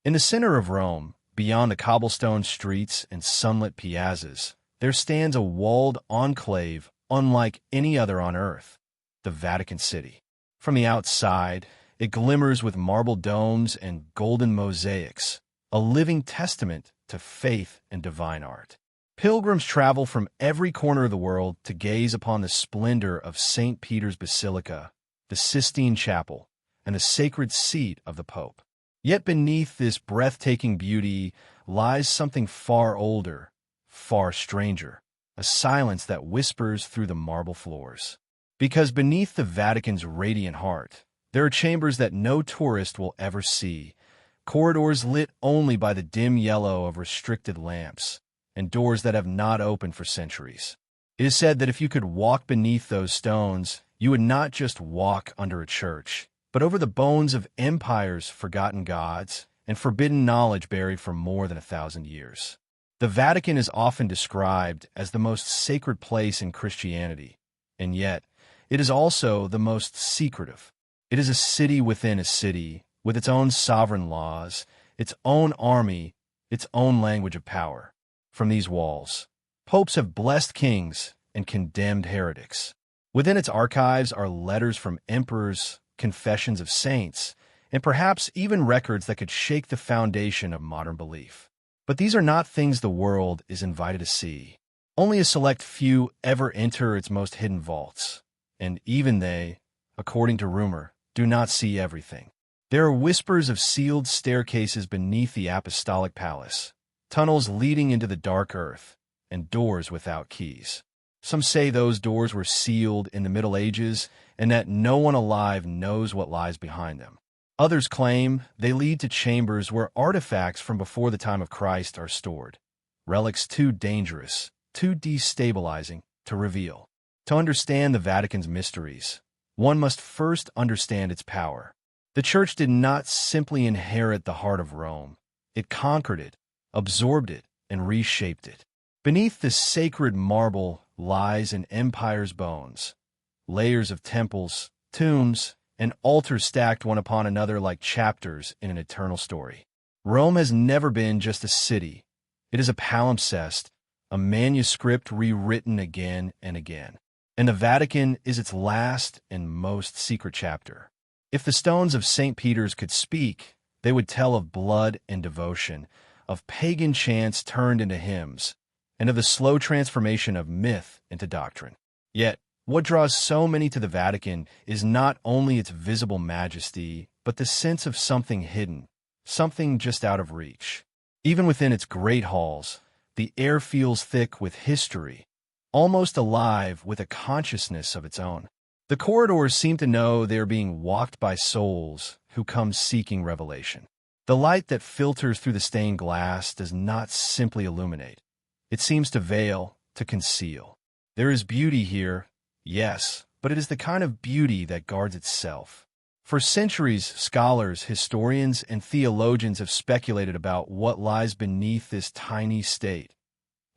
In the center of Rome, beyond the cobblestone streets and sunlit piazzas, there stands a walled enclave unlike any other on earth, the Vatican City. From the outside, it glimmers with marble domes and golden mosaics, a living testament to faith and divine art. Pilgrims travel from every corner of the world to gaze upon the splendor of St. Peter's Basilica, the Sistine Chapel, and the sacred seat of the Pope. Yet beneath this breathtaking beauty lies something far older, far stranger, a silence that whispers through the marble floors. Because beneath the Vatican's radiant heart, there are chambers that no tourist will ever see, corridors lit only by the dim yellow of restricted lamps, and doors that have not opened for centuries. It is said that if you could walk beneath those stones, you would not just walk under a church, but over the bones of empires, forgotten gods, and forbidden knowledge buried for more than 1,000 years. The Vatican is often described as the most sacred place in Christianity, and yet it is also the most secretive. It is a city within a city, with its own sovereign laws, its own army, its own language of power. From these walls, popes have blessed kings and condemned heretics. Within its archives are letters from emperors, confessions of saints, and perhaps even records that could shake the foundation of modern belief. But these are not things the world is invited to see. Only a select few ever enter its most hidden vaults, and even they, according to rumor, do not see everything. There are whispers of sealed staircases beneath the apostolic palace, tunnels leading into the dark earth, and doors without keys. Some say those doors were sealed in the Middle Ages and that no one alive knows what lies behind them. Others claim they lead to chambers where artifacts from before the time of Christ are stored, relics too dangerous, too destabilizing to reveal. To understand the Vatican's mysteries, one must first understand its power. The Church did not simply inherit the heart of Rome. It conquered it, absorbed it, and reshaped it. Beneath this sacred marble lies an empire's bones, layers of temples, tombs, and altars stacked one upon another like chapters in an eternal story. Rome has never been just a city. It is a palimpsest, a manuscript rewritten again and again. And the Vatican is its last and most secret chapter. If the stones of St. Peter's could speak, they would tell of blood and devotion, of pagan chants turned into hymns, and of the slow transformation of myth into doctrine. Yet, what draws so many to the Vatican is not only its visible majesty, but the sense of something hidden, something just out of reach. Even within its great halls, the air feels thick with history, almost alive with a consciousness of its own. The corridors seem to know they are being walked by souls who come seeking revelation. The light that filters through the stained glass does not simply illuminate. It seems to veil, to conceal. There is beauty here, yes, but it is the kind of beauty that guards itself. For centuries, scholars, historians, and theologians have speculated about what lies beneath this tiny state,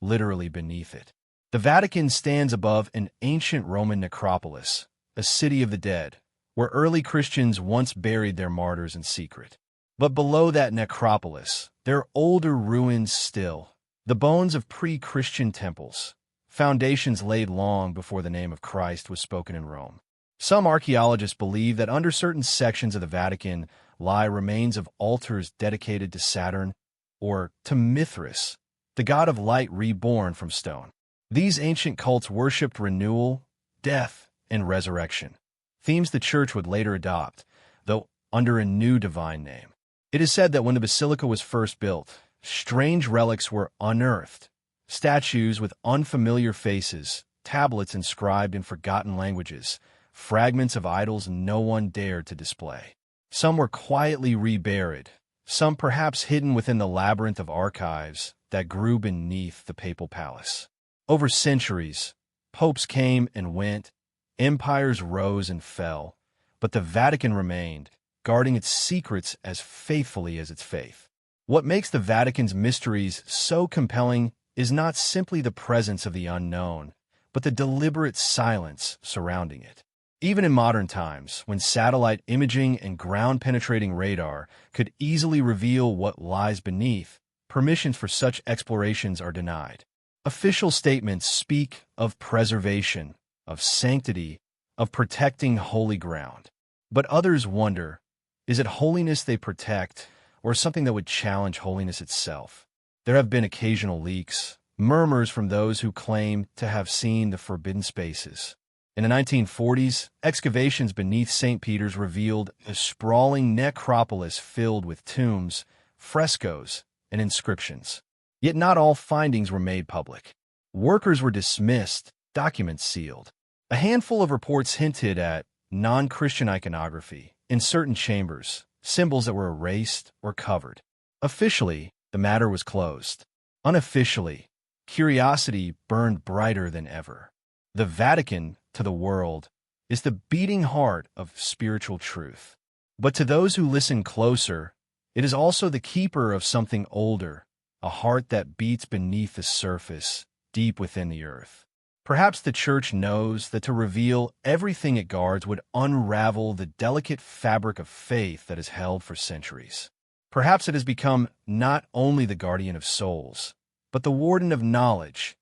literally beneath it. The Vatican stands above an ancient Roman necropolis, a city of the dead, where early Christians once buried their martyrs in secret. But below that necropolis, there are older ruins still, the bones of pre-Christian temples, foundations laid long before the name of Christ was spoken in Rome. Some archaeologists believe that under certain sections of the Vatican lie remains of altars dedicated to Saturn or to Mithras, the god of light reborn from stone. These ancient cults worshipped renewal, death, and resurrection, themes the Church would later adopt, though under a new divine name. It is said that when the basilica was first built, strange relics were unearthed, statues with unfamiliar faces, tablets inscribed in forgotten languages, fragments of idols no one dared to display. Some were quietly reburied, some perhaps hidden within the labyrinth of archives that grew beneath the papal palace. Over centuries, popes came and went, empires rose and fell, but the Vatican remained, guarding its secrets as faithfully as its faith. What makes the Vatican's mysteries so compelling is not simply the presence of the unknown, but the deliberate silence surrounding it. Even in modern times, when satellite imaging and ground-penetrating radar could easily reveal what lies beneath, permissions for such explorations are denied. Official statements speak of preservation, of sanctity, of protecting holy ground. But others wonder, is it holiness they protect, or something that would challenge holiness itself? There have been occasional leaks, murmurs from those who claim to have seen the forbidden spaces. In the 1940s, excavations beneath St. Peter's revealed a sprawling necropolis filled with tombs, frescoes, and inscriptions. Yet not all findings were made public. Workers were dismissed, documents sealed. A handful of reports hinted at non-Christian iconography in certain chambers, symbols that were erased or covered. Officially, the matter was closed. Unofficially, curiosity burned brighter than ever. The Vatican, to the world, is the beating heart of spiritual truth. But to those who listen closer, it is also the keeper of something older, a heart that beats beneath the surface, deep within the earth. Perhaps the Church knows that to reveal everything it guards would unravel the delicate fabric of faith that has held for centuries. Perhaps it has become not only the guardian of souls, but the warden of knowledge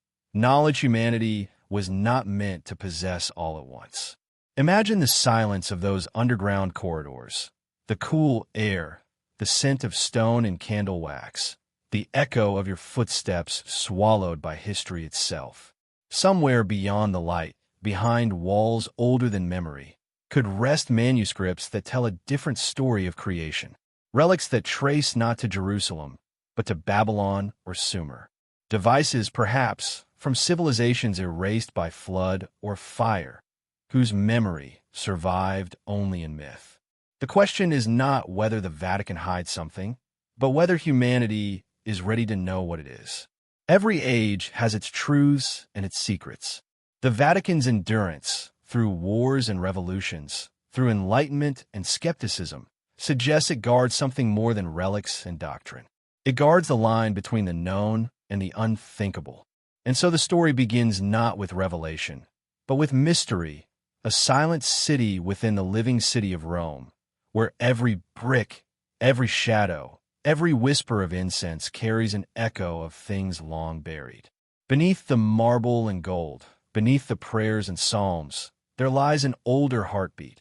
humanity was not meant to possess all at once. Imagine the silence of those underground corridors, the cool air, the scent of stone and candle wax, the echo of your footsteps swallowed by history itself. Somewhere beyond the light, behind walls older than memory, could rest manuscripts that tell a different story of creation, relics that trace not to Jerusalem, but to Babylon or Sumer. Devices, perhaps, from civilizations erased by flood or fire, whose memory survived only in myth. The question is not whether the Vatican hides something, but whether humanity is ready to know what it is. Every age has its truths and its secrets. The Vatican's endurance, through wars and revolutions, through enlightenment and skepticism, suggests it guards something more than relics and doctrine. It guards the line between the known and the unthinkable. And so the story begins not with revelation, but with mystery, a silent city within the living city of Rome, where every brick, every shadow, every whisper of incense carries an echo of things long buried. Beneath the marble and gold, beneath the prayers and psalms, there lies an older heartbeat,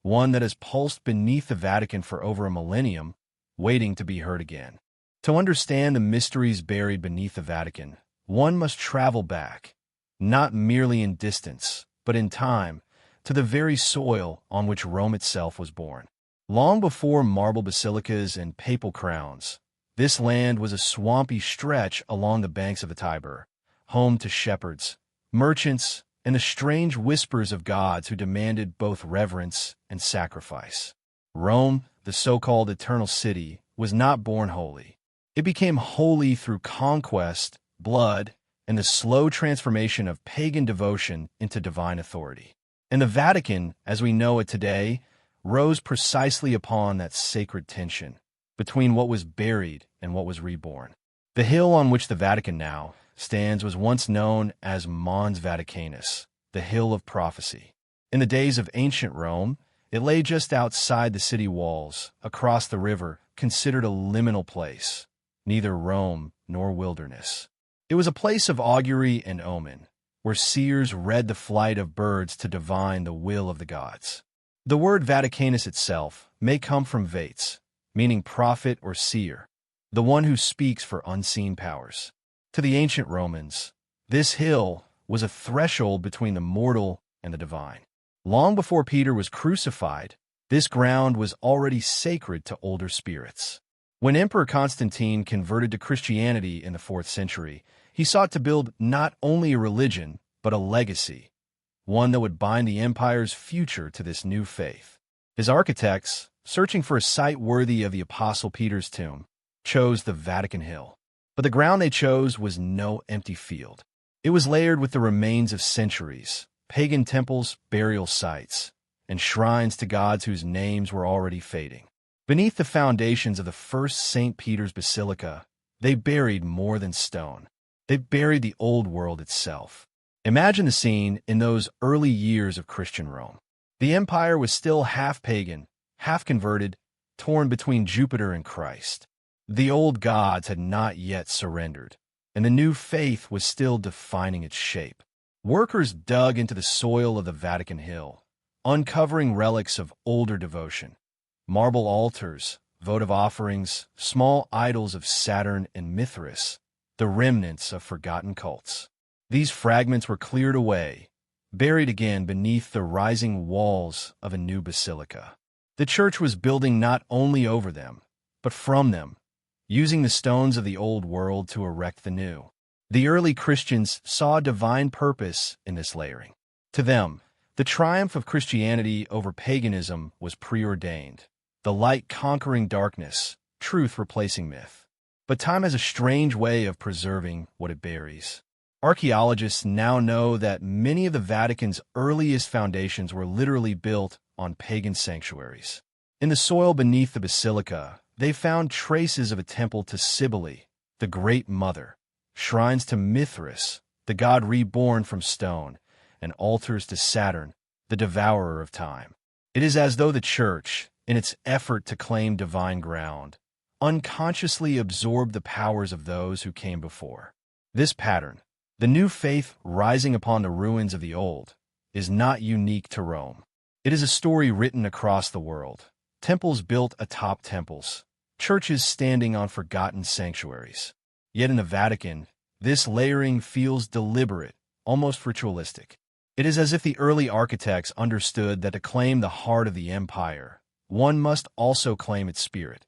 one that has pulsed beneath the Vatican for over a millennium, waiting to be heard again. To understand the mysteries buried beneath the Vatican, one must travel back, not merely in distance, but in time, to the very soil on which Rome itself was born. Long before marble basilicas and papal crowns, this land was a swampy stretch along the banks of the Tiber, home to shepherds, merchants, and the strange whispers of gods who demanded both reverence and sacrifice. Rome, the so-called eternal city, was not born holy. It became holy through conquest, blood, and the slow transformation of pagan devotion into divine authority. And the Vatican, as we know it today, rose precisely upon that sacred tension between what was buried and what was reborn. The hill on which the Vatican now stands was once known as Mons Vaticanus, the hill of prophecy. In the days of ancient Rome, it lay just outside the city walls, across the river, considered a liminal place, neither Rome nor wilderness. It was a place of augury and omen, where seers read the flight of birds to divine the will of the gods. The word Vaticanus itself may come from vates, meaning prophet or seer, the one who speaks for unseen powers. To the ancient Romans, this hill was a threshold between the mortal and the divine. Long before Peter was crucified, this ground was already sacred to older spirits. When Emperor Constantine converted to Christianity in the 4th century, he sought to build not only a religion, but a legacy, one that would bind the empire's future to this new faith. His architects, searching for a site worthy of the Apostle Peter's tomb, chose the Vatican Hill. But the ground they chose was no empty field. It was layered with the remains of centuries, pagan temples, burial sites, and shrines to gods whose names were already fading. Beneath the foundations of the first St. Peter's Basilica, they buried more than stone. They buried the old world itself. Imagine the scene in those early years of Christian Rome. The empire was still half pagan, half converted, torn between Jupiter and Christ. The old gods had not yet surrendered, and the new faith was still defining its shape. Workers dug into the soil of the Vatican Hill, uncovering relics of older devotion. Marble altars, votive offerings, small idols of Saturn and Mithras, the remnants of forgotten cults. These fragments were cleared away, buried again beneath the rising walls of a new basilica. The church was building not only over them, but from them, using the stones of the old world to erect the new. The early Christians saw divine purpose in this layering. To them, the triumph of Christianity over paganism was preordained, the light conquering darkness, truth replacing myth. But time has a strange way of preserving what it buries. Archaeologists now know that many of the Vatican's earliest foundations were literally built on pagan sanctuaries. In the soil beneath the basilica, they found traces of a temple to Cybele, the Great Mother, shrines to Mithras, the god reborn from stone, and altars to Saturn, the devourer of time. It is as though the Church, in its effort to claim divine ground, unconsciously absorbed the powers of those who came before. This pattern, the new faith rising upon the ruins of the old, is not unique to Rome. It is a story written across the world. Temples built atop temples, churches standing on forgotten sanctuaries. Yet in the Vatican, this layering feels deliberate, almost ritualistic. It is as if the early architects understood that to claim the heart of the empire, one must also claim its spirit.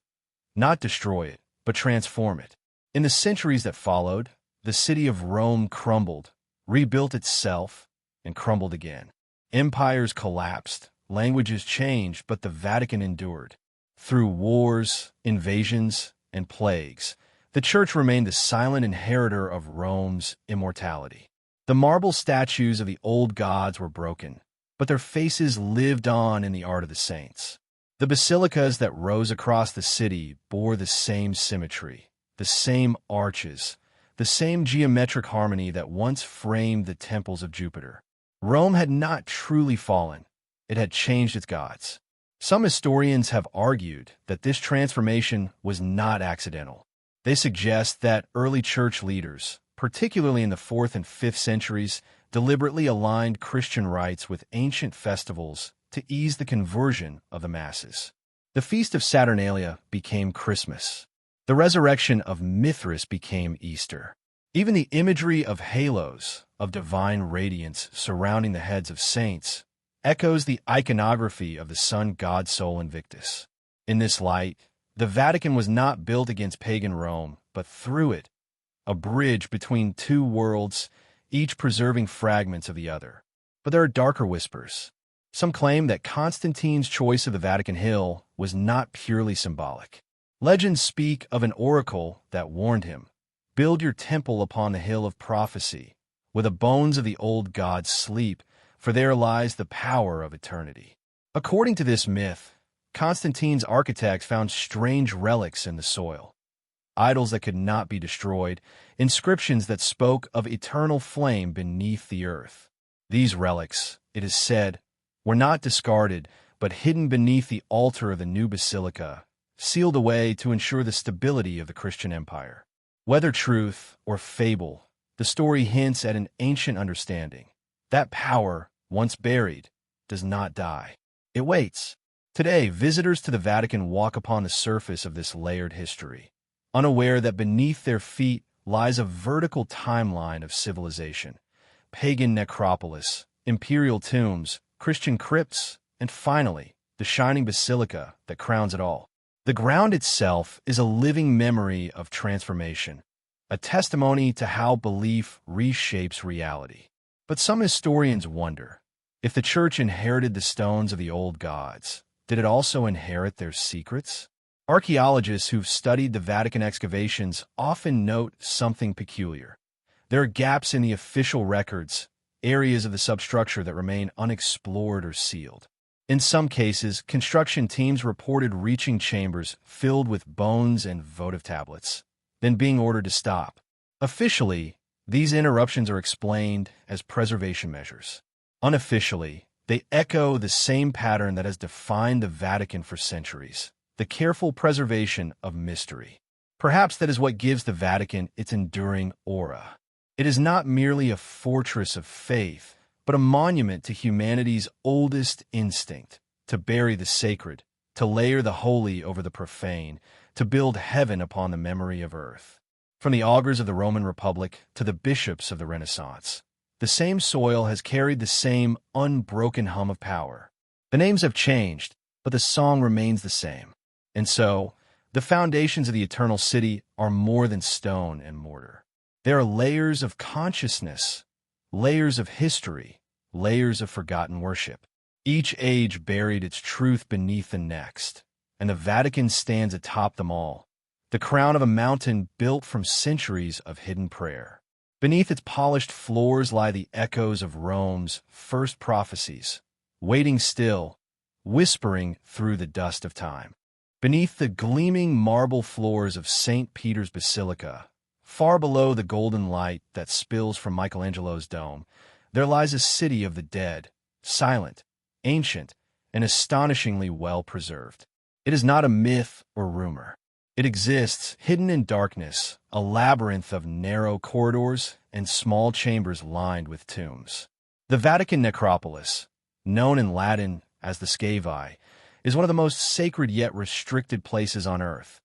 Not destroy it, but transform it. In the centuries that followed, the city of Rome crumbled, rebuilt itself, and crumbled again. Empires collapsed, languages changed, but the Vatican endured. Through wars, invasions, and plagues, the Church remained the silent inheritor of Rome's immortality. The marble statues of the old gods were broken, but their faces lived on in the art of the saints. The basilicas that rose across the city bore the same symmetry, the same arches, the same geometric harmony that once framed the temples of Jupiter. Rome had not truly fallen. It had changed its gods. Some historians have argued that this transformation was not accidental. They suggest that early church leaders, particularly in the 4th and 5th centuries, deliberately aligned Christian rites with ancient festivals to ease the conversion of the masses. The Feast of Saturnalia became Christmas. The resurrection of Mithras became Easter. Even the imagery of halos, of divine radiance surrounding the heads of saints, echoes the iconography of the sun god Sol Invictus. In this light, the Vatican was not built against pagan Rome, but through it, a bridge between two worlds, each preserving fragments of the other. But there are darker whispers. Some claim that Constantine's choice of the Vatican Hill was not purely symbolic. Legends speak of an oracle that warned him, "Build your temple upon the hill of prophecy, where the bones of the old gods sleep, for there lies the power of eternity." According to this myth, Constantine's architects found strange relics in the soil. Idols that could not be destroyed, inscriptions that spoke of eternal flame beneath the earth. These relics, it is said, were not discarded, but hidden beneath the altar of the new basilica, sealed away to ensure the stability of the Christian empire. Whether truth or fable, the story hints at an ancient understanding. That power, once buried, does not die. It waits. Today, visitors to the Vatican walk upon the surface of this layered history, unaware that beneath their feet lies a vertical timeline of civilization. Pagan necropolis, imperial tombs, Christian crypts, and finally, the shining basilica that crowns it all. The ground itself is a living memory of transformation, a testimony to how belief reshapes reality. But some historians wonder, if the Church inherited the stones of the old gods, did it also inherit their secrets? Archaeologists who've studied the Vatican excavations often note something peculiar. There are gaps in the official records, areas of the substructure that remain unexplored or sealed. In some cases, construction teams reported reaching chambers filled with bones and votive tablets, then being ordered to stop. Officially, these interruptions are explained as preservation measures. Unofficially, They echo the same pattern that has defined the Vatican for centuries, the careful preservation of mystery. Perhaps that is what gives the Vatican its enduring aura. It is not merely a fortress of faith, but a monument to humanity's oldest instinct, to bury the sacred, to layer the holy over the profane, to build heaven upon the memory of earth. From the augurs of the Roman Republic to the bishops of the Renaissance, the same soil has carried the same unbroken hum of power. The names have changed, but the song remains the same. And so, the foundations of the Eternal City are more than stone and mortar. They are layers of consciousness, layers of history, layers of forgotten worship. Each age buried its truth beneath the next, and the Vatican stands atop them all, the crown of a mountain built from centuries of hidden prayer. Beneath its polished floors lie the echoes of Rome's first prophecies, waiting still, whispering through the dust of time. Beneath the gleaming marble floors of St. Peter's Basilica, far below the golden light that spills from Michelangelo's dome, there lies a city of the dead, silent, ancient, and astonishingly well-preserved. It is not a myth or rumor. It exists, hidden in darkness, a labyrinth of narrow corridors and small chambers lined with tombs. The Vatican necropolis, known in Latin as the Scavi, is one of the most sacred yet restricted places on earth,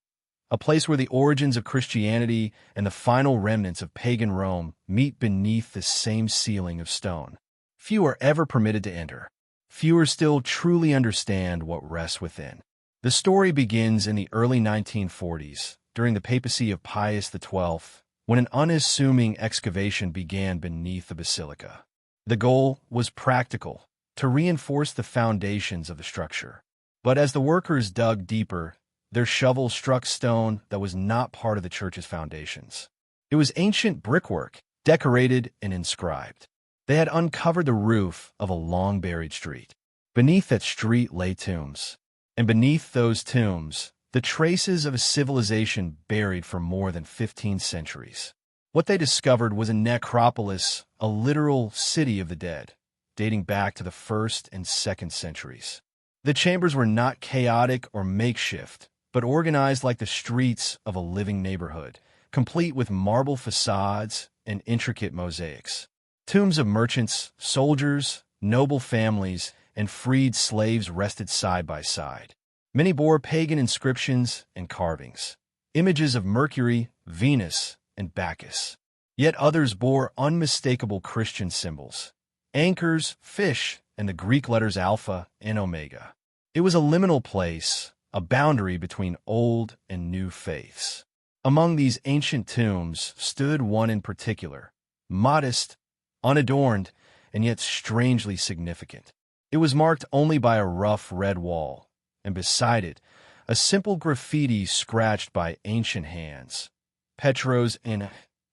a place where the origins of Christianity and the final remnants of pagan Rome meet beneath the same ceiling of stone. Few are ever permitted to enter. Fewer still truly understand what rests within. The story begins in the early 1940s, during the papacy of Pius XII, when an unassuming excavation began beneath the basilica. The goal was practical, to reinforce the foundations of the structure. But as the workers dug deeper, their shovel struck stone that was not part of the church's foundations. It was ancient brickwork, decorated and inscribed. They had uncovered the roof of a long-buried street. Beneath that street lay tombs. And beneath those tombs, the traces of a civilization buried for more than 15 centuries. What they discovered was a necropolis, a literal city of the dead, dating back to the 1st and 2nd centuries. The chambers were not chaotic or makeshift, but organized like the streets of a living neighborhood, complete with marble facades and intricate mosaics. Tombs of merchants, soldiers, noble families, and freed slaves rested side by side. Many bore pagan inscriptions and carvings, images of Mercury, Venus, and Bacchus. Yet others bore unmistakable Christian symbols, anchors, fish, and the Greek letters Alpha and Omega. It was a liminal place, a boundary between old and new faiths. Among these ancient tombs stood one in particular, modest, unadorned, and yet strangely significant. It was marked only by a rough red wall, and beside it, a simple graffiti scratched by ancient hands. Petros in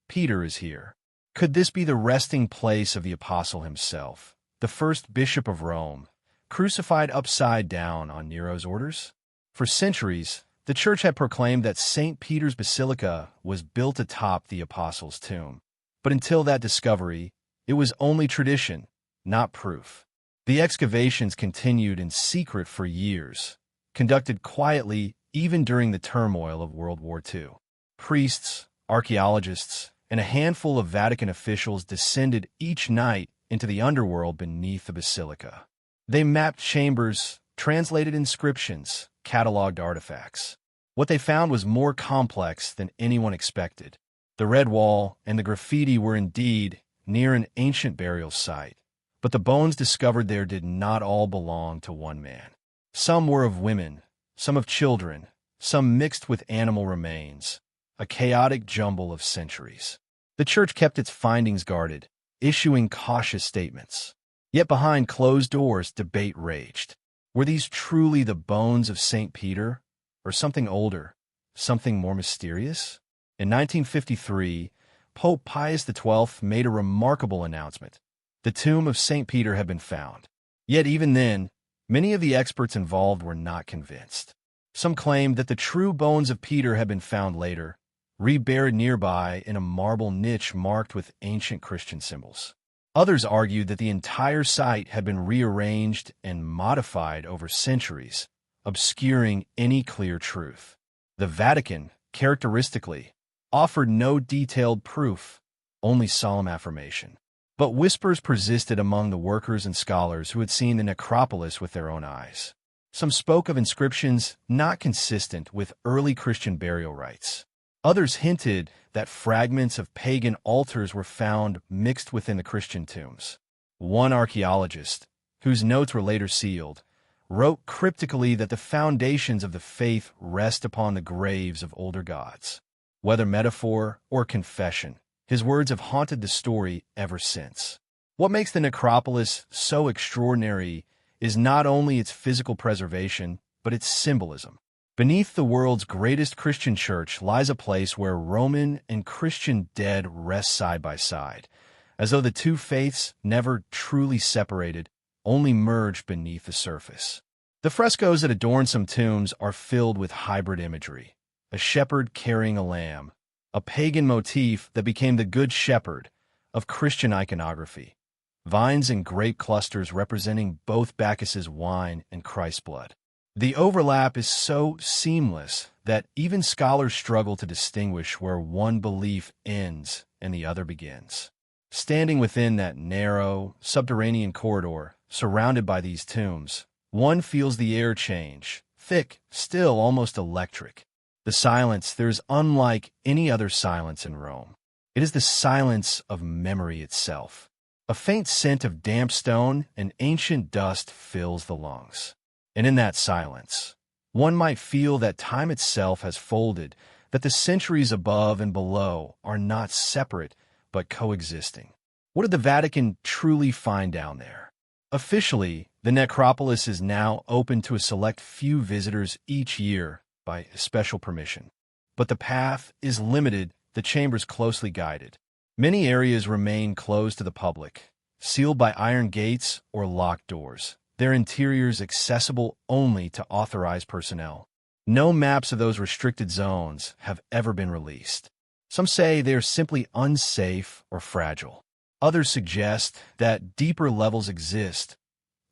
Peter is here. Could this be the resting place of the apostle himself, the first bishop of Rome, crucified upside down on Nero's orders? For centuries, the church had proclaimed that St. Peter's Basilica was built atop the apostle's tomb. But until that discovery, it was only tradition, not proof. The excavations continued in secret for years, conducted quietly even during the turmoil of World War II. Priests, archaeologists, and a handful of Vatican officials descended each night into the underworld beneath the basilica. They mapped chambers, translated inscriptions, cataloged artifacts. What they found was more complex than anyone expected. The red wall and the graffiti were indeed near an ancient burial site, but the bones discovered there did not all belong to one man. Some were of women, some of children, some mixed with animal remains, a chaotic jumble of centuries. The church kept its findings guarded, issuing cautious statements. Yet behind closed doors, debate raged. Were these truly the bones of St. Peter, or something older, something more mysterious? In 1953, Pope Pius XII made a remarkable announcement. The tomb of St. Peter had been found. Yet even then, many of the experts involved were not convinced. Some claimed that the true bones of Peter had been found later, reburied nearby in a marble niche marked with ancient Christian symbols. Others argued that the entire site had been rearranged and modified over centuries, obscuring any clear truth. The Vatican, characteristically, offered no detailed proof, only solemn affirmation. But whispers persisted among the workers and scholars who had seen the necropolis with their own eyes. Some spoke of inscriptions not consistent with early Christian burial rites. Others hinted that fragments of pagan altars were found mixed within the Christian tombs. One archaeologist, whose notes were later sealed, wrote cryptically that the foundations of the faith rest upon the graves of older gods. Whether metaphor or confession, his words have haunted the story ever since. What makes the necropolis so extraordinary is not only its physical preservation, but its symbolism. Beneath the world's greatest Christian church lies a place where Roman and Christian dead rest side by side, as though the two faiths never truly separated, only merged beneath the surface. The frescoes that adorn some tombs are filled with hybrid imagery: a shepherd carrying a lamb, a pagan motif that became the Good Shepherd of Christian iconography, vines and grape clusters representing both Bacchus's wine and Christ's blood. The overlap is so seamless that even scholars struggle to distinguish where one belief ends and the other begins. Standing within that narrow, subterranean corridor, surrounded by these tombs, one feels the air change, thick, still almost electric. The silence there is unlike any other silence in Rome. It is the silence of memory itself. A faint scent of damp stone and ancient dust fills the lungs. And in that silence, one might feel that time itself has folded, that the centuries above and below are not separate, but coexisting. What did the Vatican truly find down there? Officially, the necropolis is now open to a select few visitors each year by special permission. But the path is limited, the chambers closely guided. Many areas remain closed to the public, sealed by iron gates or locked doors, their interiors accessible only to authorized personnel. No maps of those restricted zones have ever been released. Some say they are simply unsafe or fragile. Others suggest that deeper levels exist,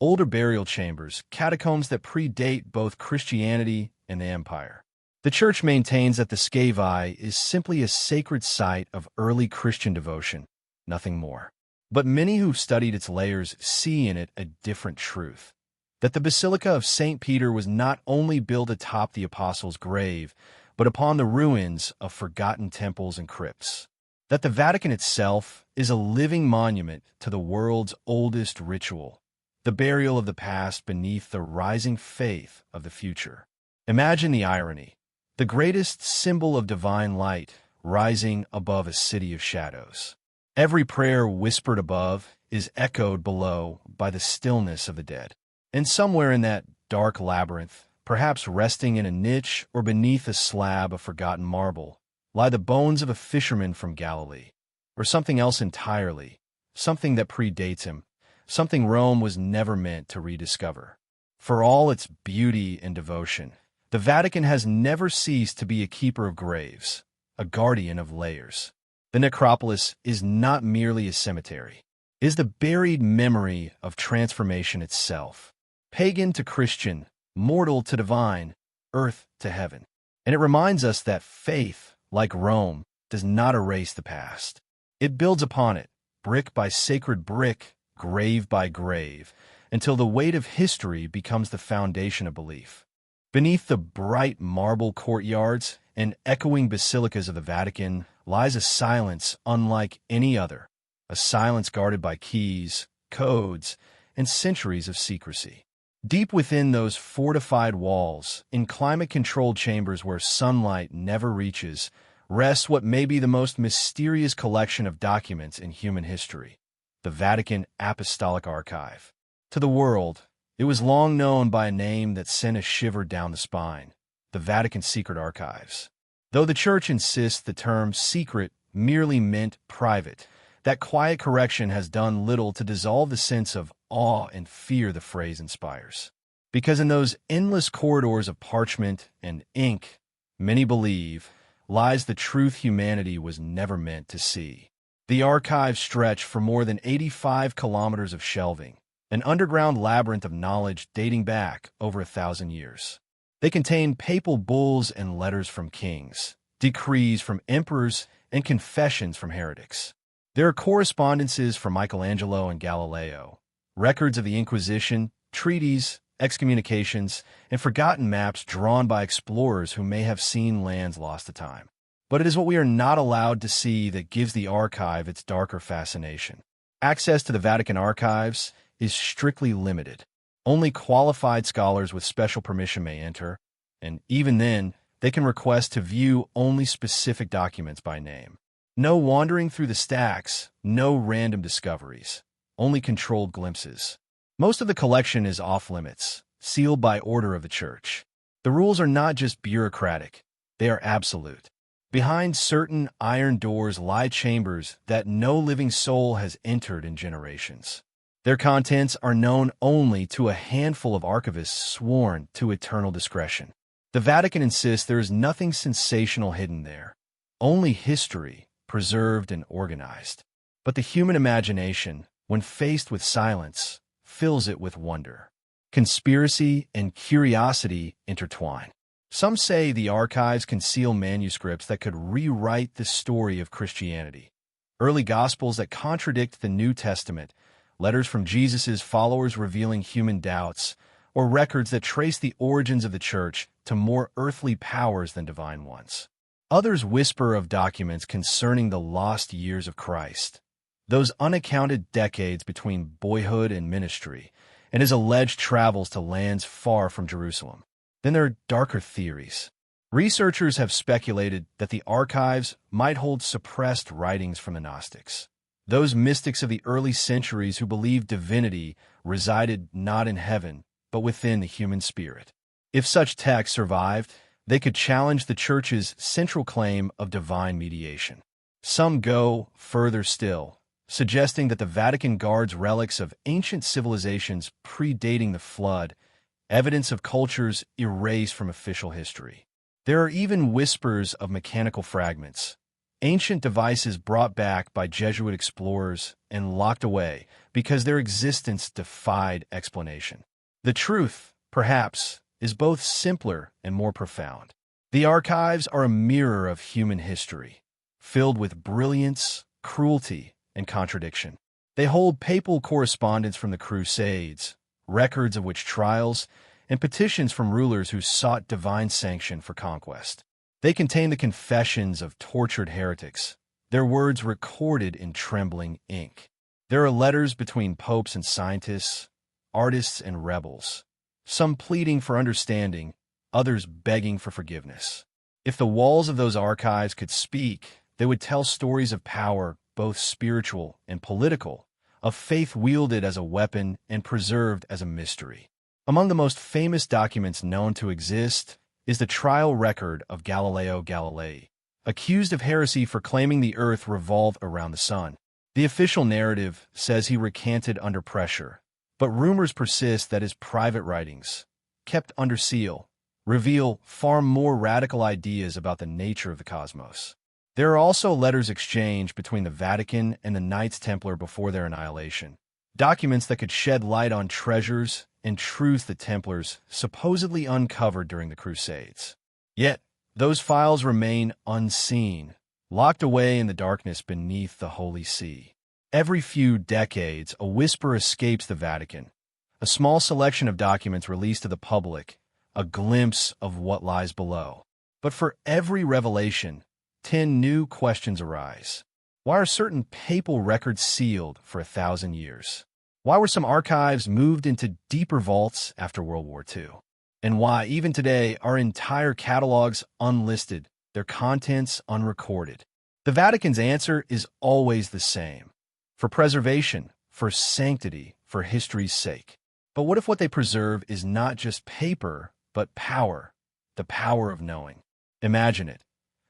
older burial chambers, catacombs that predate both Christianity and the Empire. The Church maintains that the Scavi is simply a sacred site of early Christian devotion, nothing more. But many who've studied its layers see in it a different truth: that the Basilica of St. Peter was not only built atop the Apostles' grave, but upon the ruins of forgotten temples and crypts. That the Vatican itself is a living monument to the world's oldest ritual, the burial of the past beneath the rising faith of the future. Imagine the irony: the greatest symbol of divine light rising above a city of shadows. Every prayer whispered above is echoed below by the stillness of the dead. And somewhere in that dark labyrinth, perhaps resting in a niche or beneath a slab of forgotten marble, lie the bones of a fisherman from Galilee, or something else entirely, something that predates him, something Rome was never meant to rediscover. For all its beauty and devotion, the Vatican has never ceased to be a keeper of graves, a guardian of layers. The necropolis is not merely a cemetery. It is the buried memory of transformation itself. Pagan to Christian, mortal to divine, earth to heaven. And it reminds us that faith, like Rome, does not erase the past. It builds upon it, brick by sacred brick, grave by grave, until the weight of history becomes the foundation of belief. Beneath the bright marble courtyards and echoing basilicas of the Vatican lies a silence unlike any other, a silence guarded by keys, codes, and centuries of secrecy. Deep within those fortified walls, in climate-controlled chambers where sunlight never reaches, rests what may be the most mysterious collection of documents in human history: the Vatican Apostolic Archive. To the world, it was long known by a name that sent a shiver down the spine: the Vatican Secret Archives. Though the Church insists the term secret merely meant private, that quiet correction has done little to dissolve the sense of awe and fear the phrase inspires. Because in those endless corridors of parchment and ink, many believe, lies the truth humanity was never meant to see. The archives stretch for more than 85 kilometers of shelving, an underground labyrinth of knowledge dating back over 1,000 years. They contain papal bulls and letters from kings, decrees from emperors, and confessions from heretics. There are correspondences from Michelangelo and Galileo, records of the Inquisition, treaties, excommunications, and forgotten maps drawn by explorers who may have seen lands lost to time. But it is what we are not allowed to see that gives the archive its darker fascination. Access to the Vatican archives is strictly limited. Only qualified scholars with special permission may enter, and even then, they can request to view only specific documents by name. No wandering through the stacks, no random discoveries, only controlled glimpses. Most of the collection is off-limits, sealed by order of the Church. The rules are not just bureaucratic, they are absolute. Behind certain iron doors lie chambers that no living soul has entered in generations. Their contents are known only to a handful of archivists sworn to eternal discretion. The Vatican insists there is nothing sensational hidden there, only history, preserved and organized. But the human imagination, when faced with silence, fills it with wonder. Conspiracy and curiosity intertwine. Some say the archives conceal manuscripts that could rewrite the story of Christianity. Early Gospels that contradict the New Testament, letters from Jesus' followers revealing human doubts, or records that trace the origins of the Church to more earthly powers than divine ones. Others whisper of documents concerning the lost years of Christ, those unaccounted decades between boyhood and ministry, and his alleged travels to lands far from Jerusalem. Then there are darker theories. Researchers have speculated that the archives might hold suppressed writings from the Gnostics, those mystics of the early centuries who believed divinity resided not in heaven, but within the human spirit. If such texts survived, they could challenge the Church's central claim of divine mediation. Some go further still, suggesting that the Vatican guards relics of ancient civilizations predating the flood, evidence of cultures erased from official history. There are even whispers of mechanical fragments, ancient devices brought back by Jesuit explorers and locked away because their existence defied explanation. The truth, perhaps, is both simpler and more profound. The archives are a mirror of human history, filled with brilliance, cruelty, and contradiction. They hold papal correspondence from the Crusades, records of witch trials, and petitions from rulers who sought divine sanction for conquest. They contain the confessions of tortured heretics, their words recorded in trembling ink. There are letters between popes and scientists, artists and rebels, some pleading for understanding, others begging for forgiveness. If the walls of those archives could speak, they would tell stories of power, both spiritual and political, of faith wielded as a weapon and preserved as a mystery. Among the most famous documents known to exist is the trial record of Galileo Galilei, accused of heresy for claiming the earth revolved around the sun. The official narrative says he recanted under pressure, but rumors persist that his private writings, kept under seal, reveal far more radical ideas about the nature of the cosmos. There are also letters exchanged between the Vatican and the Knights Templar before their annihilation, documents that could shed light on treasures and truths the Templars supposedly uncovered during the Crusades. Yet, those files remain unseen, locked away in the darkness beneath the Holy See. Every few decades, a whisper escapes the Vatican, a small selection of documents released to the public, a glimpse of what lies below. But for every revelation, 10 new questions arise. Why are certain papal records sealed for 1,000 years? Why were some archives moved into deeper vaults after World War II? And why, even today, are entire catalogs unlisted, their contents unrecorded? The Vatican's answer is always the same: for preservation, for sanctity, for history's sake. But what if what they preserve is not just paper, but power, the power of knowing? Imagine it.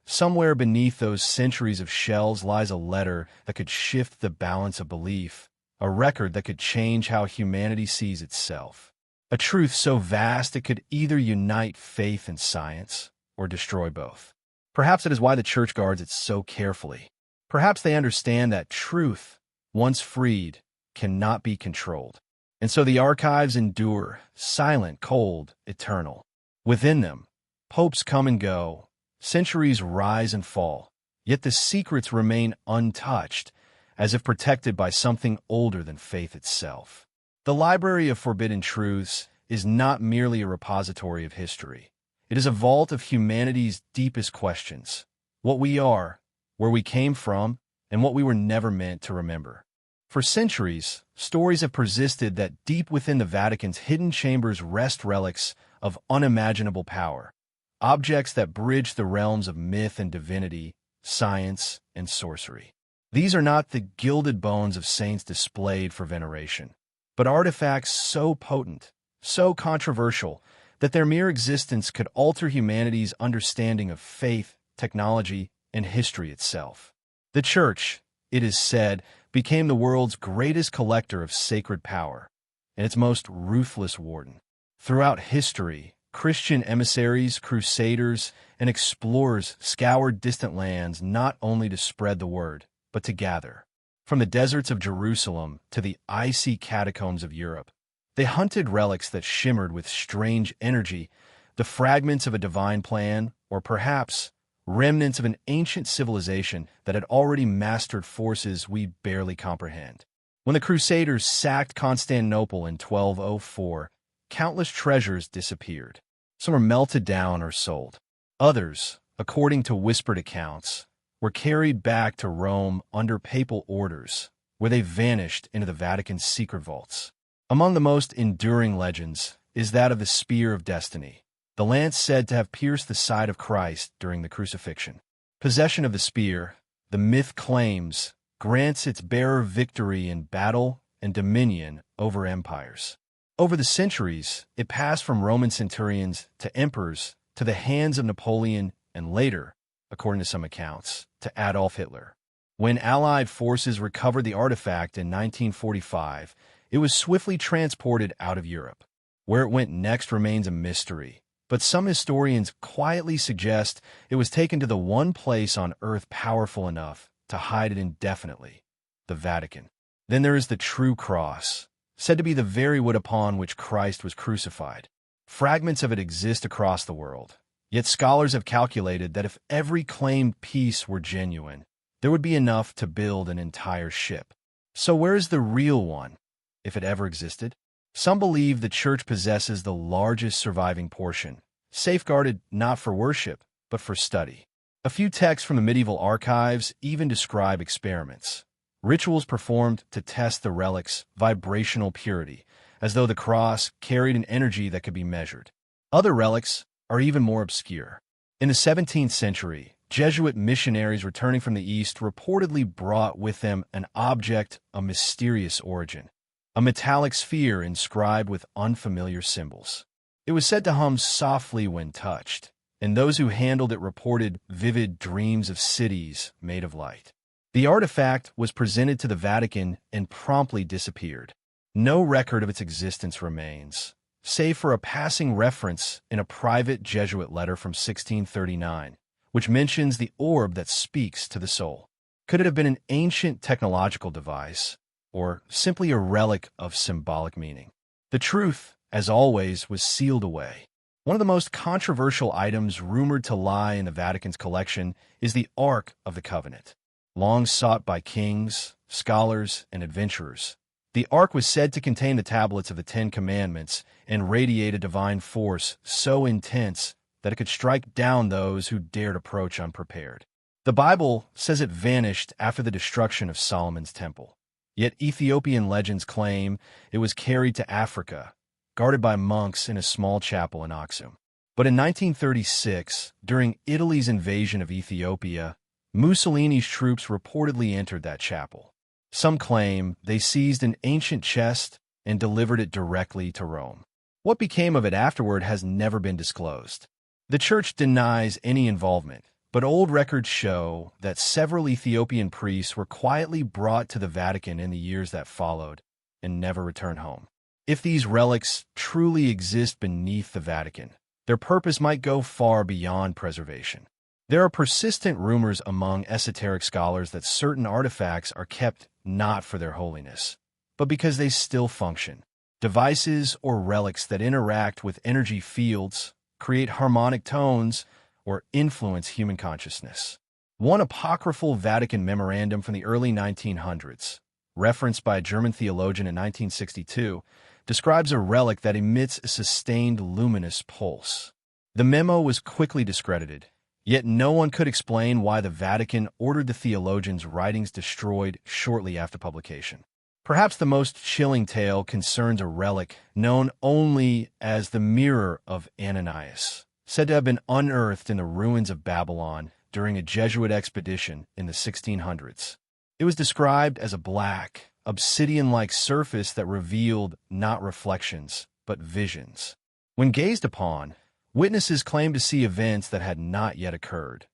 Somewhere beneath those centuries of shells lies a letter that could shift the balance of belief, a record that could change how humanity sees itself. A truth so vast it could either unite faith and science, or destroy both. Perhaps it is why the Church guards it so carefully. Perhaps they understand that truth, once freed, cannot be controlled. And so the archives endure, silent, cold, eternal. Within them, popes come and go, centuries rise and fall, yet the secrets remain untouched, as if protected by something older than faith itself. The Library of Forbidden Truths is not merely a repository of history. It is a vault of humanity's deepest questions: what we are, where we came from, and what we were never meant to remember. For centuries, stories have persisted that deep within the Vatican's hidden chambers rest relics of unimaginable power, objects that bridge the realms of myth and divinity, science and sorcery. These are not the gilded bones of saints displayed for veneration, but artifacts so potent, so controversial, that their mere existence could alter humanity's understanding of faith, technology, and history itself. The Church, it is said, became the world's greatest collector of sacred power, and its most ruthless warden. Throughout history, Christian emissaries, crusaders, and explorers scoured distant lands not only to spread the word, but to gather. From the deserts of Jerusalem to the icy catacombs of Europe, they hunted relics that shimmered with strange energy, the fragments of a divine plan, or perhaps remnants of an ancient civilization that had already mastered forces we barely comprehend. When the Crusaders sacked Constantinople in 1204, countless treasures disappeared. Some were melted down or sold. Others, according to whispered accounts, were carried back to Rome under papal orders, where they vanished into the Vatican's secret vaults. Among the most enduring legends is that of the Spear of Destiny, the lance said to have pierced the side of Christ during the crucifixion. Possession of the spear, the myth claims, grants its bearer victory in battle and dominion over empires. Over the centuries, it passed from Roman centurions to emperors to the hands of Napoleon and later, according to some accounts, to Adolf Hitler. When Allied forces recovered the artifact in 1945, it was swiftly transported out of Europe. Where it went next remains a mystery, but some historians quietly suggest it was taken to the one place on Earth powerful enough to hide it indefinitely, the Vatican. Then there is the true cross, said to be the very wood upon which Christ was crucified. Fragments of it exist across the world, yet scholars have calculated that if every claimed piece were genuine, there would be enough to build an entire ship. So where is the real one, if it ever existed? Some believe the Church possesses the largest surviving portion, safeguarded not for worship, but for study. A few texts from the medieval archives even describe experiments, rituals performed to test the relic's vibrational purity, as though the cross carried an energy that could be measured. Other relics are even more obscure. In the 17th century, Jesuit missionaries returning from the East reportedly brought with them an object of mysterious origin, a metallic sphere inscribed with unfamiliar symbols. It was said to hum softly when touched, and those who handled it reported vivid dreams of cities made of light. The artifact was presented to the Vatican and promptly disappeared. No record of its existence remains, save for a passing reference in a private Jesuit letter from 1639, which mentions the orb that speaks to the soul. Could it have been an ancient technological device, or simply a relic of symbolic meaning? The truth, as always, was sealed away. One of the most controversial items rumored to lie in the Vatican's collection is the Ark of the Covenant. Long sought by kings, scholars, and adventurers, the Ark was said to contain the tablets of the Ten Commandments and radiate a divine force so intense that it could strike down those who dared approach unprepared. The Bible says it vanished after the destruction of Solomon's temple. Yet Ethiopian legends claim it was carried to Africa, guarded by monks in a small chapel in Aksum. But in 1936, during Italy's invasion of Ethiopia, Mussolini's troops reportedly entered that chapel. Some claim they seized an ancient chest and delivered it directly to Rome. What became of it afterward has never been disclosed. The Church denies any involvement, but old records show that several Ethiopian priests were quietly brought to the Vatican in the years that followed and never returned home. If these relics truly exist beneath the Vatican, their purpose might go far beyond preservation. There are persistent rumors among esoteric scholars that certain artifacts are kept not for their holiness, but because they still function. Devices or relics that interact with energy fields, create harmonic tones, or influence human consciousness. One apocryphal Vatican memorandum from the early 1900s, referenced by a German theologian in 1962, describes a relic that emits a sustained luminous pulse. The memo was quickly discredited, yet no one could explain why the Vatican ordered the theologian's writings destroyed shortly after publication. Perhaps the most chilling tale concerns a relic known only as the Mirror of Ananias, said to have been unearthed in the ruins of Babylon during a Jesuit expedition in the 1600s. It was described as a black, obsidian-like surface that revealed not reflections, but visions. When gazed upon, witnesses claimed to see events that had not yet occurred: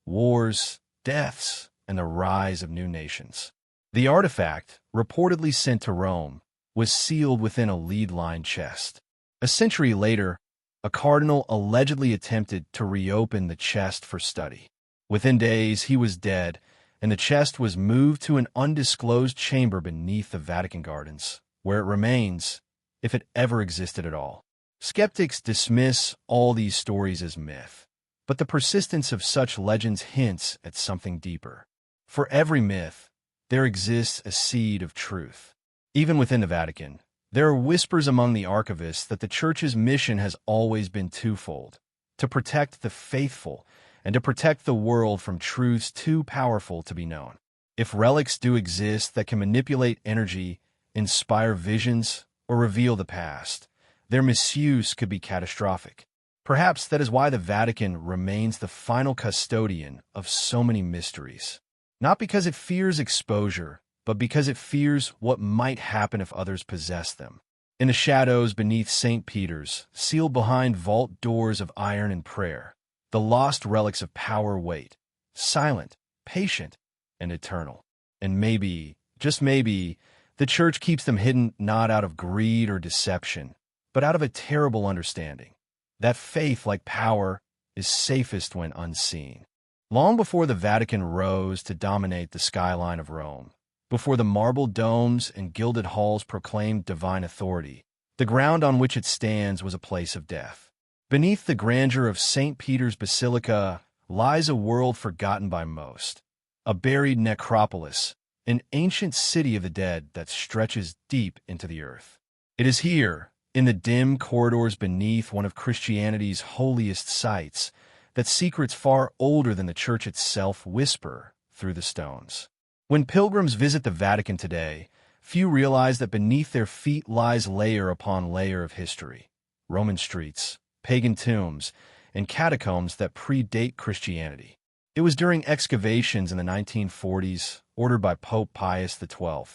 wars, deaths, and the rise of new nations. The artifact, reportedly sent to Rome, was sealed within a lead-lined chest. A century later, a cardinal allegedly attempted to reopen the chest for study. Within days, he was dead, and the chest was moved to an undisclosed chamber beneath the Vatican gardens, where it remains, if it ever existed at all. Skeptics dismiss all these stories as myth, but the persistence of such legends hints at something deeper. For every myth, there exists a seed of truth. Even within the Vatican, there are whispers among the archivists that the Church's mission has always been twofold: to protect the faithful and to protect the world from truths too powerful to be known. If relics do exist that can manipulate energy, inspire visions, or reveal the past, their misuse could be catastrophic. Perhaps that is why the Vatican remains the final custodian of so many mysteries. Not because it fears exposure, but because it fears what might happen if others possess them. In the shadows beneath St. Peter's, sealed behind vault doors of iron and prayer, the lost relics of power wait, silent, patient, and eternal. And maybe, just maybe, the Church keeps them hidden not out of greed or deception, but out of a terrible understanding that faith, like power, is safest when unseen. Long before the Vatican rose to dominate the skyline of Rome, before the marble domes and gilded halls proclaimed divine authority, the ground on which it stands was a place of death. Beneath the grandeur of St. Peter's Basilica lies a world forgotten by most, a buried necropolis, an ancient city of the dead that stretches deep into the earth. It is here, in the dim corridors beneath one of Christianity's holiest sites, that secrets far older than the Church itself whisper through the stones. When pilgrims visit the Vatican today, few realize that beneath their feet lies layer upon layer of history: Roman streets, pagan tombs, and catacombs that predate Christianity. It was during excavations in the 1940s, ordered by Pope Pius XII,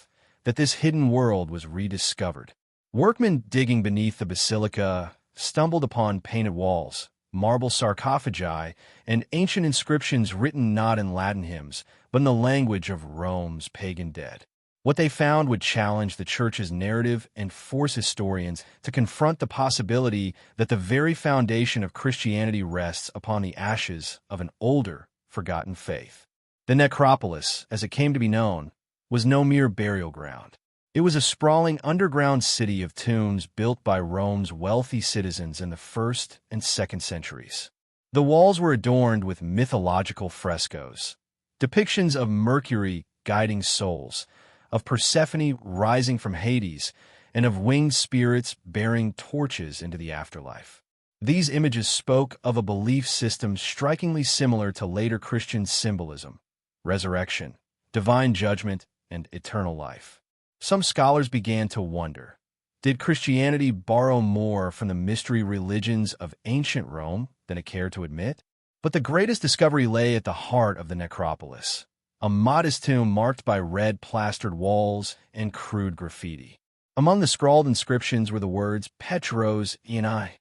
that this hidden world was rediscovered. Workmen digging beneath the basilica stumbled upon painted walls, marble sarcophagi, and ancient inscriptions written not in Latin hymns, but in the language of Rome's pagan dead. What they found would challenge the Church's narrative and force historians to confront the possibility that the very foundation of Christianity rests upon the ashes of an older, forgotten faith. The necropolis, as it came to be known, was no mere burial ground. It was a sprawling underground city of tombs built by Rome's wealthy citizens in the 1st and 2nd centuries. The walls were adorned with mythological frescoes, depictions of Mercury guiding souls, of Persephone rising from Hades, and of winged spirits bearing torches into the afterlife. These images spoke of a belief system strikingly similar to later Christian symbolism: resurrection, divine judgment, and eternal life. Some scholars began to wonder, did Christianity borrow more from the mystery religions of ancient Rome than it cared to admit? But the greatest discovery lay at the heart of the necropolis: a modest tomb marked by red plastered walls and crude graffiti. Among the scrawled inscriptions were the words "Petros Ienai,"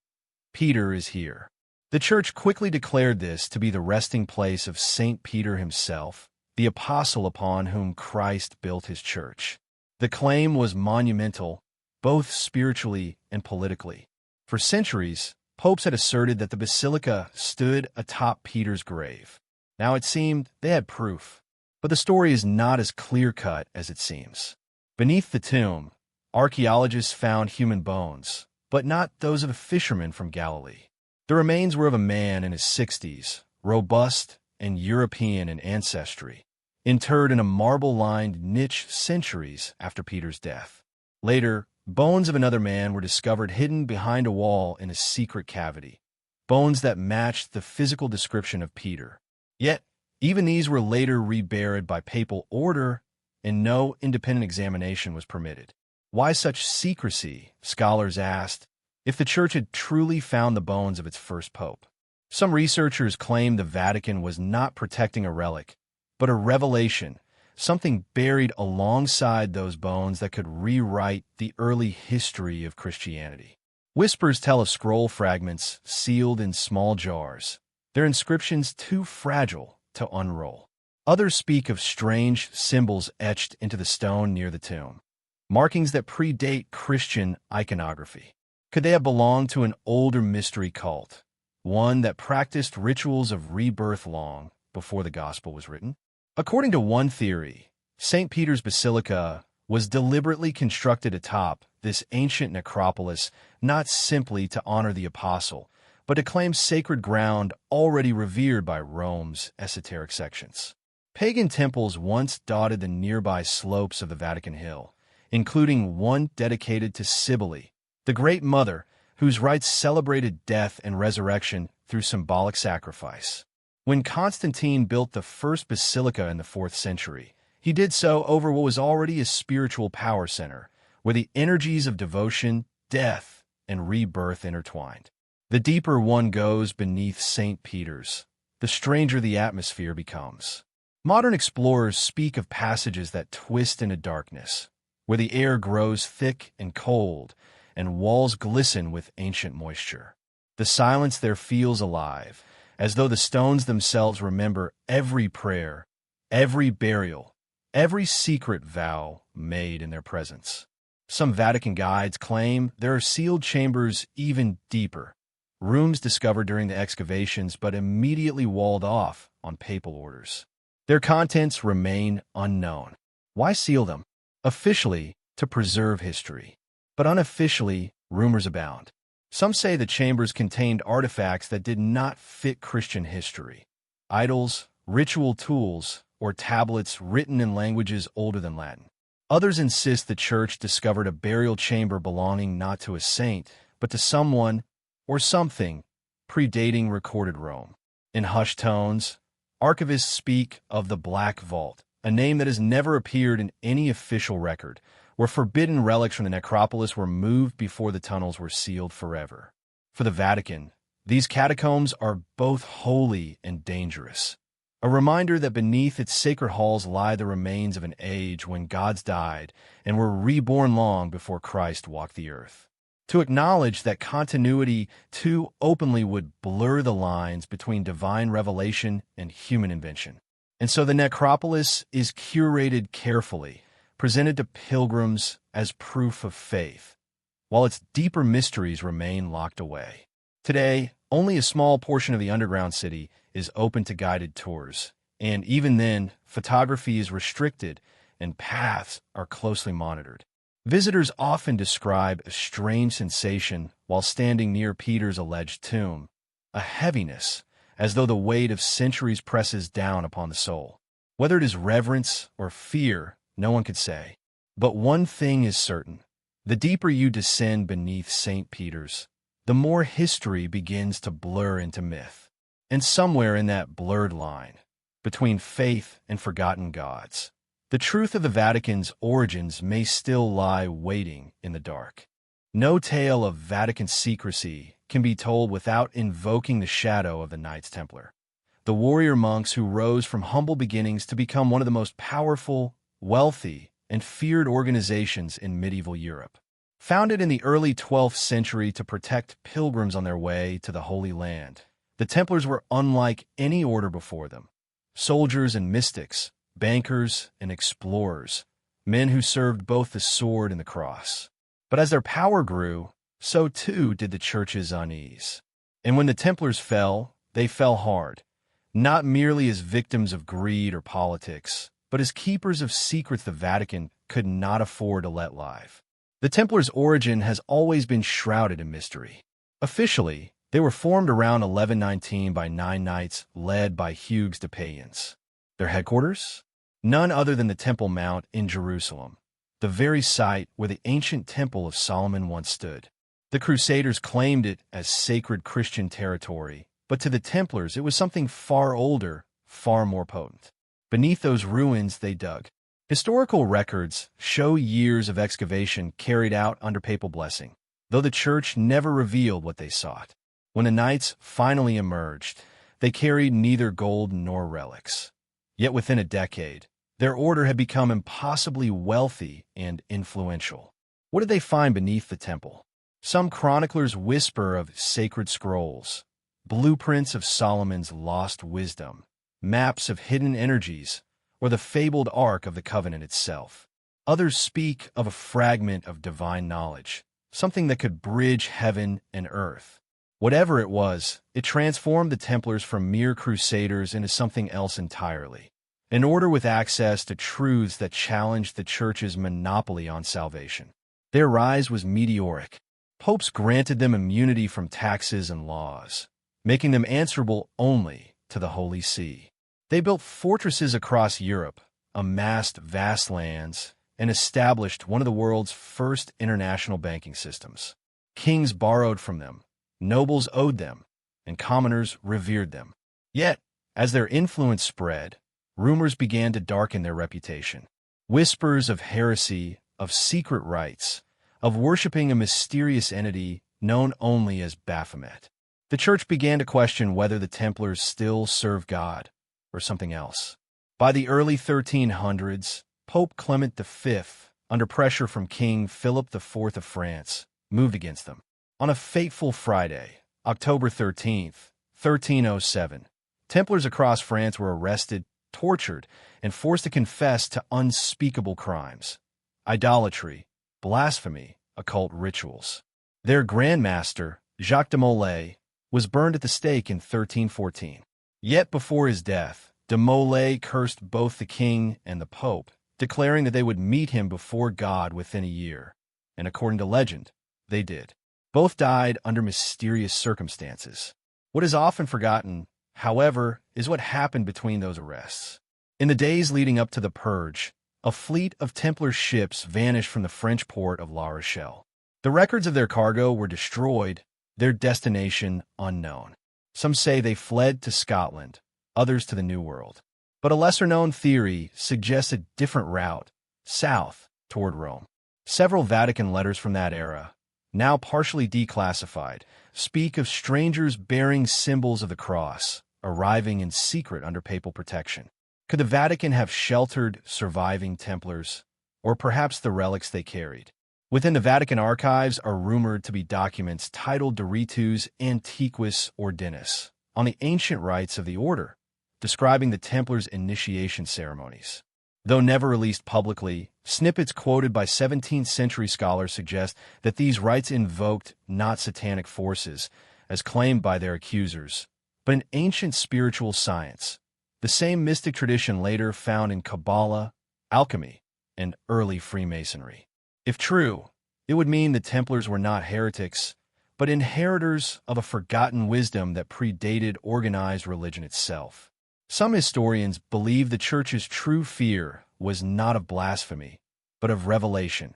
Peter is here. The Church quickly declared this to be the resting place of St. Peter himself, the apostle upon whom Christ built his church. The claim was monumental, both spiritually and politically. For centuries, popes had asserted that the basilica stood atop Peter's grave, Now it seemed they had proof, but the story is not as clear-cut as it seems. Beneath the tomb, archaeologists found human bones, but not those of a fisherman from Galilee. The remains were of a man in his 60s, robust and European in ancestry, interred in a marble-lined niche centuries after Peter's death. Later, bones of another man were discovered hidden behind a wall in a secret cavity, bones that matched the physical description of Peter. Yet, even these were later reburied by papal order, and no independent examination was permitted. Why such secrecy, scholars asked, if the Church had truly found the bones of its first pope? Some researchers claim the Vatican was not protecting a relic, but a revelation, something buried alongside those bones that could rewrite the early history of Christianity. Whispers tell of scroll fragments sealed in small jars, their inscriptions too fragile to unroll. Others speak of strange symbols etched into the stone near the tomb, markings that predate Christian iconography. Could they have belonged to an older mystery cult, one that practiced rituals of rebirth long before the gospel was written? According to one theory, St. Peter's Basilica was deliberately constructed atop this ancient necropolis not simply to honor the apostle, but to claim sacred ground already revered by Rome's esoteric sections. Pagan temples once dotted the nearby slopes of the Vatican Hill, including one dedicated to Cybele, the Great Mother, whose rites celebrated death and resurrection through symbolic sacrifice. When Constantine built the first basilica in the 4th century, he did so over what was already a spiritual power center, where the energies of devotion, death, and rebirth intertwined. The deeper one goes beneath St. Peter's, the stranger the atmosphere becomes. Modern explorers speak of passages that twist into darkness, where the air grows thick and cold, and walls glisten with ancient moisture. The silence there feels alive, as though the stones themselves remember every prayer, every burial, every secret vow made in their presence. Some Vatican guides claim there are sealed chambers even deeper, rooms discovered during the excavations but immediately walled off on papal orders. Their contents remain unknown. Why seal them? Officially, to preserve history. But unofficially, rumors abound. Some say the chambers contained artifacts that did not fit Christian history. Idols, ritual tools, or tablets written in languages older than Latin. Others insist the Church discovered a burial chamber belonging not to a saint, but to someone or something predating recorded Rome. In hushed tones, archivists speak of the Black Vault, a name that has never appeared in any official record, where forbidden relics from the necropolis were moved before the tunnels were sealed forever. For the Vatican, these catacombs are both holy and dangerous, a reminder that beneath its sacred halls lie the remains of an age when gods died and were reborn long before Christ walked the earth. To acknowledge that continuity too openly would blur the lines between divine revelation and human invention. And so the necropolis is curated carefully, presented to pilgrims as proof of faith, while its deeper mysteries remain locked away. Today, only a small portion of the underground city is open to guided tours, and even then, photography is restricted and paths are closely monitored. Visitors often describe a strange sensation while standing near Peter's alleged tomb, a heaviness, as though the weight of centuries presses down upon the soul. Whether it is reverence or fear, no one could say. But one thing is certain. The deeper you descend beneath St. Peter's, the more history begins to blur into myth. And somewhere in that blurred line, between faith and forgotten gods, the truth of the Vatican's origins may still lie waiting in the dark. No tale of Vatican secrecy can be told without invoking the shadow of the Knights Templar, the warrior monks who rose from humble beginnings to become one of the most powerful, wealthy, and feared organizations in medieval Europe. Founded in the early 12th century to protect pilgrims on their way to the Holy Land, the Templars were unlike any order before them. Soldiers and mystics, bankers and explorers, men who served both the sword and the cross. But as their power grew, so too did the Church's unease. And when the Templars fell, they fell hard, not merely as victims of greed or politics, but as keepers of secrets the Vatican could not afford to let live. The Templars' origin has always been shrouded in mystery. Officially, they were formed around 1119 by 9 knights led by Hugues de Payens. Their headquarters? None other than the Temple Mount in Jerusalem, the very site where the ancient Temple of Solomon once stood. The Crusaders claimed it as sacred Christian territory, but to the Templars it was something far older, far more potent. Beneath those ruins they dug. Historical records show years of excavation carried out under papal blessing, though the Church never revealed what they sought. When the knights finally emerged, they carried neither gold nor relics. Yet within a decade, their order had become impossibly wealthy and influential. What did they find beneath the temple? Some chroniclers whisper of sacred scrolls, blueprints of Solomon's lost wisdom, maps of hidden energies, or the fabled Ark of the Covenant itself. Others speak of a fragment of divine knowledge, something that could bridge heaven and earth. Whatever it was, it transformed the Templars from mere crusaders into something else entirely. An order with access to truths that challenged the Church's monopoly on salvation. Their rise was meteoric. Popes granted them immunity from taxes and laws, making them answerable only to the Holy See. They built fortresses across Europe, amassed vast lands, and established one of the world's first international banking systems. Kings borrowed from them, nobles owed them, and commoners revered them. Yet, as their influence spread, rumors began to darken their reputation. Whispers of heresy, of secret rites, of worshipping a mysterious entity known only as Baphomet. The Church began to question whether the Templars still served God or something else. By the early 1300s, Pope Clement V, under pressure from King Philip IV of France, moved against them. On a fateful Friday, October 13th, 1307, Templars across France were arrested, tortured, and forced to confess to unspeakable crimes: idolatry, blasphemy, occult rituals. Their Grand Master, Jacques de Molay, was burned at the stake in 1314. Yet before his death, de Molay cursed both the king and the pope, declaring that they would meet him before God within a year. And according to legend, they did. Both died under mysterious circumstances. What is often forgotten, however, is what happened between those arrests. In the days leading up to the Purge, a fleet of Templar ships vanished from the French port of La Rochelle. The records of their cargo were destroyed, their destination unknown. Some say they fled to Scotland, others to the New World. But a lesser-known theory suggests a different route, south, toward Rome. Several Vatican letters from that era, now partially declassified, speak of strangers bearing symbols of the cross, arriving in secret under papal protection. Could the Vatican have sheltered surviving Templars, or perhaps the relics they carried? Within the Vatican archives are rumored to be documents titled De Ritus Antiquis Ordinis, on the ancient rites of the order, describing the Templars' initiation ceremonies. Though never released publicly, snippets quoted by 17th-century scholars suggest that these rites invoked not satanic forces, as claimed by their accusers, but an ancient spiritual science, the same mystic tradition later found in Kabbalah, alchemy, and early Freemasonry. If true, it would mean the Templars were not heretics, but inheritors of a forgotten wisdom that predated organized religion itself. Some historians believe the Church's true fear was not of blasphemy, but of revelation,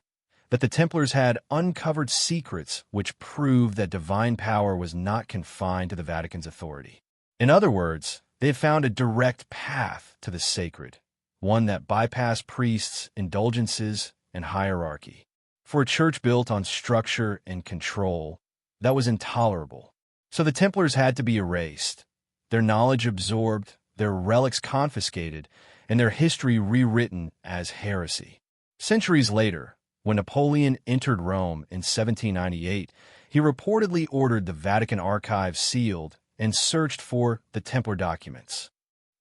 that the Templars had uncovered secrets which proved that divine power was not confined to the Vatican's authority. In other words, they had found a direct path to the sacred, one that bypassed priests, indulgences, and hierarchy. For a church built on structure and control, that was intolerable. So the Templars had to be erased, their knowledge absorbed, their relics confiscated, and their history rewritten as heresy. Centuries later, when Napoleon entered Rome in 1798, he reportedly ordered the Vatican archives sealed and searched for the Templar documents.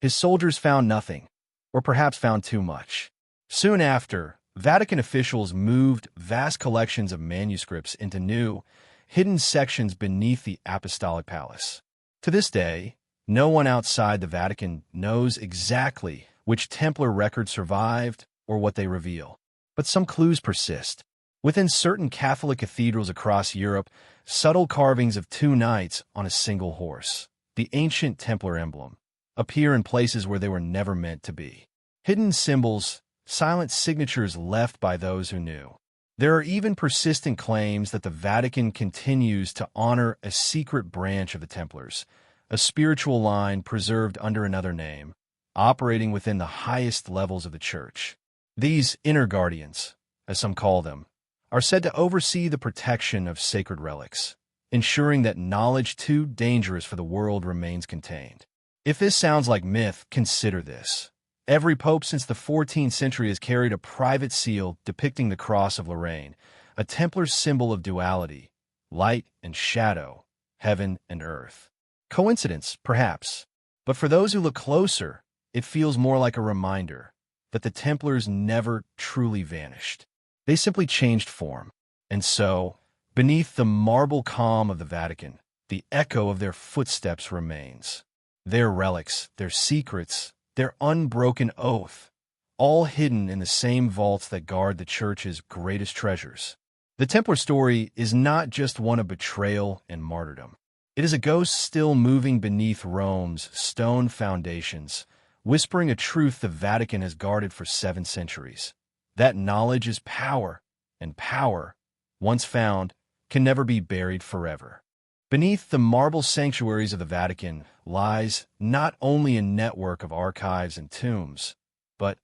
His soldiers found nothing, or perhaps found too much. Soon after, Vatican officials moved vast collections of manuscripts into new, hidden sections beneath the Apostolic Palace. To this day, No one outside the Vatican knows exactly which Templar records survived or what they reveal. But some clues persist. Within certain Catholic cathedrals across Europe, subtle carvings of two knights on a single horse, the ancient Templar emblem, appear in places where they were never meant to be. Hidden symbols, silent signatures left by those who knew. There are even persistent claims that the Vatican continues to honor a secret branch of the Templars, a spiritual line preserved under another name, operating within the highest levels of the Church. These inner guardians, as some call them, are said to oversee the protection of sacred relics, ensuring that knowledge too dangerous for the world remains contained. If this sounds like myth, consider this. Every pope since the 14th century has carried a private seal depicting the Cross of Lorraine, a Templar symbol of duality, light and shadow, heaven and earth. Coincidence, perhaps, but for those who look closer, it feels more like a reminder that the Templars never truly vanished. They simply changed form. And so, beneath the marble calm of the Vatican, the echo of their footsteps remains. Their relics, their secrets, their unbroken oath, all hidden in the same vaults that guard the Church's greatest treasures. The Templar story is not just one of betrayal and martyrdom. It is a ghost still moving beneath Rome's stone foundations, whispering a truth the Vatican has guarded for 7 centuries. That knowledge is power, and power, once found, can never be buried forever. Beneath the marble sanctuaries of the Vatican lies not only a network of archives and tombs, but,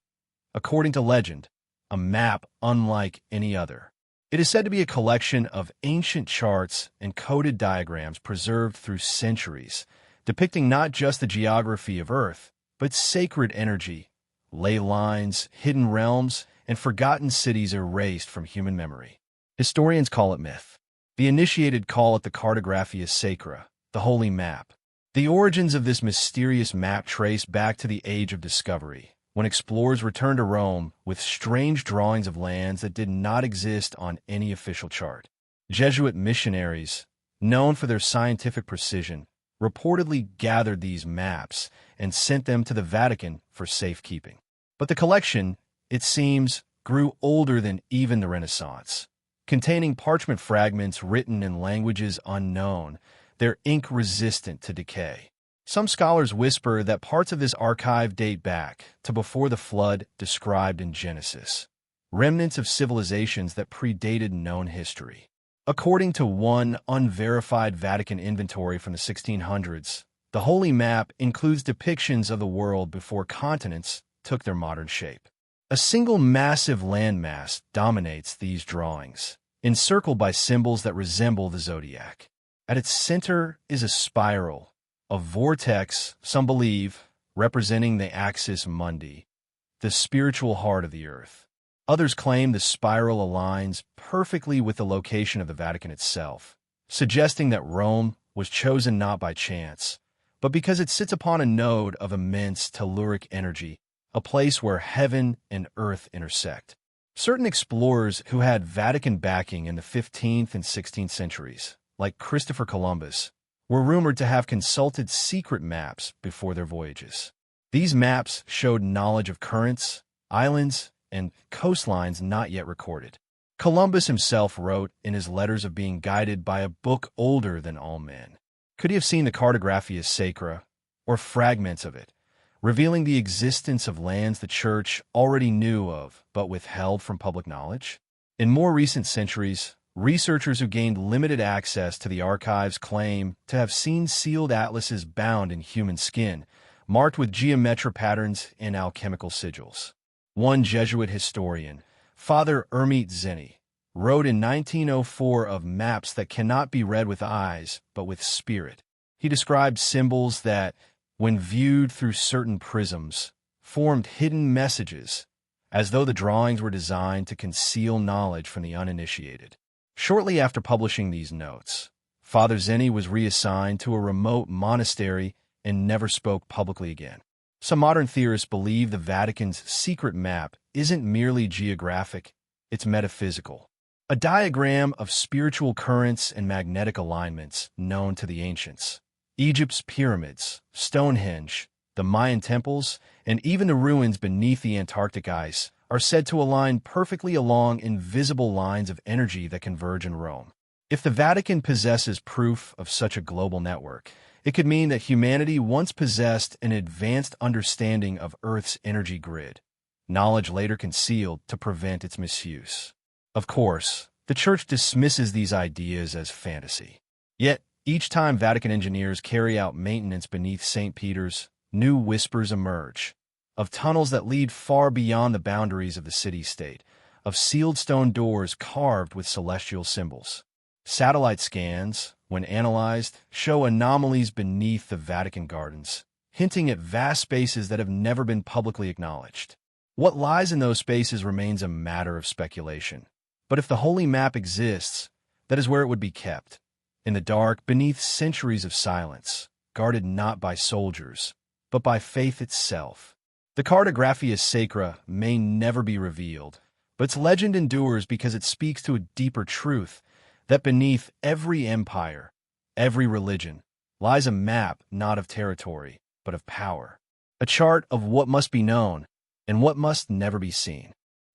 according to legend, a map unlike any other. It is said to be a collection of ancient charts and coded diagrams preserved through centuries, depicting not just the geography of Earth, but sacred energy, ley lines, hidden realms, and forgotten cities erased from human memory. Historians call it myth. The initiated call it the Cartographia Sacra, the Holy Map. The origins of this mysterious map trace back to the Age of Discovery, when explorers returned to Rome with strange drawings of lands that did not exist on any official chart. Jesuit missionaries, known for their scientific precision, reportedly gathered these maps and sent them to the Vatican for safekeeping. But the collection, it seems, grew older than even the Renaissance. Containing parchment fragments written in languages unknown, their ink resistant to decay. Some scholars whisper that parts of this archive date back to before the flood described in Genesis, remnants of civilizations that predated known history. According to one unverified Vatican inventory from the 1600s, the Holy Map includes depictions of the world before continents took their modern shape. A single massive landmass dominates these drawings, encircled by symbols that resemble the zodiac. At its center is a spiral, a vortex, some believe, representing the axis mundi, the spiritual heart of the earth. Others claim the spiral aligns perfectly with the location of the Vatican itself, suggesting that Rome was chosen not by chance, but because it sits upon a node of immense telluric energy, a place where heaven and earth intersect. Certain explorers who had Vatican backing in the 15th and 16th centuries, like Christopher Columbus, were rumored to have consulted secret maps before their voyages. These maps showed knowledge of currents, islands, and coastlines not yet recorded. Columbus himself wrote in his letters of being guided by a book older than all men. Could he have seen the Cartographia Sacra, or fragments of it, revealing the existence of lands the Church already knew of but withheld from public knowledge? In more recent centuries, researchers who gained limited access to the archives claim to have seen sealed atlases bound in human skin, marked with geometric patterns and alchemical sigils. One Jesuit historian, Father Hermite Zeni, wrote in 1904 of maps that cannot be read with eyes but with spirit. He described symbols that, when viewed through certain prisms, formed hidden messages, as though the drawings were designed to conceal knowledge from the uninitiated. Shortly after publishing these notes, Father Zeni was reassigned to a remote monastery and never spoke publicly again. Some modern theorists believe the Vatican's secret map isn't merely geographic, it's metaphysical. A diagram of spiritual currents and magnetic alignments known to the ancients, Egypt's pyramids, Stonehenge, the Mayan temples, and even the ruins beneath the Antarctic ice are said to align perfectly along invisible lines of energy that converge in Rome. If the Vatican possesses proof of such a global network, it could mean that humanity once possessed an advanced understanding of Earth's energy grid, knowledge later concealed to prevent its misuse. Of course, the Church dismisses these ideas as fantasy. Yet, each time Vatican engineers carry out maintenance beneath St. Peter's, new whispers emerge of tunnels that lead far beyond the boundaries of the city-state, of sealed stone doors carved with celestial symbols. Satellite scans, when analyzed, show anomalies beneath the Vatican gardens, hinting at vast spaces that have never been publicly acknowledged. What lies in those spaces remains a matter of speculation. But if the Holy Map exists, that is where it would be kept, in the dark, beneath centuries of silence, guarded not by soldiers, but by faith itself. The Cartographia Sacra may never be revealed, but its legend endures because it speaks to a deeper truth, that beneath every empire, every religion, lies a map not of territory, but of power, a chart of what must be known and what must never be seen.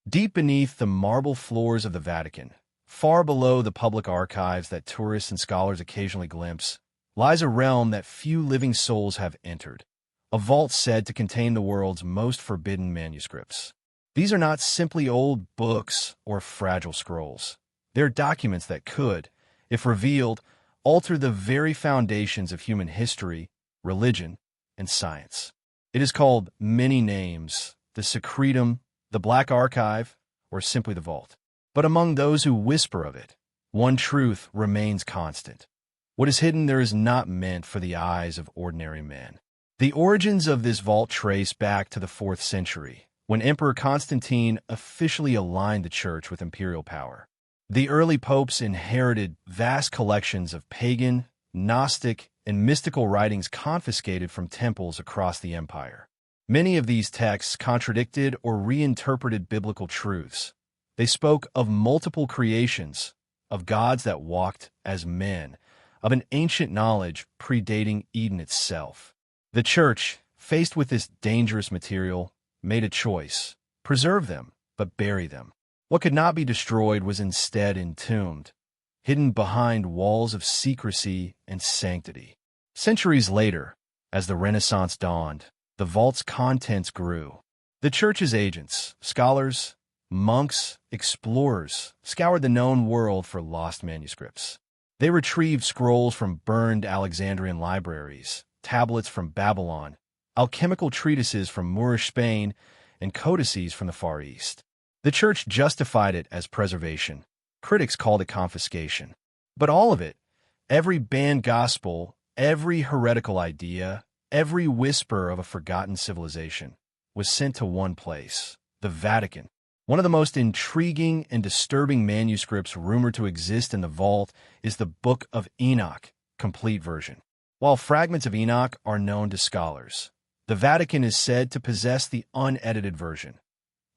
Deep beneath the marble floors of the Vatican, far below the public archives that tourists and scholars occasionally glimpse, lies a realm that few living souls have entered, a vault said to contain the world's most forbidden manuscripts. These are not simply old books or fragile scrolls. They're documents that could, if revealed, alter the very foundations of human history, religion, and science. It is called many names, the Secretum, the Black Archive, or simply the Vault. But among those who whisper of it, one truth remains constant. What is hidden there is not meant for the eyes of ordinary men. The origins of this vault trace back to the 4th century, when Emperor Constantine officially aligned the Church with imperial power. The early popes inherited vast collections of pagan, Gnostic, and mystical writings confiscated from temples across the empire. Many of these texts contradicted or reinterpreted biblical truths. They spoke of multiple creations, of gods that walked as men, of an ancient knowledge predating Eden itself. The Church, faced with this dangerous material, made a choice: preserve them, but bury them. What could not be destroyed was instead entombed, hidden behind walls of secrecy and sanctity. Centuries later, as the Renaissance dawned, the vault's contents grew. The Church's agents, scholars, monks, explorers, scoured the known world for lost manuscripts. They retrieved scrolls from burned Alexandrian libraries, tablets from Babylon, alchemical treatises from Moorish Spain, and codices from the Far East. The Church justified it as preservation. Critics called it confiscation. But all of it, every banned gospel, every heretical idea, every whisper of a forgotten civilization, was sent to one place: the Vatican. One of the most intriguing and disturbing manuscripts rumored to exist in the vault is the Book of Enoch, complete version. While fragments of Enoch are known to scholars, the Vatican is said to possess the unedited version,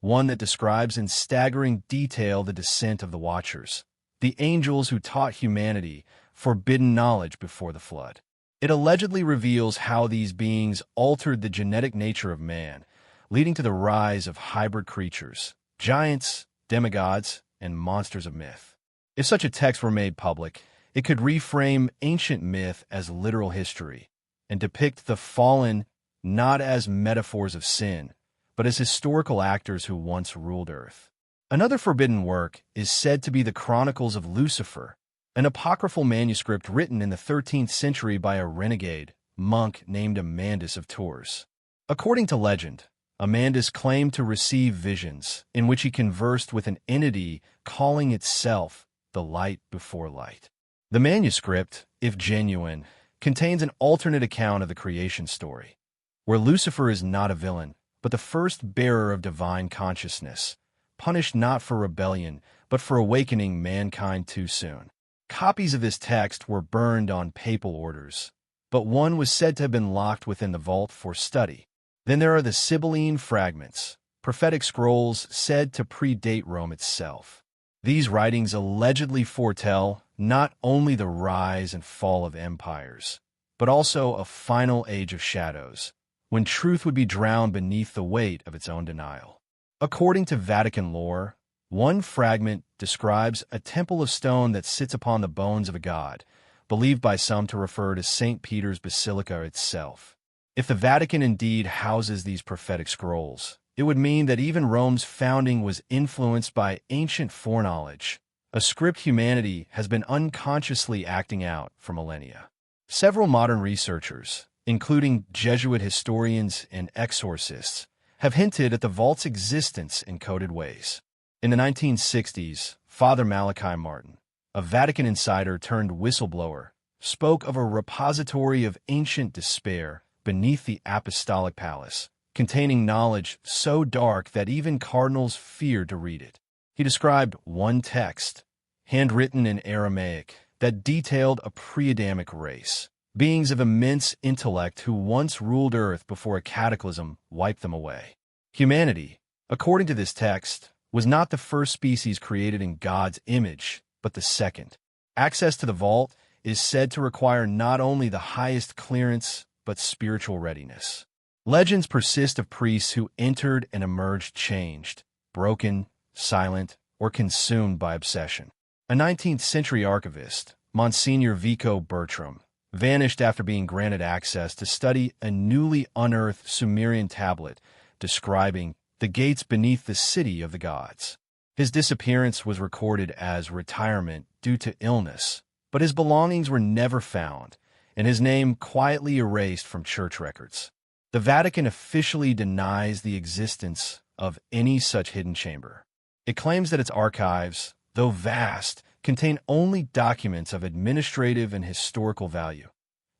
one that describes in staggering detail the descent of the Watchers, the angels who taught humanity forbidden knowledge before the flood. It allegedly reveals how these beings altered the genetic nature of man, leading to the rise of hybrid creatures, giants, demigods, and monsters of myth. If such a text were made public, it could reframe ancient myth as literal history and depict the fallen not as metaphors of sin, but as historical actors who once ruled Earth. Another forbidden work is said to be the Chronicles of Lucifer, an apocryphal manuscript written in the 13th century by a renegade monk named Amandus of Tours. According to legend, Amandus claimed to receive visions in which he conversed with an entity calling itself the light before light. The manuscript, if genuine, contains an alternate account of the creation story, where Lucifer is not a villain, but the first bearer of divine consciousness, punished not for rebellion, but for awakening mankind too soon. Copies of this text were burned on papal orders, but one was said to have been locked within the vault for study. Then there are the Sibylline fragments, prophetic scrolls said to predate Rome itself. These writings allegedly foretell not only the rise and fall of empires, but also a final age of shadows, when truth would be drowned beneath the weight of its own denial. According to Vatican lore, one fragment describes a temple of stone that sits upon the bones of a god, believed by some to refer to St. Peter's Basilica itself. If the Vatican indeed houses these prophetic scrolls, it would mean that even Rome's founding was influenced by ancient foreknowledge, a script humanity has been unconsciously acting out for millennia. Several modern researchers, including Jesuit historians and exorcists, have hinted at the vault's existence in coded ways. In the 1960s, Father Malachi Martin, a Vatican insider turned whistleblower, spoke of a repository of ancient despair beneath the Apostolic Palace, containing knowledge so dark that even cardinals feared to read it. He described one text, handwritten in Aramaic, that detailed a pre-Adamic race, beings of immense intellect who once ruled Earth before a cataclysm wiped them away. Humanity, according to this text, was not the first species created in God's image, but the second. Access to the vault is said to require not only the highest clearance, but spiritual readiness. Legends persist of priests who entered and emerged changed, broken, silent, or consumed by obsession. A 19th-century archivist, Monsignor Vico Bertram, vanished after being granted access to study a newly unearthed Sumerian tablet describing the gates beneath the city of the gods. His disappearance was recorded as retirement due to illness, but his belongings were never found, and his name quietly erased from church records. The Vatican officially denies the existence of any such hidden chamber. It claims that its archives, though vast, contain only documents of administrative and historical value,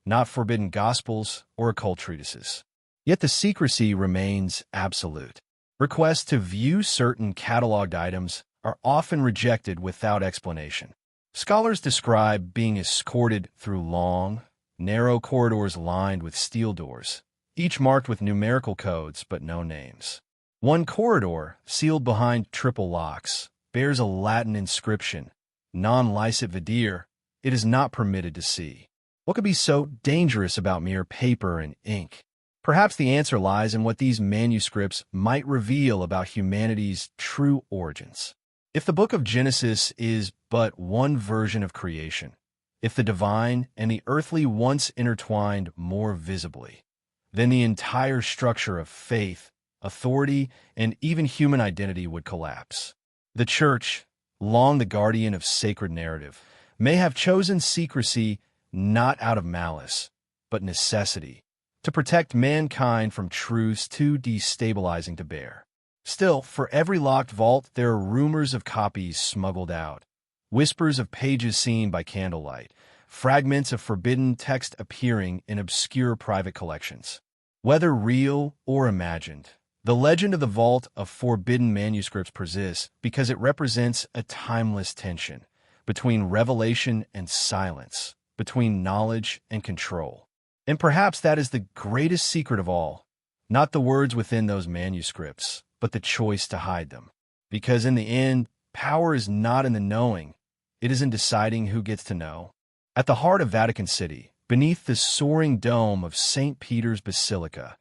not forbidden gospels or occult treatises. Yet the secrecy remains absolute. Requests to view certain cataloged items are often rejected without explanation. Scholars describe being escorted through long, narrow corridors lined with steel doors, each marked with numerical codes but no names. One corridor, sealed behind triple locks, bears a Latin inscription, non licet videre, it is not permitted to see. What could be so dangerous about mere paper and ink? Perhaps the answer lies in what these manuscripts might reveal about humanity's true origins. If the book of Genesis is but one version of creation, if the divine and the earthly once intertwined more visibly, then the entire structure of faith, authority, and even human identity would collapse. The Church, long the guardian of sacred narrative, may have chosen secrecy not out of malice, but necessity, to protect mankind from truths too destabilizing to bear. Still, for every locked vault, there are rumors of copies smuggled out, whispers of pages seen by candlelight, fragments of forbidden text appearing in obscure private collections. Whether real or imagined, the legend of the Vault of Forbidden Manuscripts persists because it represents a timeless tension between revelation and silence, between knowledge and control. And perhaps that is the greatest secret of all, not the words within those manuscripts, but the choice to hide them. Because in the end, power is not in the knowing, it is in deciding who gets to know. At the heart of Vatican City, beneath the soaring dome of St. Peter's Basilica,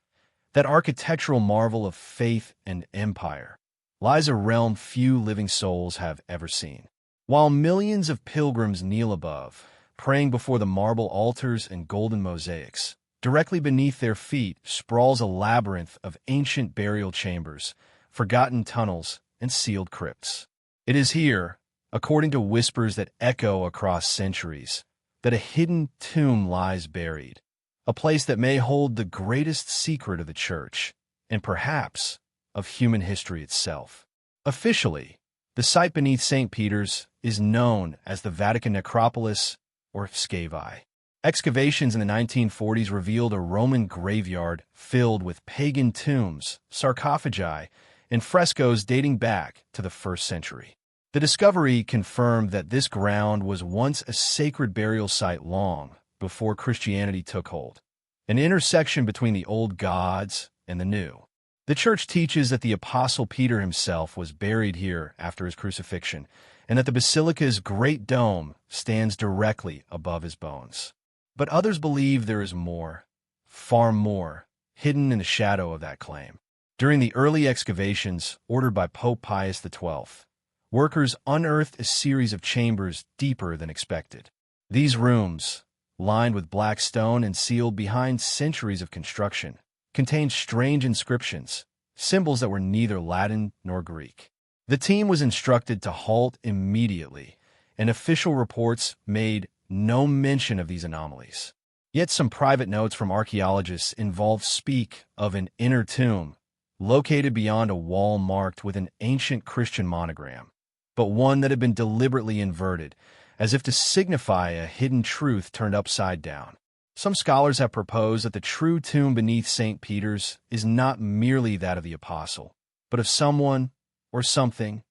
that architectural marvel of faith and empire, lies a realm few living souls have ever seen. While millions of pilgrims kneel above, praying before the marble altars and golden mosaics, directly beneath their feet sprawls a labyrinth of ancient burial chambers, forgotten tunnels, and sealed crypts. It is here, according to whispers that echo across centuries, that a hidden tomb lies buried, a place that may hold the greatest secret of the Church, and perhaps of human history itself. Officially, the site beneath St. Peter's is known as the Vatican Necropolis or Scavi. Excavations in the 1940s revealed a Roman graveyard filled with pagan tombs, sarcophagi, and frescoes dating back to the 1st century. The discovery confirmed that this ground was once a sacred burial site long before Christianity took hold, an intersection between the old gods and the new. The Church teaches that the Apostle Peter himself was buried here after his crucifixion, and that the basilica's great dome stands directly above his bones. But others believe there is more, far more, hidden in the shadow of that claim. During the early excavations ordered by Pope Pius XII, workers unearthed a series of chambers deeper than expected. These rooms, lined with black stone and sealed behind centuries of construction, contained strange inscriptions, symbols that were neither Latin nor Greek. The team was instructed to halt immediately, and official reports made no mention of these anomalies. Yet some private notes from archaeologists involved speak of an inner tomb located beyond a wall marked with an ancient Christian monogram, but one that had been deliberately inverted, as if to signify a hidden truth turned upside down. Some scholars have proposed that the true tomb beneath St. Peter's is not merely that of the apostle, but of someone or something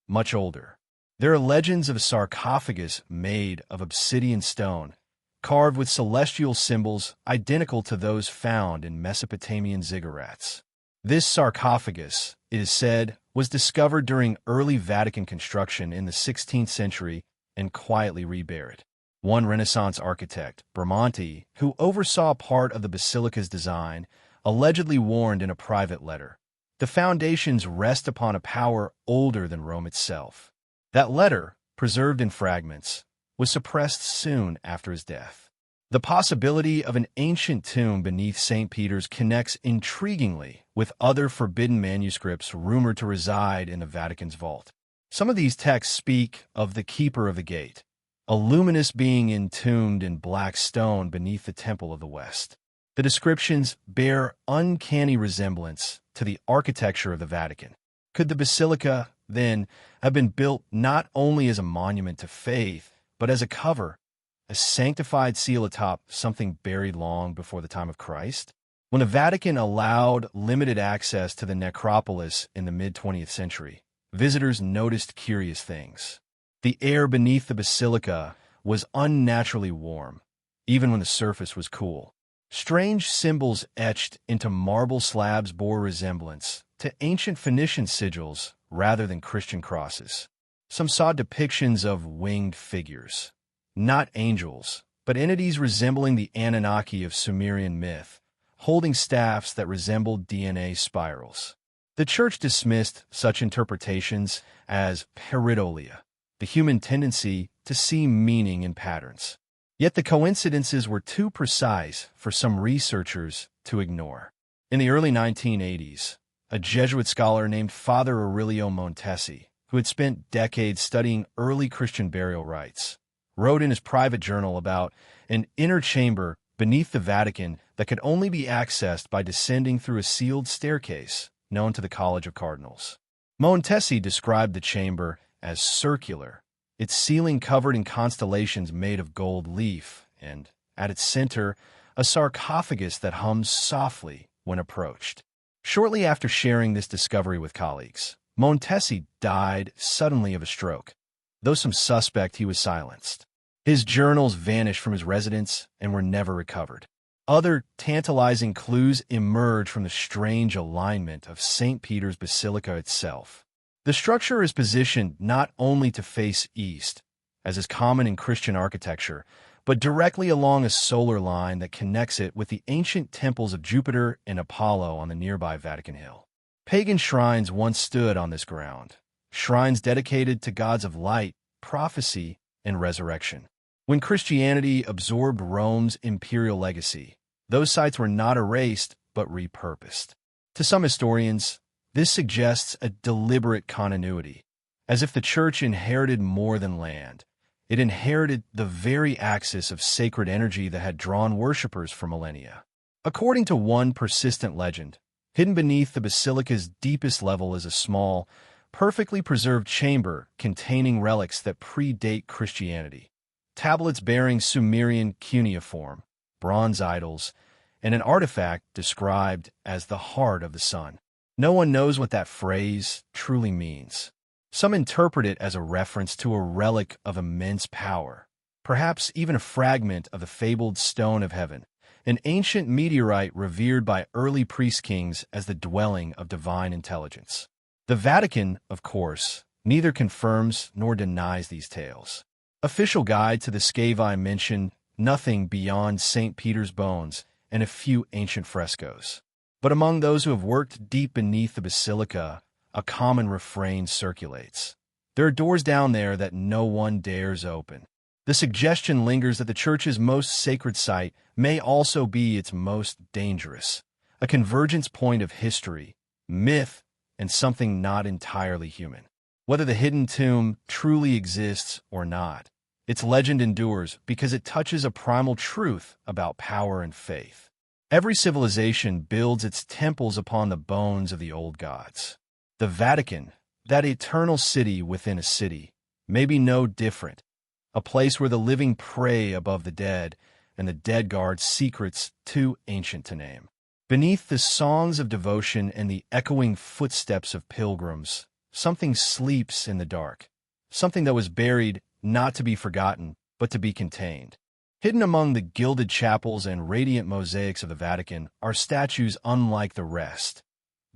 much older. There are legends of a sarcophagus made of obsidian stone, carved with celestial symbols identical to those found in Mesopotamian ziggurats. This sarcophagus, it is said, was discovered during early Vatican construction in the 16th century and quietly reburied. One Renaissance architect, Bramante, who oversaw part of the basilica's design, allegedly warned in a private letter, "The foundations rest upon a power older than Rome itself." That letter, preserved in fragments, was suppressed soon after his death. The possibility of an ancient tomb beneath St. Peter's connects intriguingly with other forbidden manuscripts rumored to reside in the Vatican's vault. Some of these texts speak of the Keeper of the Gate, a luminous being entombed in black stone beneath the Temple of the West. The descriptions bear uncanny resemblance to the architecture of the Vatican. Could the basilica, then, have been built not only as a monument to faith, but as a cover, a sanctified seal atop something buried long before the time of Christ? When the Vatican allowed limited access to the necropolis in the mid-20th century, visitors noticed curious things. The air beneath the basilica was unnaturally warm, even when the surface was cool. Strange symbols etched into marble slabs bore resemblance to ancient Phoenician sigils rather than Christian crosses. Some saw depictions of winged figures, not angels, but entities resembling the Anunnaki of Sumerian myth, holding staffs that resembled DNA spirals. The Church dismissed such interpretations as pareidolia, the human tendency to see meaning in patterns. Yet the coincidences were too precise for some researchers to ignore. In the early 1980s, a Jesuit scholar named Father Aurelio Montesi, who had spent decades studying early Christian burial rites, wrote in his private journal about an inner chamber beneath the Vatican that could only be accessed by descending through a sealed staircase known to the College of Cardinals. Montesi described the chamber as circular, its ceiling covered in constellations made of gold leaf, and, at its center, a sarcophagus that hums softly when approached. Shortly after sharing this discovery with colleagues, Montesi died suddenly of a stroke, though some suspect he was silenced. His journals vanished from his residence and were never recovered. Other tantalizing clues emerged from the strange alignment of St. Peter's Basilica itself. The structure is positioned not only to face east, as is common in Christian architecture, but directly along a solar line that connects it with the ancient temples of Jupiter and Apollo on the nearby Vatican Hill. Pagan shrines once stood on this ground, shrines dedicated to gods of light, prophecy, and resurrection. When Christianity absorbed Rome's imperial legacy, those sites were not erased but repurposed. To some historians, this suggests a deliberate continuity, as if the Church inherited more than land. It inherited the very axis of sacred energy that had drawn worshippers for millennia. According to one persistent legend, hidden beneath the basilica's deepest level is a small, perfectly preserved chamber containing relics that predate Christianity. Tablets bearing Sumerian cuneiform, bronze idols, and an artifact described as the heart of the sun. No one knows what that phrase truly means. Some interpret it as a reference to a relic of immense power, perhaps even a fragment of the fabled Stone of Heaven, an ancient meteorite revered by early priest-kings as the dwelling of divine intelligence. The Vatican, of course, neither confirms nor denies these tales. Official guide to the Scavi mention nothing beyond St. Peter's bones and a few ancient frescoes. But among those who have worked deep beneath the basilica, a common refrain circulates. There are doors down there that no one dares open. The suggestion lingers that the church's most sacred site may also be its most dangerous, a convergence point of history, myth, and something not entirely human. Whether the hidden tomb truly exists or not, its legend endures because it touches a primal truth about power and faith. Every civilization builds its temples upon the bones of the old gods. The Vatican, that eternal city within a city, may be no different, a place where the living pray above the dead and the dead guard secrets too ancient to name. Beneath the songs of devotion and the echoing footsteps of pilgrims, something sleeps in the dark, something that was buried not to be forgotten, but to be contained. Hidden among the gilded chapels and radiant mosaics of the Vatican are statues unlike the rest.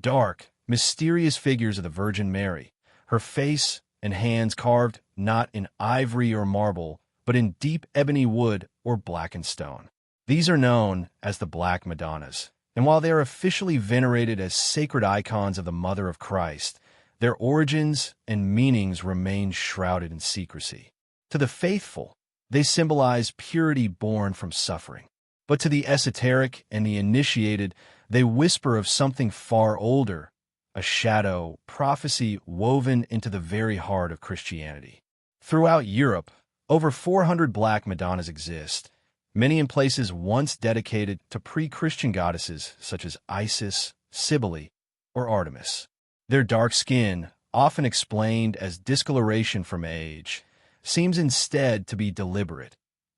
Dark, mysterious figures of the Virgin Mary, her face and hands carved not in ivory or marble, but in deep ebony wood or blackened stone. These are known as the Black Madonnas, and while they are officially venerated as sacred icons of the Mother of Christ, their origins and meanings remain shrouded in secrecy. To the faithful, they symbolize purity born from suffering. But to the esoteric and the initiated, they whisper of something far older, a shadow, prophecy woven into the very heart of Christianity. Throughout Europe, over 400 Black Madonnas exist, many in places once dedicated to pre-Christian goddesses such as Isis, Cybele, or Artemis. Their dark skin, often explained as discoloration from age, seems instead to be deliberate,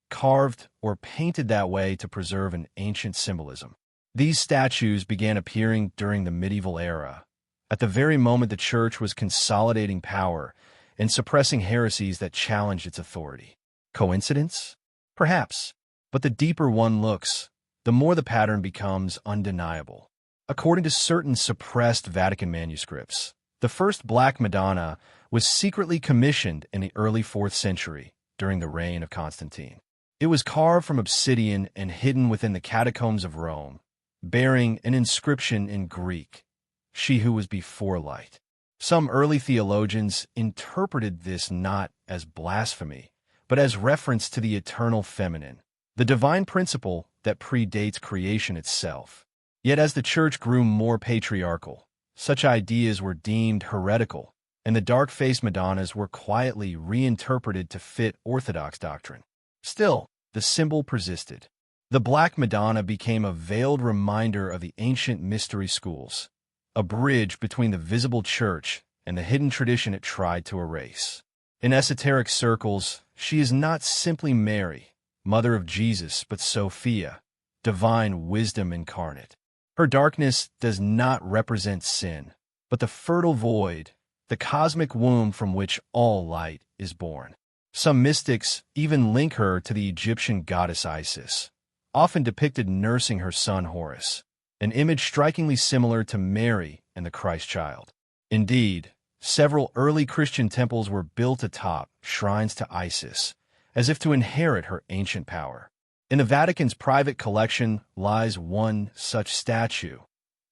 carved or painted that way to preserve an ancient symbolism. These statues began appearing during the medieval era, at the very moment the Church was consolidating power and suppressing heresies that challenged its authority. Coincidence? Perhaps. But the deeper one looks, the more the pattern becomes undeniable. According to certain suppressed Vatican manuscripts, the first Black Madonna was secretly commissioned in the early 4th century during the reign of Constantine. It was carved from obsidian and hidden within the catacombs of Rome, bearing an inscription in Greek, "She who was before light." Some early theologians interpreted this not as blasphemy, but as reference to the eternal feminine, the divine principle that predates creation itself. Yet as the Church grew more patriarchal, such ideas were deemed heretical, and the dark-faced Madonnas were quietly reinterpreted to fit Orthodox doctrine. Still, the symbol persisted. The Black Madonna became a veiled reminder of the ancient mystery schools, a bridge between the visible church and the hidden tradition it tried to erase. In esoteric circles, she is not simply Mary, mother of Jesus, but Sophia, divine wisdom incarnate. Her darkness does not represent sin, but the fertile void, the cosmic womb from which all light is born. Some mystics even link her to the Egyptian goddess Isis, often depicted nursing her son Horus, an image strikingly similar to Mary and the Christ child. Indeed, several early Christian temples were built atop shrines to Isis, as if to inherit her ancient power. In the Vatican's private collection lies one such statue,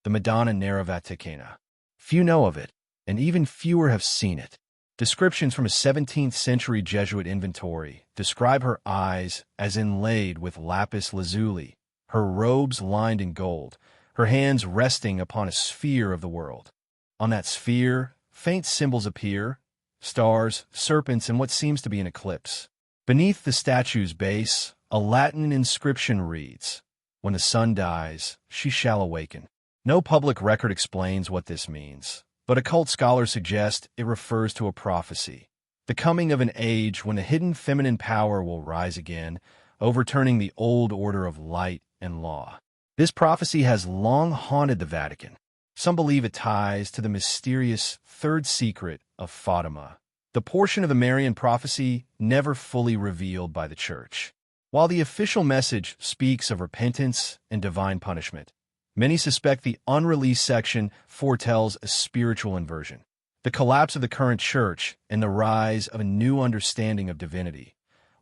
the Madonna Nera Vaticana. Few know of it, and even fewer have seen it. Descriptions from a 17th century Jesuit inventory describe her eyes as inlaid with lapis lazuli, her robes lined in gold, her hands resting upon a sphere of the world. On that sphere, faint symbols appear, stars, serpents, and what seems to be an eclipse. Beneath the statue's base, a Latin inscription reads, "When the sun dies, she shall awaken." No public record explains what this means, but occult scholars suggest it refers to a prophecy, the coming of an age when the hidden feminine power will rise again, overturning the old order of light and law. This prophecy has long haunted the Vatican. Some believe it ties to the mysterious third secret of Fatima, the portion of the Marian prophecy never fully revealed by the Church. While the official message speaks of repentance and divine punishment, many suspect the unreleased section foretells a spiritual inversion, the collapse of the current Church and the rise of a new understanding of divinity,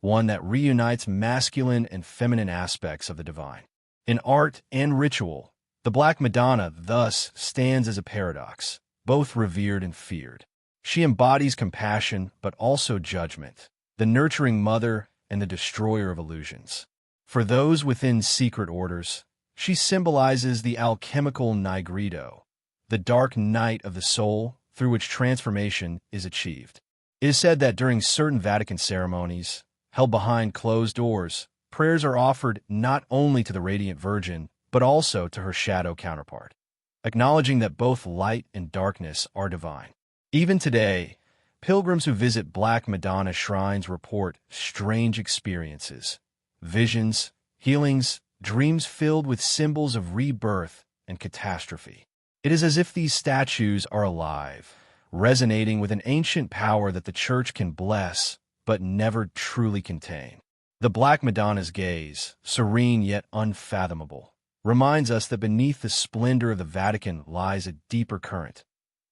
one that reunites masculine and feminine aspects of the divine. In art and ritual, the Black Madonna thus stands as a paradox, both revered and feared. She embodies compassion but also judgment, the nurturing mother and the destroyer of illusions. For those within secret orders, she symbolizes the alchemical nigredo, the dark night of the soul through which transformation is achieved. It is said that during certain Vatican ceremonies, held behind closed doors, prayers are offered not only to the radiant Virgin, but also to her shadow counterpart, acknowledging that both light and darkness are divine. Even today, pilgrims who visit Black Madonna shrines report strange experiences, visions, healings, dreams filled with symbols of rebirth and catastrophe. It is as if these statues are alive, resonating with an ancient power that the Church can bless but never truly contain. The Black Madonna's gaze, serene yet unfathomable, reminds us that beneath the splendor of the Vatican lies a deeper current,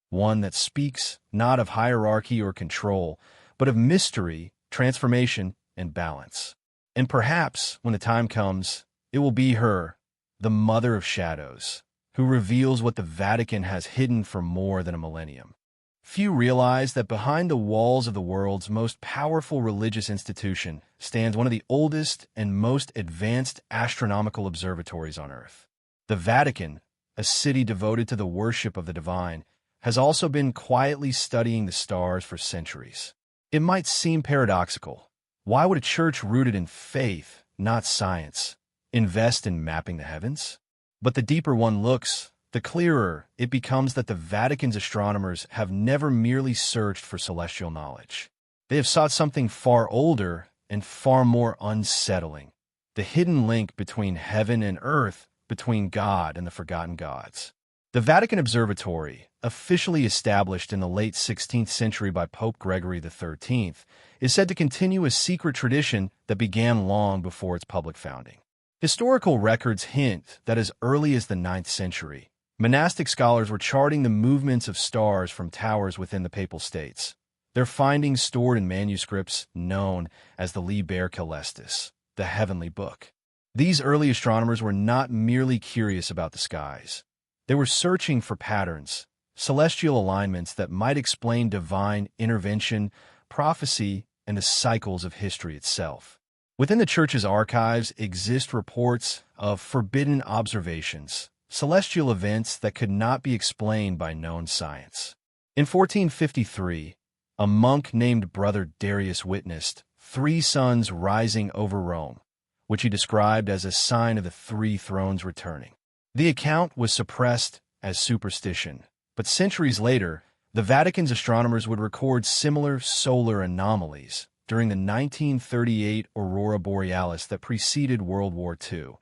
one that speaks not of hierarchy or control, but of mystery, transformation, and balance. And perhaps, when the time comes, it will be her, the Mother of Shadows, who reveals what the Vatican has hidden for more than a millennium. Few realize that behind the walls of the world's most powerful religious institution stands one of the oldest and most advanced astronomical observatories on Earth. The Vatican, a city devoted to the worship of the divine, has also been quietly studying the stars for centuries. It might seem paradoxical. Why would a church rooted in faith, not science, invest in mapping the heavens? But the deeper one looks, the clearer it becomes that the Vatican's astronomers have never merely searched for celestial knowledge. They have sought something far older and far more unsettling, the hidden link between heaven and earth, between God and the forgotten gods. The Vatican Observatory, officially established in the late 16th century by Pope Gregory XIII, is said to continue a secret tradition that began long before its public founding. Historical records hint that as early as the 9th century, monastic scholars were charting the movements of stars from towers within the Papal States, their findings stored in manuscripts known as the Liber Celestis, the Heavenly Book. These early astronomers were not merely curious about the skies. They were searching for patterns, celestial alignments that might explain divine intervention, prophecy, and the cycles of history itself. Within the Church's archives exist reports of forbidden observations, celestial events that could not be explained by known science. In 1453, a monk named Brother Darius witnessed 3 suns rising over Rome, which he described as a sign of the 3 thrones returning. The account was suppressed as superstition, but centuries later, the Vatican's astronomers would record similar solar anomalies during the 1938 Aurora Borealis that preceded World War II,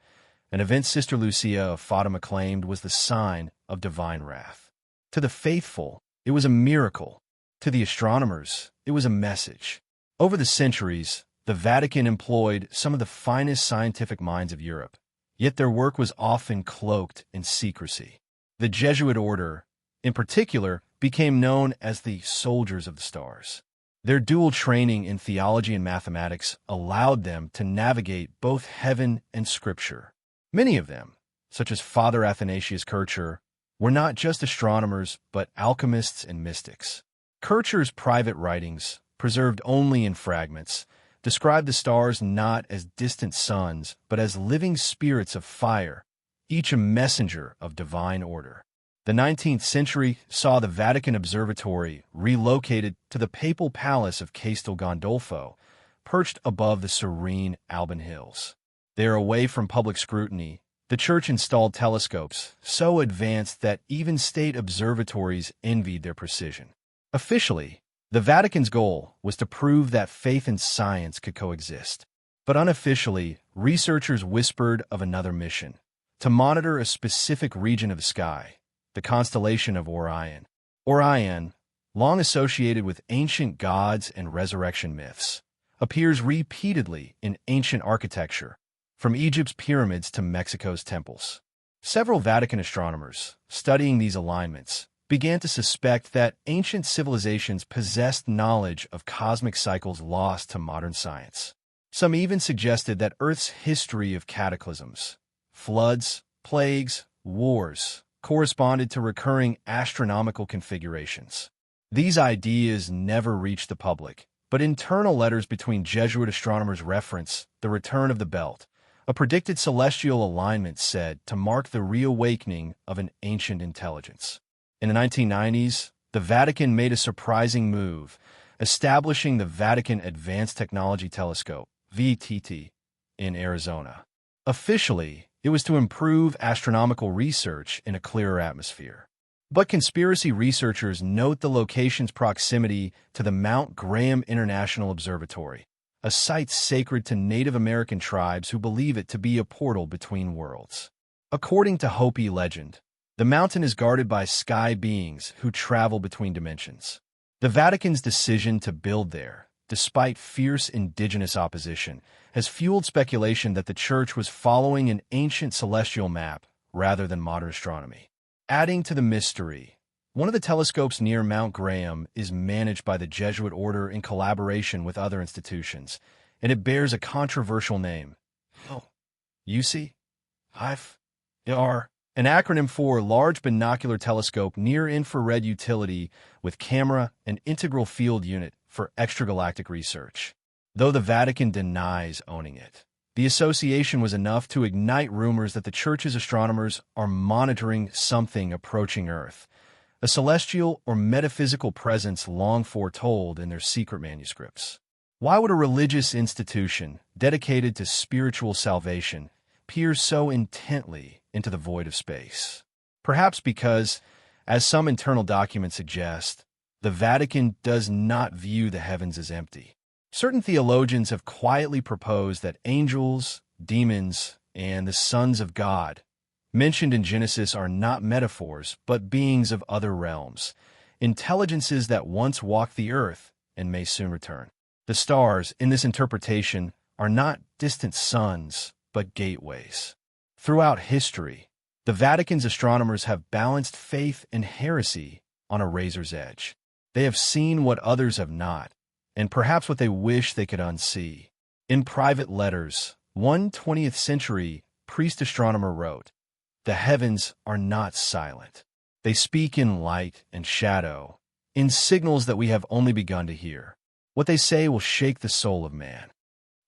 an event Sister Lucia of Fatima claimed was the sign of divine wrath. To the faithful, it was a miracle. To the astronomers, it was a message. Over the centuries, the Vatican employed some of the finest scientific minds of Europe, yet their work was often cloaked in secrecy. The Jesuit order, in particular, became known as the Soldiers of the Stars. Their dual training in theology and mathematics allowed them to navigate both heaven and scripture. Many of them, such as Father Athanasius Kircher, were not just astronomers but alchemists and mystics. Kircher's private writings, preserved only in fragments, describe the stars not as distant suns but as living spirits of fire, each a messenger of divine order. The 19th century saw the Vatican Observatory relocated to the papal palace of Castel Gandolfo, perched above the serene Alban Hills. There, away from public scrutiny, the Church installed telescopes so advanced that even state observatories envied their precision. Officially, the Vatican's goal was to prove that faith and science could coexist. But unofficially, researchers whispered of another mission, to monitor a specific region of the sky, the constellation of Orion. Orion, long associated with ancient gods and resurrection myths, appears repeatedly in ancient architecture, from Egypt's pyramids to Mexico's temples. Several Vatican astronomers, studying these alignments, began to suspect that ancient civilizations possessed knowledge of cosmic cycles lost to modern science. Some even suggested that Earth's history of cataclysms, floods, plagues, wars, corresponded to recurring astronomical configurations. These ideas never reached the public, but internal letters between Jesuit astronomers reference the return of the belt, a predicted celestial alignment said to mark the reawakening of an ancient intelligence. In the 1990s, the Vatican made a surprising move, establishing the Vatican Advanced Technology Telescope, VTT, in Arizona. Officially, it was to improve astronomical research in a clearer atmosphere. But conspiracy researchers note the location's proximity to the Mount Graham International Observatory, a site sacred to Native American tribes who believe it to be a portal between worlds. According to Hopi legend, the mountain is guarded by sky beings who travel between dimensions. The Vatican's decision to build there, despite fierce indigenous opposition, has fueled speculation that the Church was following an ancient celestial map rather than modern astronomy. Adding to the mystery, one of the telescopes near Mount Graham is managed by the Jesuit order in collaboration with other institutions, and it bears a controversial name. UC? An acronym for Large Binocular Telescope Near Infrared Utility with Camera and Integral Field Unit for Extragalactic Research. Though the Vatican denies owning it, the association was enough to ignite rumors that the Church's astronomers are monitoring something approaching Earth, a celestial or metaphysical presence long foretold in their secret manuscripts. Why would a religious institution dedicated to spiritual salvation peer so intently into the void of space? Perhaps because, as some internal documents suggest, the Vatican does not view the heavens as empty. Certain theologians have quietly proposed that angels, demons, and the sons of God mentioned in Genesis are not metaphors, but beings of other realms, intelligences that once walked the earth and may soon return. The stars, in this interpretation, are not distant suns, but gateways. Throughout history, the Vatican's astronomers have balanced faith and heresy on a razor's edge. They have seen what others have not, and perhaps what they wish they could unsee. In private letters, one 20th century priest astronomer wrote, "The heavens are not silent. They speak in light and shadow, in signals that we have only begun to hear. What they say will shake the soul of man."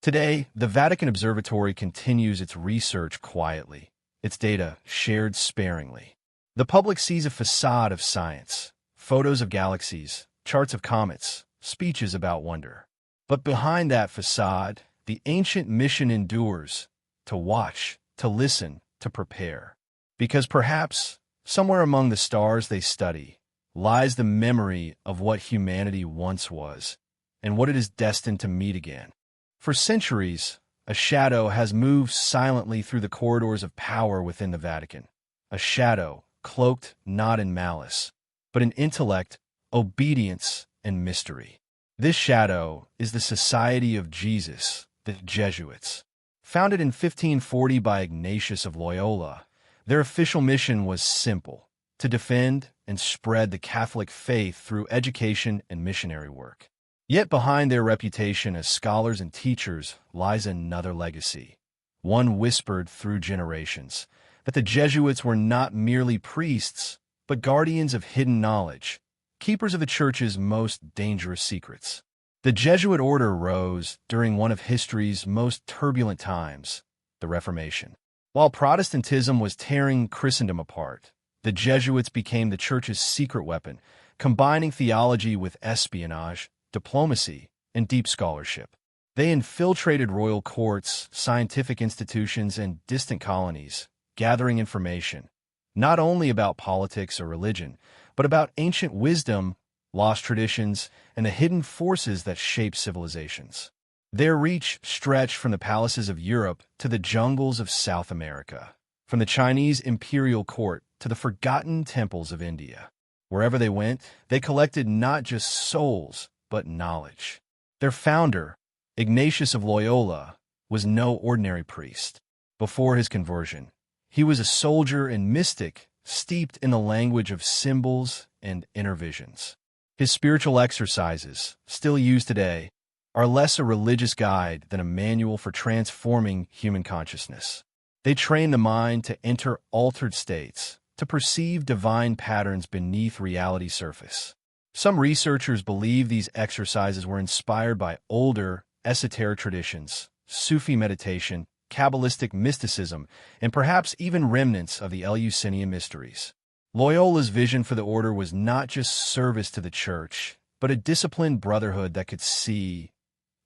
Today, the Vatican Observatory continues its research quietly, its data shared sparingly. The public sees a facade of science, photos of galaxies, charts of comets, speeches about wonder. But behind that facade, the ancient mission endures, to watch, to listen, to prepare. Because perhaps, somewhere among the stars they study, lies the memory of what humanity once was, and what it is destined to meet again. For centuries, a shadow has moved silently through the corridors of power within the Vatican. A shadow cloaked not in malice, but in intellect, obedience, and mystery. This shadow is the Society of Jesus, the Jesuits. Founded in 1540 by Ignatius of Loyola, their official mission was simple: to defend and spread the Catholic faith through education and missionary work. Yet behind their reputation as scholars and teachers lies another legacy, one whispered through generations, that the Jesuits were not merely priests, but guardians of hidden knowledge, keepers of the Church's most dangerous secrets. The Jesuit order rose during one of history's most turbulent times, the Reformation. While Protestantism was tearing Christendom apart, the Jesuits became the Church's secret weapon, combining theology with espionage, diplomacy, and deep scholarship. They infiltrated royal courts, scientific institutions, and distant colonies, gathering information, not only about politics or religion, but about ancient wisdom, lost traditions, and the hidden forces that shape civilizations. Their reach stretched from the palaces of Europe to the jungles of South America, from the Chinese imperial court to the forgotten temples of India. Wherever they went, they collected not just souls, but knowledge. Their founder, Ignatius of Loyola, was no ordinary priest. Before his conversion, he was a soldier and mystic steeped in the language of symbols and inner visions. His spiritual exercises, still used today, are less a religious guide than a manual for transforming human consciousness. They train the mind to enter altered states, to perceive divine patterns beneath reality's surface. Some researchers believe these exercises were inspired by older, esoteric traditions, Sufi meditation, Kabbalistic mysticism, and perhaps even remnants of the Eleusinian mysteries. Loyola's vision for the order was not just service to the church, but a disciplined brotherhood that could see,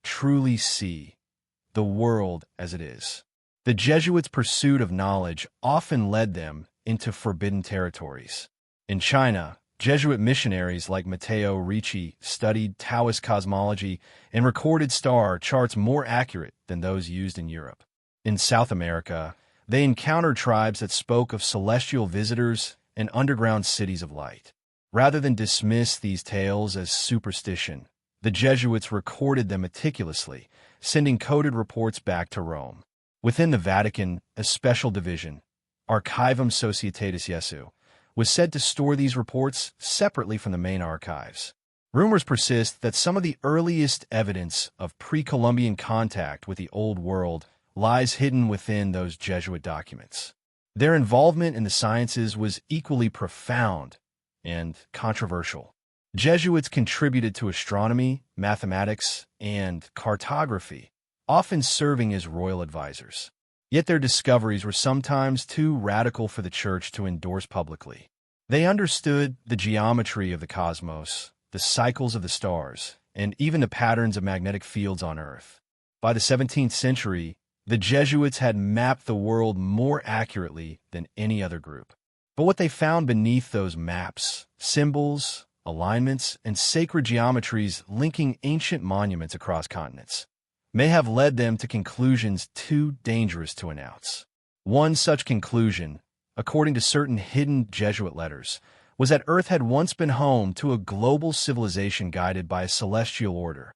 truly see, the world as it is. The Jesuits' pursuit of knowledge often led them into forbidden territories. In China, Jesuit missionaries like Matteo Ricci studied Taoist cosmology and recorded star charts more accurate than those used in Europe. In South America, they encountered tribes that spoke of celestial visitors and underground cities of light. Rather than dismiss these tales as superstition, the Jesuits recorded them meticulously, sending coded reports back to Rome. Within the Vatican, a special division, Archivum Societatis Jesu, was said to store these reports separately from the main archives. Rumors persist that some of the earliest evidence of pre-Columbian contact with the Old World lies hidden within those Jesuit documents. Their involvement in the sciences was equally profound and controversial. Jesuits contributed to astronomy, mathematics, and cartography, often serving as royal advisors. Yet their discoveries were sometimes too radical for the Church to endorse publicly. They understood the geometry of the cosmos, the cycles of the stars, and even the patterns of magnetic fields on Earth. By the 17th century, the Jesuits had mapped the world more accurately than any other group. But what they found beneath those maps, symbols, alignments, and sacred geometries linking ancient monuments across continents, may have led them to conclusions too dangerous to announce. One such conclusion, according to certain hidden Jesuit letters, was that Earth had once been home to a global civilization guided by a celestial order,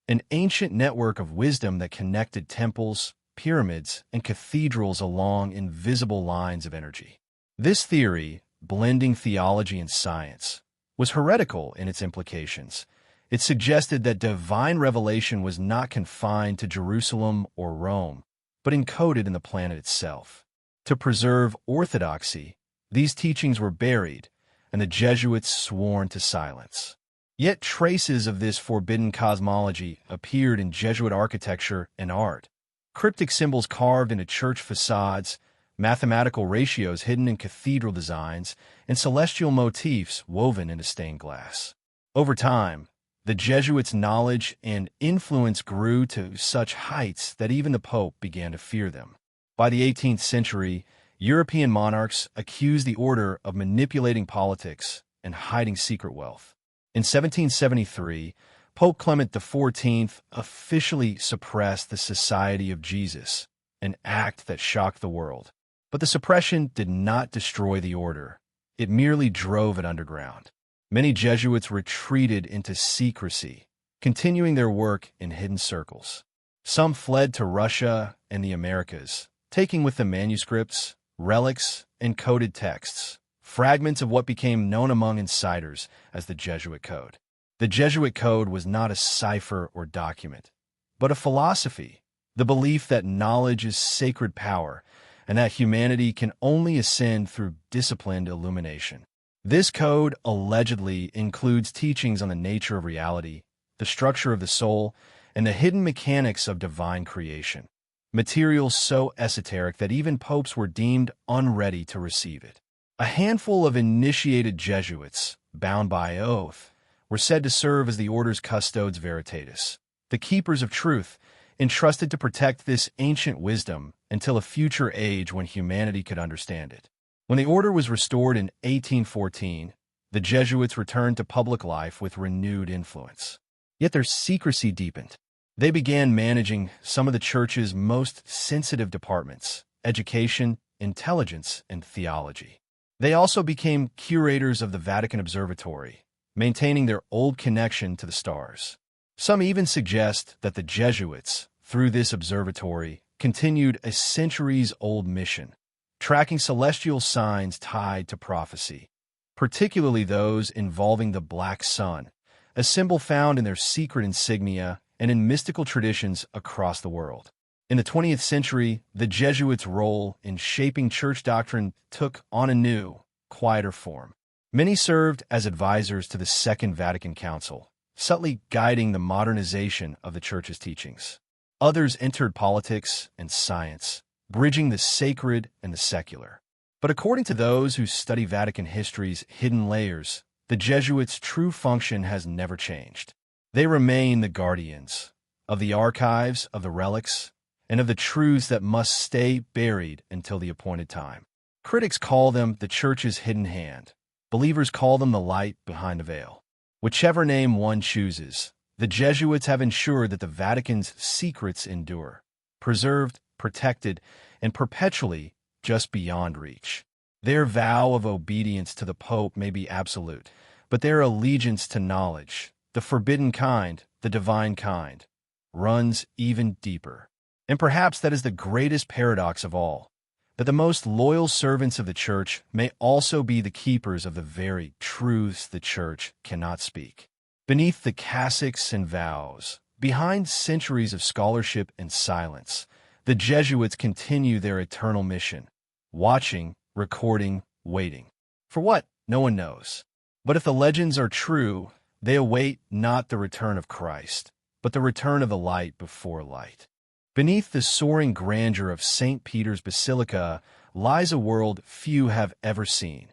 an ancient network of wisdom that connected temples, pyramids, and cathedrals along invisible lines of energy. This theory, blending theology and science, was heretical in its implications. It suggested that divine revelation was not confined to Jerusalem or Rome, but encoded in the planet itself. To preserve orthodoxy, these teachings were buried, and the Jesuits sworn to silence. Yet traces of this forbidden cosmology appeared in Jesuit architecture and art. Cryptic symbols carved into church facades, mathematical ratios hidden in cathedral designs, and celestial motifs woven into stained glass. Over time, the Jesuits' knowledge and influence grew to such heights that even the Pope began to fear them. By the 18th century, European monarchs accused the order of manipulating politics and hiding secret wealth. In 1773, Pope Clement XIV officially suppressed the Society of Jesus, an act that shocked the world. But the suppression did not destroy the order. It merely drove it underground. Many Jesuits retreated into secrecy, continuing their work in hidden circles. Some fled to Russia and the Americas, taking with them manuscripts, relics, and coded texts, fragments of what became known among insiders as the Jesuit Code. The Jesuit Code was not a cipher or document, but a philosophy, the belief that knowledge is sacred power and that humanity can only ascend through disciplined illumination. This code allegedly includes teachings on the nature of reality, the structure of the soul, and the hidden mechanics of divine creation, materials so esoteric that even popes were deemed unready to receive it. A handful of initiated Jesuits, bound by oath, were said to serve as the order's custodes veritatis, the keepers of truth, entrusted to protect this ancient wisdom until a future age when humanity could understand it. When the order was restored in 1814, the Jesuits returned to public life with renewed influence. Yet their secrecy deepened. They began managing some of the Church's most sensitive departments: education, intelligence, and theology. They also became curators of the Vatican Observatory, maintaining their old connection to the stars. Some even suggest that the Jesuits, through this observatory, continued a centuries-old mission, tracking celestial signs tied to prophecy, particularly those involving the Black Sun, a symbol found in their secret insignia and in mystical traditions across the world. In the 20th century, the Jesuits' role in shaping church doctrine took on a new, quieter form. Many served as advisors to the Second Vatican Council, subtly guiding the modernization of the Church's teachings. Others entered politics and science, bridging the sacred and the secular. But according to those who study Vatican history's hidden layers, the Jesuits' true function has never changed. They remain the guardians of the archives, of the relics, and of the truths that must stay buried until the appointed time. Critics call them the Church's hidden hand. Believers call them the light behind the veil. Whichever name one chooses, the Jesuits have ensured that the Vatican's secrets endure, preserved, protected, and perpetually just beyond reach. Their vow of obedience to the Pope may be absolute, but their allegiance to knowledge, the forbidden kind, the divine kind, runs even deeper. And perhaps that is the greatest paradox of all, that the most loyal servants of the Church may also be the keepers of the very truths the Church cannot speak. Beneath the cassocks and vows, behind centuries of scholarship and silence, the Jesuits continue their eternal mission, watching, recording, waiting. For what? No one knows. But if the legends are true, they await not the return of Christ, but the return of the light before light. Beneath the soaring grandeur of St. Peter's Basilica lies a world few have ever seen,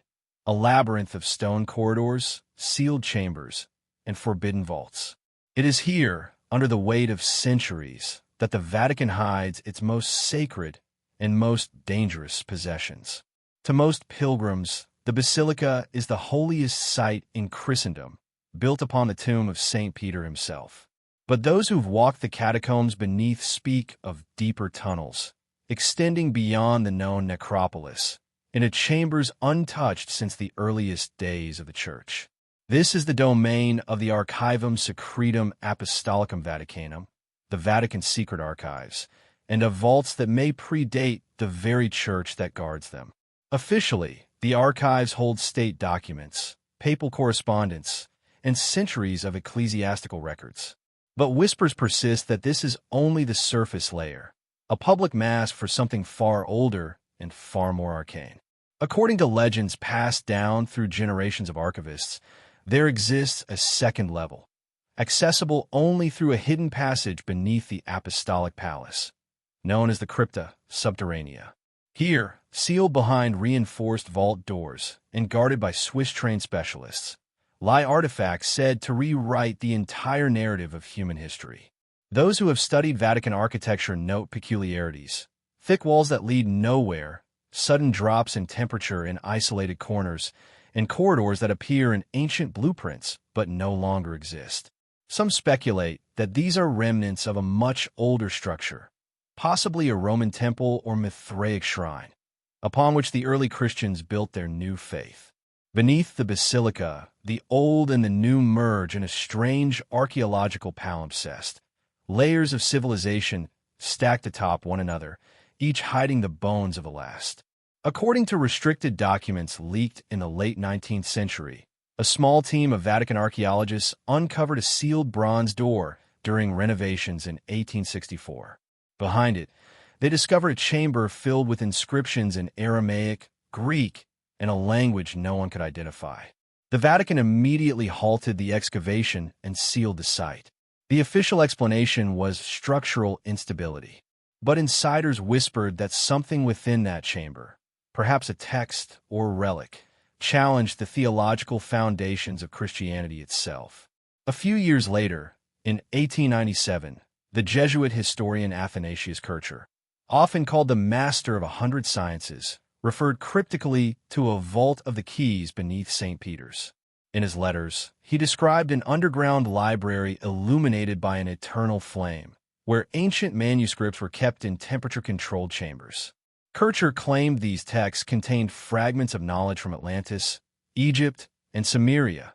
a labyrinth of stone corridors, sealed chambers, and forbidden vaults. It is here, under the weight of centuries, that the Vatican hides its most sacred and most dangerous possessions. To most pilgrims, the Basilica is the holiest site in Christendom, built upon the tomb of St. Peter himself. But those who've walked the catacombs beneath speak of deeper tunnels, extending beyond the known necropolis, into chambers untouched since the earliest days of the Church. This is the domain of the Archivum Secretum Apostolicum Vaticanum, the Vatican's secret archives, and of vaults that may predate the very Church that guards them. Officially, the archives hold state documents, papal correspondence, and centuries of ecclesiastical records. But whispers persist that this is only the surface layer, a public mask for something far older and far more arcane. According to legends passed down through generations of archivists, there exists a second level, accessible only through a hidden passage beneath the Apostolic Palace, known as the Crypta Subterranea. Here, sealed behind reinforced vault doors and guarded by Swiss-trained specialists, lie artifacts said to rewrite the entire narrative of human history. Those who have studied Vatican architecture note peculiarities: thick walls that lead nowhere, sudden drops in temperature in isolated corners, and corridors that appear in ancient blueprints but no longer exist. Some speculate that these are remnants of a much older structure, possibly a Roman temple or Mithraic shrine, upon which the early Christians built their new faith. Beneath the basilica, the old and the new merge in a strange archaeological palimpsest, layers of civilization stacked atop one another, each hiding the bones of the last. According to restricted documents leaked in the late 19th century, a small team of Vatican archaeologists uncovered a sealed bronze door during renovations in 1864. Behind it, they discovered a chamber filled with inscriptions in Aramaic, Greek, and a language no one could identify. The Vatican immediately halted the excavation and sealed the site. The official explanation was structural instability. But insiders whispered that something within that chamber, perhaps a text or relic, challenged the theological foundations of Christianity itself. A few years later, in 1897, the Jesuit historian Athanasius Kircher, often called the master of 100 sciences, referred cryptically to a vault of the keys beneath St. Peter's. In his letters, he described an underground library illuminated by an eternal flame, where ancient manuscripts were kept in temperature-controlled chambers. Kircher claimed these texts contained fragments of knowledge from Atlantis, Egypt, and Samaria,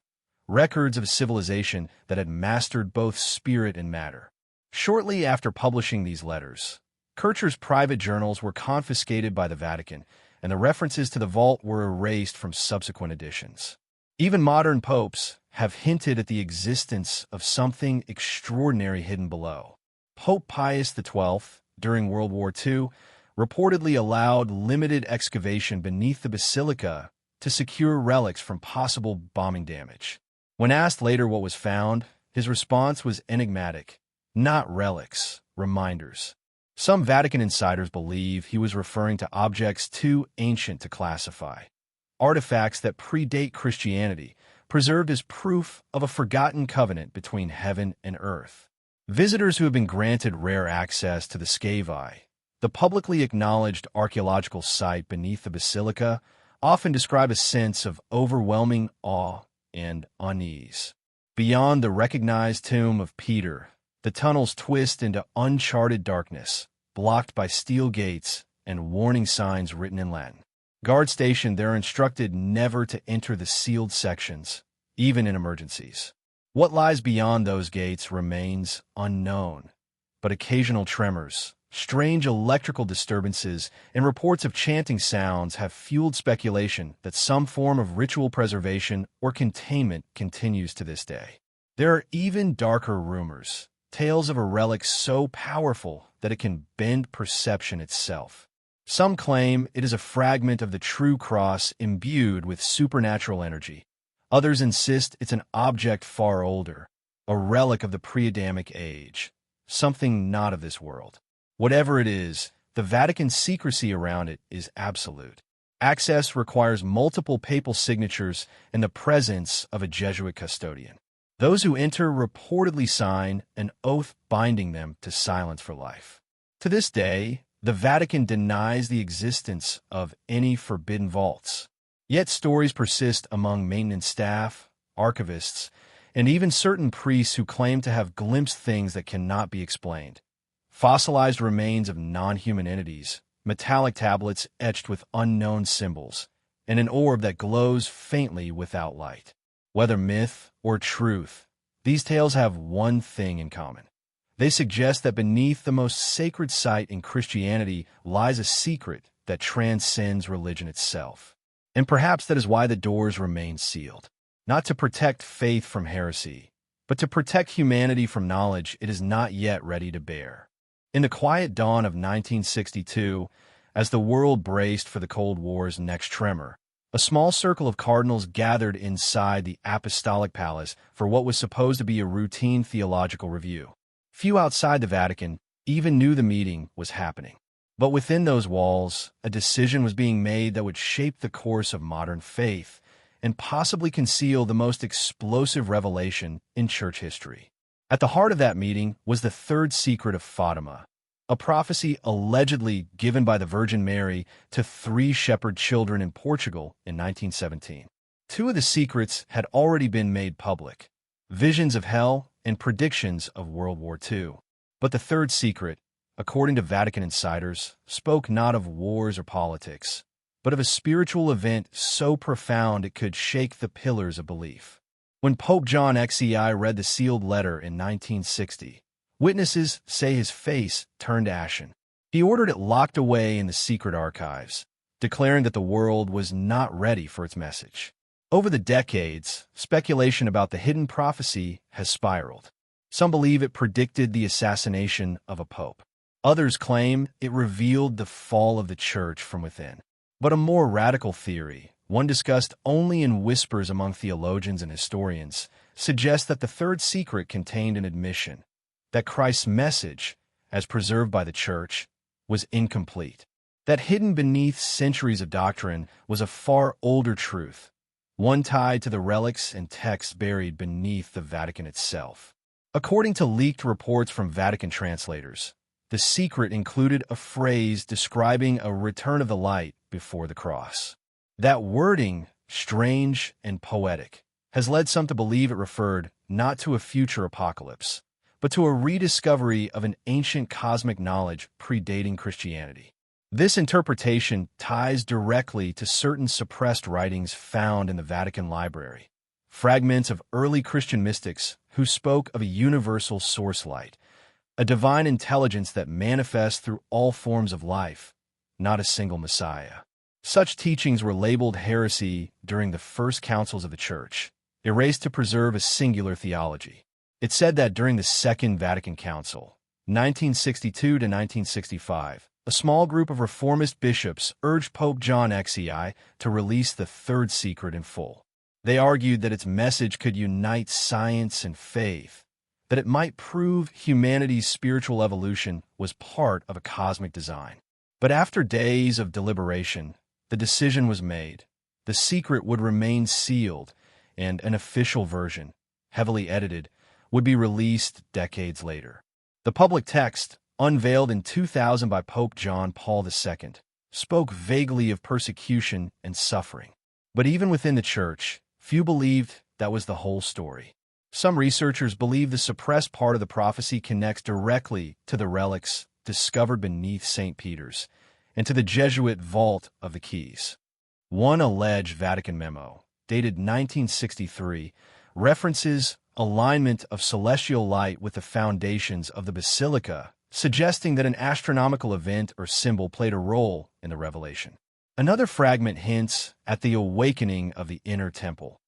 records of a civilization that had mastered both spirit and matter. Shortly after publishing these letters, Kircher's private journals were confiscated by the Vatican, and the references to the vault were erased from subsequent editions. Even modern popes have hinted at the existence of something extraordinary hidden below. Pope Pius XII, during World War II, reportedly allowed limited excavation beneath the basilica to secure relics from possible bombing damage. When asked later what was found, his response was enigmatic. Not relics, reminders. Some Vatican insiders believe he was referring to objects too ancient to classify, artifacts that predate Christianity, preserved as proof of a forgotten covenant between heaven and earth. Visitors who have been granted rare access to the Scavi, the publicly acknowledged archaeological site beneath the basilica, often describe a sense of overwhelming awe and unease. Beyond the recognized tomb of Peter, the tunnels twist into uncharted darkness, blocked by steel gates and warning signs written in Latin. Guards stationed there are instructed never to enter the sealed sections, even in emergencies. What lies beyond those gates remains unknown, but occasional tremors, strange electrical disturbances, and reports of chanting sounds have fueled speculation that some form of ritual preservation or containment continues to this day. There are even darker rumors, tales of a relic so powerful that it can bend perception itself. Some claim it is a fragment of the true cross imbued with supernatural energy. Others insist it's an object far older, a relic of the pre-Adamic age, something not of this world. Whatever it is, the Vatican's secrecy around it is absolute. Access requires multiple papal signatures and the presence of a Jesuit custodian. Those who enter reportedly sign an oath binding them to silence for life. To this day, the Vatican denies the existence of any forbidden vaults. Yet stories persist among maintenance staff, archivists, and even certain priests who claim to have glimpsed things that cannot be explained. Fossilized remains of non-human entities, metallic tablets etched with unknown symbols, and an orb that glows faintly without light. Whether myth or truth, these tales have one thing in common. They suggest that beneath the most sacred site in Christianity lies a secret that transcends religion itself. And perhaps that is why the doors remain sealed. Not to protect faith from heresy, but to protect humanity from knowledge it is not yet ready to bear. In the quiet dawn of 1962, as the world braced for the Cold War's next tremor, a small circle of cardinals gathered inside the Apostolic Palace for what was supposed to be a routine theological review. Few outside the Vatican even knew the meeting was happening. But within those walls, a decision was being made that would shape the course of modern faith and possibly conceal the most explosive revelation in church history. At the heart of that meeting was the third secret of Fatima, a prophecy allegedly given by the Virgin Mary to 3 shepherd children in Portugal in 1917. 2 of the secrets had already been made public, visions of hell and predictions of World War II. But the third secret, according to Vatican insiders, spoke not of wars or politics, but of a spiritual event so profound it could shake the pillars of belief. When Pope John XCI read the sealed letter in 1960, witnesses say his face turned ashen. He ordered it locked away in the secret archives, declaring that the world was not ready for its message. Over the decades, speculation about the hidden prophecy has spiraled. Some believe it predicted the assassination of a pope. Others claim it revealed the fall of the church from within. But a more radical theory, one discussed only in whispers among theologians and historians, suggests that the third secret contained an admission that Christ's message, as preserved by the church, was incomplete. That hidden beneath centuries of doctrine was a far older truth, one tied to the relics and texts buried beneath the Vatican itself. According to leaked reports from Vatican translators, the secret included a phrase describing a return of the light before the cross. That wording, strange and poetic, has led some to believe it referred not to a future apocalypse, but to a rediscovery of an ancient cosmic knowledge predating Christianity. This interpretation ties directly to certain suppressed writings found in the Vatican Library, fragments of early Christian mystics who spoke of a universal source light, a divine intelligence that manifests through all forms of life, not a single Messiah. Such teachings were labeled heresy during the first councils of the Church, erased to preserve a singular theology. It said that during the Second Vatican Council, 1962 to 1965, a small group of reformist bishops urged Pope John XCI to release the Third Secret in full. They argued that its message could unite science and faith, that it might prove humanity's spiritual evolution was part of a cosmic design. But after days of deliberation, the decision was made. The secret would remain sealed, and an official version, heavily edited, would be released decades later. The public text, unveiled in 2000 by Pope John Paul II, spoke vaguely of persecution and suffering. But even within the Church, few believed that was the whole story. Some researchers believe the suppressed part of the prophecy connects directly to the relics discovered beneath St. Peter's and to the Jesuit vault of the keys. One alleged Vatican memo, dated 1963, references alignment of celestial light with the foundations of the basilica, suggesting that an astronomical event or symbol played a role in the revelation. Another fragment hints at the awakening of the inner temple,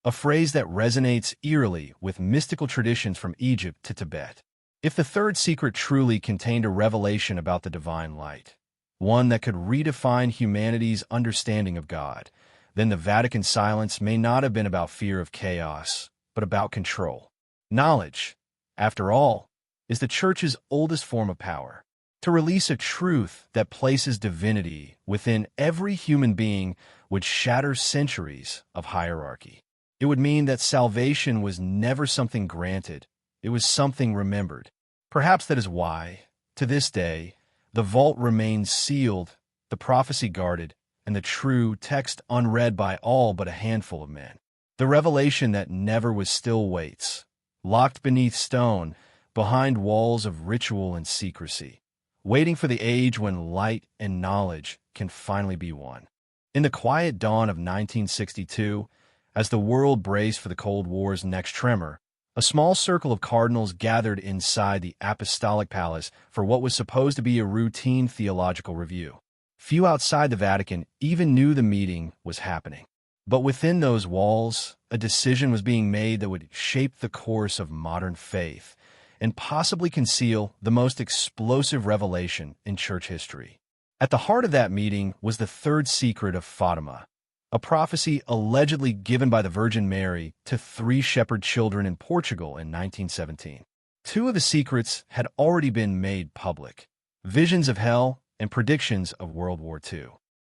a phrase that resonates eerily with mystical traditions from Egypt to Tibet. If the Third Secret truly contained a revelation about the divine light, one that could redefine humanity's understanding of God, then the Vatican silence may not have been about fear of chaos, but about control. Knowledge, after all, is the Church's oldest form of power. To release a truth that places divinity within every human being would shatter centuries of hierarchy. It would mean that salvation was never something granted, it was something remembered. Perhaps that is why, to this day, the vault remains sealed, the prophecy guarded, and the true text unread by all but a handful of men. The revelation that never was still waits, locked beneath stone, behind walls of ritual and secrecy, waiting for the age when light and knowledge can finally be one. In the quiet dawn of 1962, as the world braced for the Cold War's next tremor, a small circle of cardinals gathered inside the Apostolic Palace for what was supposed to be a routine theological review. Few outside the Vatican even knew the meeting was happening. But within those walls, a decision was being made that would shape the course of modern faith and possibly conceal the most explosive revelation in Church history. At the heart of that meeting was the Third Secret of Fatima, a prophecy allegedly given by the Virgin Mary to 3 shepherd children in Portugal in 1917. 2 of the secrets had already been made public, visions of hell and predictions of World War II.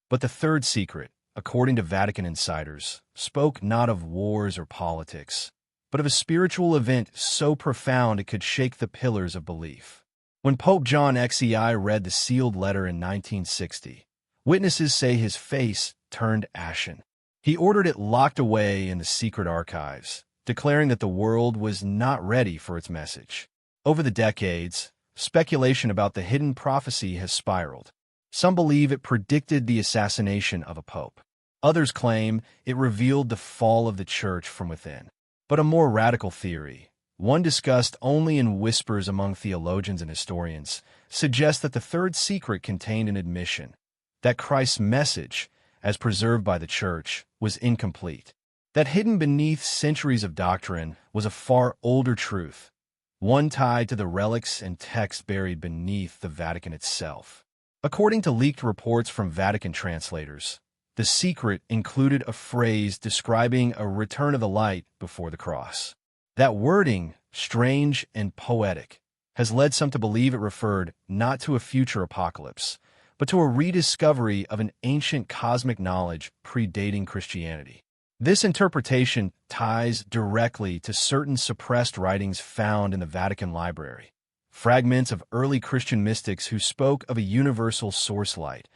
But the third secret, according to Vatican insiders, spoke not of wars or politics, but of a spiritual event so profound it could shake the pillars of belief. When Pope John XCI read the sealed letter in 1960, witnesses say his face turned ashen. He ordered it locked away in the secret archives, declaring that the world was not ready for its message. Over the decades, speculation about the hidden prophecy has spiraled. Some believe it predicted the assassination of a pope. Others claim it revealed the fall of the Church from within. But a more radical theory, one discussed only in whispers among theologians and historians, suggests that the third secret contained an admission that Christ's message, as preserved by the Church, was incomplete. That hidden beneath centuries of doctrine was a far older truth, one tied to the relics and texts buried beneath the Vatican itself. According to leaked reports from Vatican translators, the secret included a phrase describing a return of the light before the cross. That wording, strange and poetic, has led some to believe it referred not to a future apocalypse, but to a rediscovery of an ancient cosmic knowledge predating Christianity. This interpretation ties directly to certain suppressed writings found in the Vatican Library, fragments of early Christian mystics who spoke of a universal source light,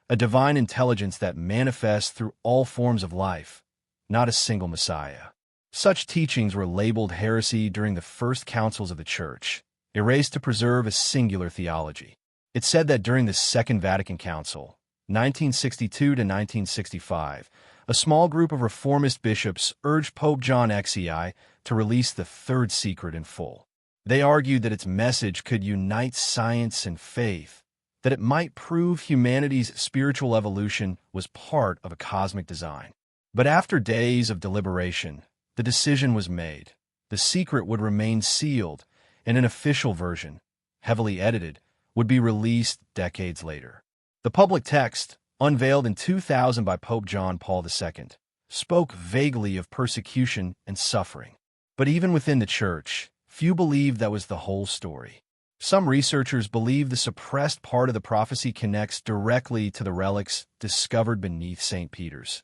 a divine intelligence that manifests through all forms of life, not a single Messiah. Such teachings were labeled heresy during the first councils of the Church, erased to preserve a singular theology. It said that during the Second Vatican Council, 1962 to 1965, a small group of reformist bishops urged Pope John XCI to release the third secret in full. They argued that its message could unite science and faith, that it might prove humanity's spiritual evolution was part of a cosmic design. But after days of deliberation, the decision was made. The secret would remain sealed, and an official version, heavily edited, would be released decades later. The public text, unveiled in 2000 by Pope John Paul II, spoke vaguely of persecution and suffering. But even within the Church, few believed that was the whole story. Some researchers believe the suppressed part of the prophecy connects directly to the relics discovered beneath St. Peter's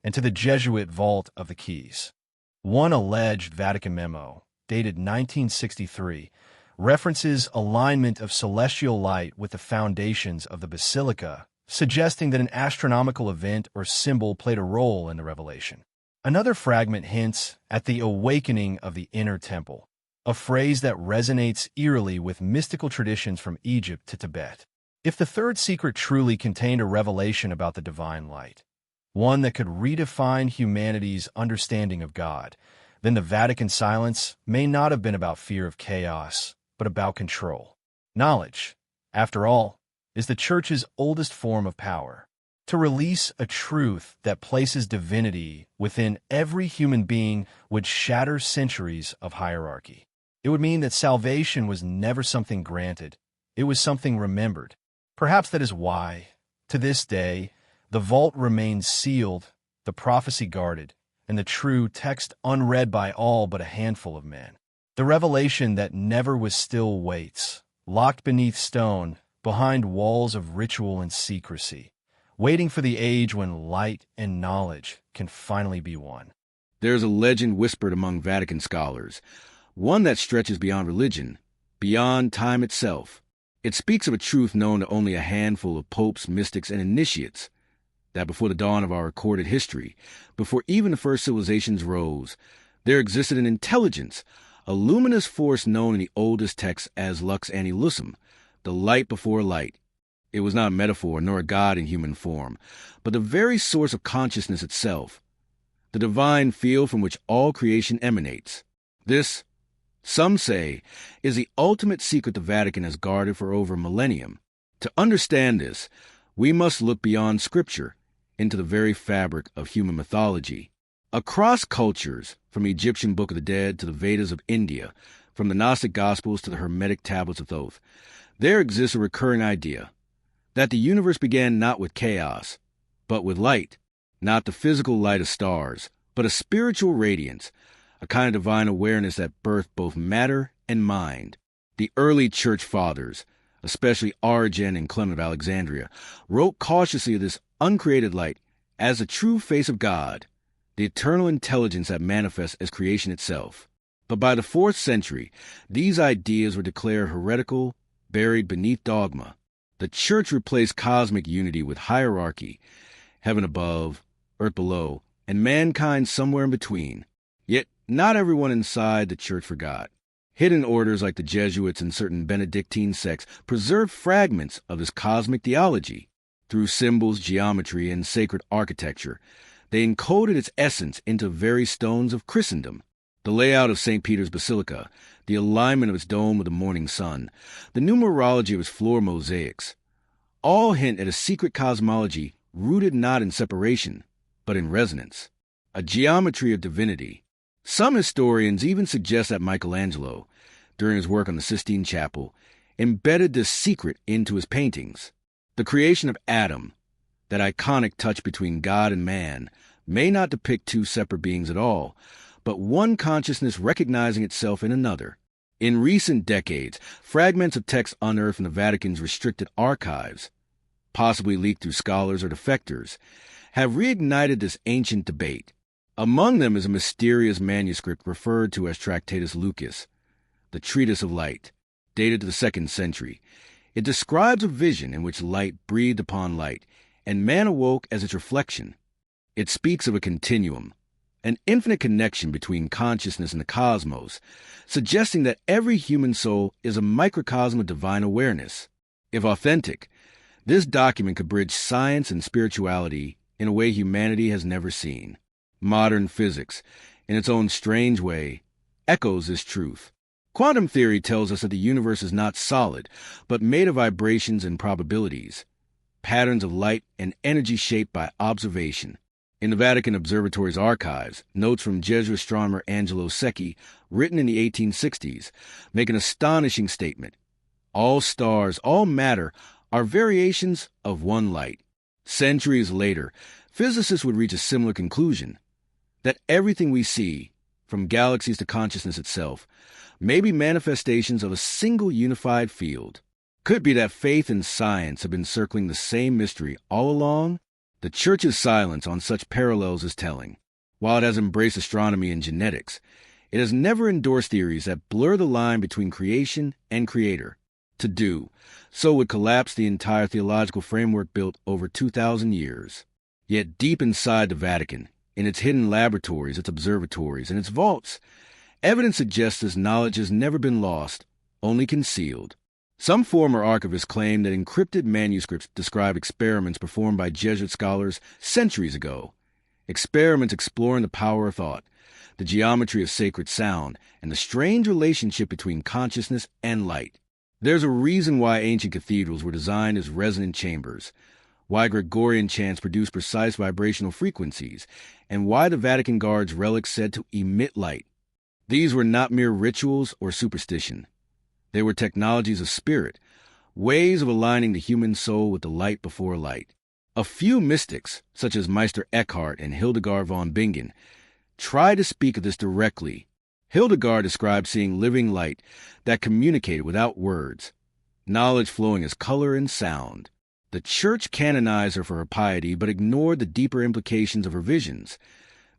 and to the Jesuit vault of the Keys. One alleged Vatican memo, dated 1963, references alignment of celestial light with the foundations of the basilica, suggesting that an astronomical event or symbol played a role in the revelation. Another fragment hints at the awakening of the inner temple, a phrase that resonates eerily with mystical traditions from Egypt to Tibet. If the third secret truly contained a revelation about the divine light, one that could redefine humanity's understanding of God, then the Vatican silence may not have been about fear of chaos, but about control. Knowledge, after all, is the Church's oldest form of power. To release a truth that places divinity within every human being would shatter centuries of hierarchy. It would mean that salvation was never something granted, it was something remembered. Perhaps that is why, to this day, the vault remains sealed, the prophecy guarded, and the true text unread by all but a handful of men. The revelation that never was still waits, locked beneath stone, behind walls of ritual and secrecy, waiting for the age when light and knowledge can finally be one. There's a legend whispered among Vatican scholars, one that stretches beyond religion, beyond time itself. It speaks of a truth known to only a handful of popes, mystics, and initiates, that before the dawn of our recorded history, before even the first civilizations rose, there existed an intelligence, a luminous force known in the oldest texts as lux anniversum, the light before light. It was not a metaphor nor a god in human form, but the very source of consciousness itself, the divine field from which all creation emanates. This, some say, is the ultimate secret the Vatican has guarded for over a millennium. To understand this, we must look beyond Scripture into the very fabric of human mythology. Across cultures, from the Egyptian Book of the Dead to the Vedas of India, from the Gnostic Gospels to the Hermetic Tablets of Thoth, there exists a recurring idea that the universe began not with chaos, but with light, not the physical light of stars, but a spiritual radiance, a kind of divine awareness that birthed both matter and mind. The early church fathers, especially Origen and Clement of Alexandria, wrote cautiously of this uncreated light as the true face of God, the eternal intelligence that manifests as creation itself. But by the 4th century, these ideas were declared heretical, buried beneath dogma. The Church replaced cosmic unity with hierarchy, heaven above, earth below, and mankind somewhere in between. Yet not everyone inside the Church forgot. Hidden orders like the Jesuits and certain Benedictine sects preserved fragments of this cosmic theology. Through symbols, geometry, and sacred architecture, they encoded its essence into very stones of Christendom. The layout of St. Peter's Basilica, the alignment of its dome with the morning sun, the numerology of its floor mosaics, all hint at a secret cosmology rooted not in separation, but in resonance, a geometry of divinity. Some historians even suggest that Michelangelo, during his work on the Sistine Chapel, embedded this secret into his paintings. The creation of Adam, that iconic touch between God and man, may not depict two separate beings at all, but one consciousness recognizing itself in another. In recent decades, fragments of text unearthed in the Vatican's restricted archives, possibly leaked through scholars or defectors, have reignited this ancient debate. Among them is a mysterious manuscript referred to as Tractatus Lucis, the Treatise of Light, dated to the 2nd century. It describes a vision in which light breathed upon light, and man awoke as its reflection. It speaks of a continuum, an infinite connection between consciousness and the cosmos, suggesting that every human soul is a microcosm of divine awareness. If authentic, this document could bridge science and spirituality in a way humanity has never seen. Modern physics, in its own strange way, echoes this truth. Quantum theory tells us that the universe is not solid, but made of vibrations and probabilities, patterns of light and energy shaped by observation. In the Vatican Observatory's archives, notes from Jesuit astronomer Angelo Secchi, written in the 1860s, make an astonishing statement. All stars, all matter, are variations of one light. Centuries later, physicists would reach a similar conclusion, that everything we see, from galaxies to consciousness itself, may be manifestations of a single unified field. Could it be that faith and science have been circling the same mystery all along? The Church's silence on such parallels is telling. While it has embraced astronomy and genetics, it has never endorsed theories that blur the line between creation and creator. To do so would collapse the entire theological framework built over 2,000 years. Yet deep inside the Vatican, in its hidden laboratories, its observatories, and its vaults, evidence suggests this knowledge has never been lost, only concealed. Some former archivists claim that encrypted manuscripts describe experiments performed by Jesuit scholars centuries ago. Experiments exploring the power of thought, the geometry of sacred sound, and the strange relationship between consciousness and light. There's a reason why ancient cathedrals were designed as resonant chambers, why Gregorian chants produce precise vibrational frequencies, and why the Vatican guards relics said to emit light. These were not mere rituals or superstition. They were technologies of spirit, ways of aligning the human soul with the light before light. A few mystics, such as Meister Eckhart and Hildegard von Bingen, try to speak of this directly. Hildegard described seeing living light that communicated without words, knowledge flowing as color and sound. The Church canonized her for her piety, but ignored the deeper implications of her visions,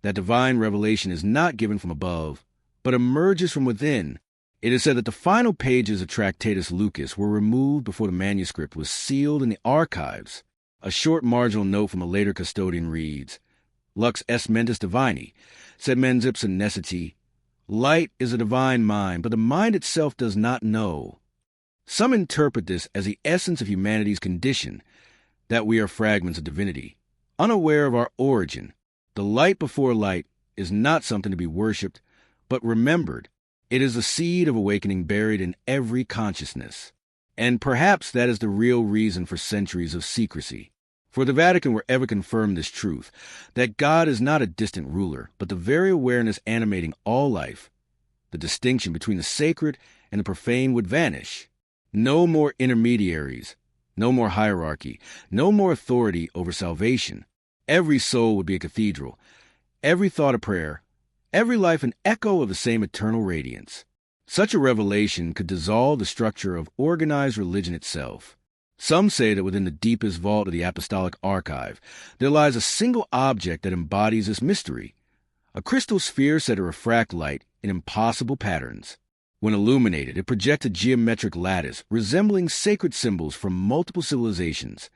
that divine revelation is not given from above, but emerges from within. It is said that the final pages of Tractatus Lucas were removed before the manuscript was sealed in the archives. A short marginal note from a later custodian reads, Lux est mentis divini, sed mens ipsa necessiti. Light is a divine mind, but the mind itself does not know. Some interpret this as the essence of humanity's condition, that we are fragments of divinity, unaware of our origin. The light before light is not something to be worshipped, but remembered. It is the seed of awakening buried in every consciousness. And perhaps that is the real reason for centuries of secrecy. For the Vatican were ever confirmed this truth, that God is not a distant ruler, but the very awareness animating all life. The distinction between the sacred and the profane would vanish. No more intermediaries, no more hierarchy, no more authority over salvation. Every soul would be a cathedral, every thought a prayer, every life an echo of the same eternal radiance. Such a revelation could dissolve the structure of organized religion itself. Some say that within the deepest vault of the apostolic archive, there lies a single object that embodies this mystery, a crystal sphere said to refract light in impossible patterns. When illuminated, it projects a geometric lattice resembling sacred symbols from multiple civilizations,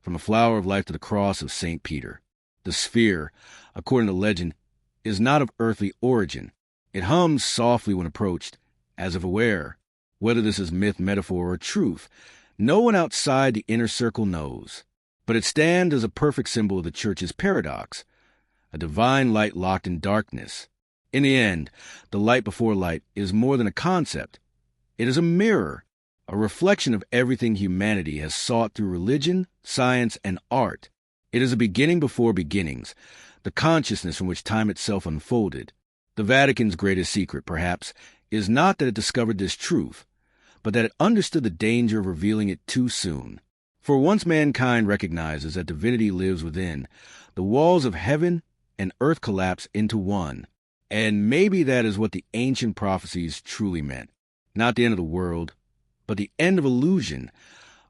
from the flower of life to the cross of St. Peter. The sphere, according to legend, is not of earthly origin. It hums softly when approached, as if aware. Whether this is myth, metaphor, or truth, no one outside the inner circle knows. But it stands as a perfect symbol of the Church's paradox, a divine light locked in darkness. In the end, the light before light is more than a concept. It is a mirror, a reflection of everything humanity has sought through religion, science, and art. It is a beginning before beginnings, the consciousness from which time itself unfolded. The Vatican's greatest secret, perhaps, is not that it discovered this truth, but that it understood the danger of revealing it too soon. For once mankind recognizes that divinity lives within, the walls of heaven and earth collapse into one. And maybe that is what the ancient prophecies truly meant. Not the end of the world, but the end of illusion,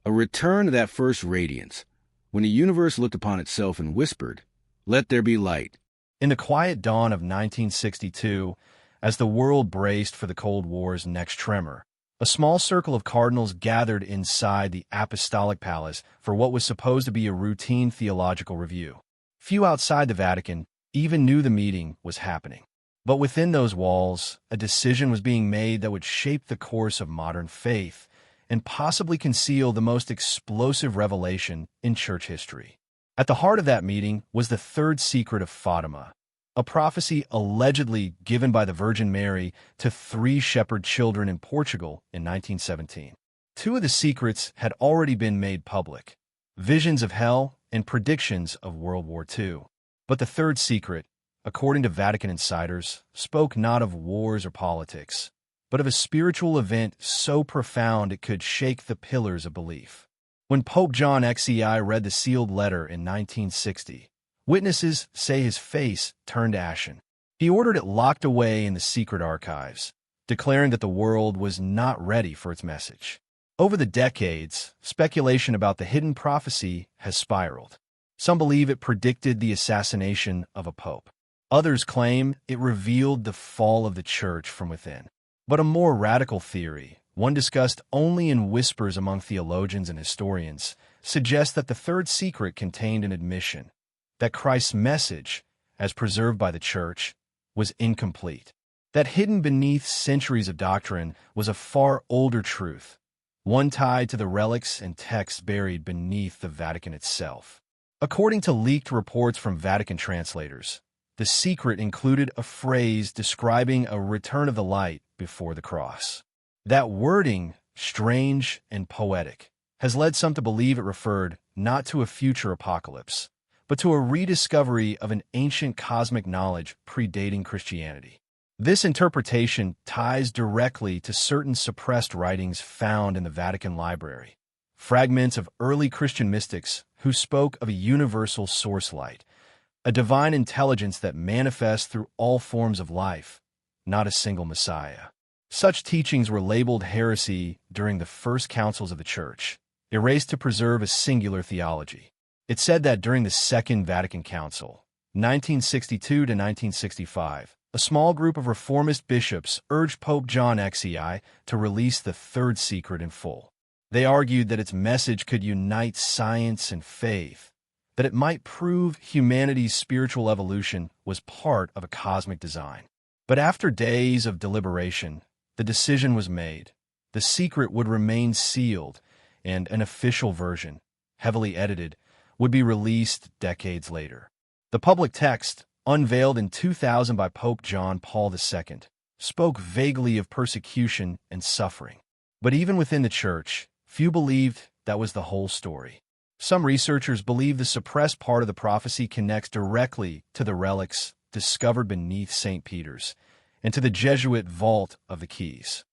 a return to that first radiance, when the universe looked upon itself and whispered, "Let there be light." In the quiet dawn of 1962, as the world braced for the Cold War's next tremor, a small circle of cardinals gathered inside the Apostolic Palace for what was supposed to be a routine theological review. Few outside the Vatican even knew the meeting was happening. But within those walls, a decision was being made that would shape the course of modern faith and possibly conceal the most explosive revelation in church history. At the heart of that meeting was the third secret of Fatima, a prophecy allegedly given by the Virgin Mary to 3 shepherd children in Portugal in 1917. 2 of the secrets had already been made public: visions of hell and predictions of World War II. But the third secret, according to Vatican insiders, spoke not of wars or politics, but of a spiritual event so profound it could shake the pillars of belief. When Pope John XCI read the sealed letter in 1960, witnesses say his face turned ashen. He ordered it locked away in the secret archives, declaring that the world was not ready for its message. Over the decades, speculation about the hidden prophecy has spiraled. Some believe it predicted the assassination of a pope. Others claim it revealed the fall of the church from within. But a more radical theory, one discussed only in whispers among theologians and historians, suggests that the third secret contained an admission that Christ's message, as preserved by the Church, was incomplete. That hidden beneath centuries of doctrine was a far older truth, one tied to the relics and texts buried beneath the Vatican itself. According to leaked reports from Vatican translators, the secret included a phrase describing a return of the light before the cross. That wording, strange and poetic, has led some to believe it referred not to a future apocalypse, but to a rediscovery of an ancient cosmic knowledge predating Christianity. This interpretation ties directly to certain suppressed writings found in the Vatican library, fragments of early Christian mystics who spoke of a universal source light, a divine intelligence that manifests through all forms of life, not a single Messiah. Such teachings were labeled heresy during the first councils of the Church, erased to preserve a singular theology. It said that during the Second Vatican Council, 1962 to 1965, a small group of reformist bishops urged Pope John XCI to release the third secret in full. They argued that its message could unite science and faith, that it might prove humanity's spiritual evolution was part of a cosmic design. But after days of deliberation, the decision was made. The secret would remain sealed, and an official version, heavily edited, would be released decades later. The public text, unveiled in 2000 by Pope John Paul II, spoke vaguely of persecution and suffering. But even within the Church, few believed that was the whole story. Some researchers believe the suppressed part of the prophecy connects directly to the relics discovered beneath St. Peter's and to the Jesuit vault of the keys.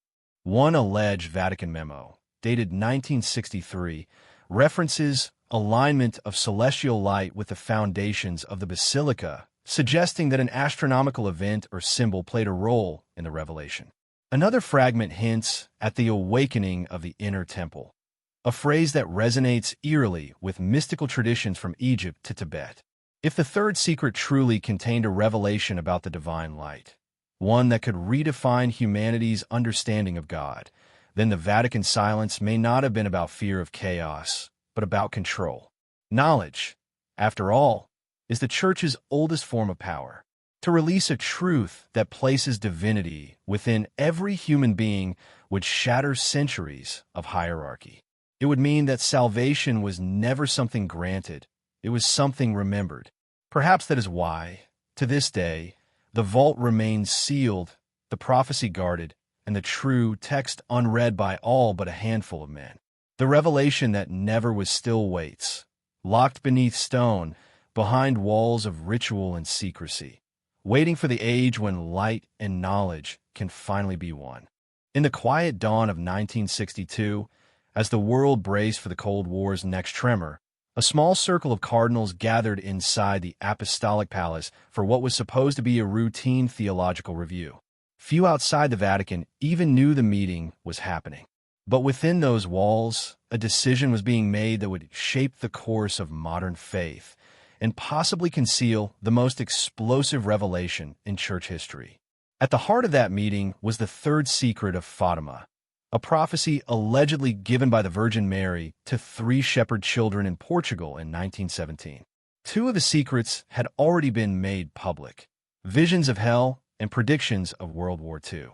One alleged Vatican memo, dated 1963, references alignment of celestial light with the foundations of the basilica, suggesting that an astronomical event or symbol played a role in the revelation. Another fragment hints at the awakening of the inner temple, a phrase that resonates eerily with mystical traditions from Egypt to Tibet. If the third secret truly contained a revelation about the divine light, one that could redefine humanity's understanding of God, then the Vatican silence may not have been about fear of chaos, but about control. Knowledge, after all, is the Church's oldest form of power. To release a truth that places divinity within every human being would shatter centuries of hierarchy. It would mean that salvation was never something granted, it was something remembered. Perhaps that is why, to this day, the vault remains sealed, the prophecy guarded, and the true text unread by all but a handful of men. The revelation that never was still waits, locked beneath stone, behind walls of ritual and secrecy, waiting for the age when light and knowledge can finally be one. In the quiet dawn of 1962, as the world braced for the Cold War's next tremor, a small circle of cardinals gathered inside the Apostolic Palace for what was supposed to be a routine theological review. Few outside the Vatican even knew the meeting was happening. But within those walls, a decision was being made that would shape the course of modern faith and possibly conceal the most explosive revelation in church history. At the heart of that meeting was the third secret of Fatima, a prophecy allegedly given by the Virgin Mary to 3 shepherd children in Portugal in 1917. 2 of the secrets had already been made public: visions of hell and predictions of World War II.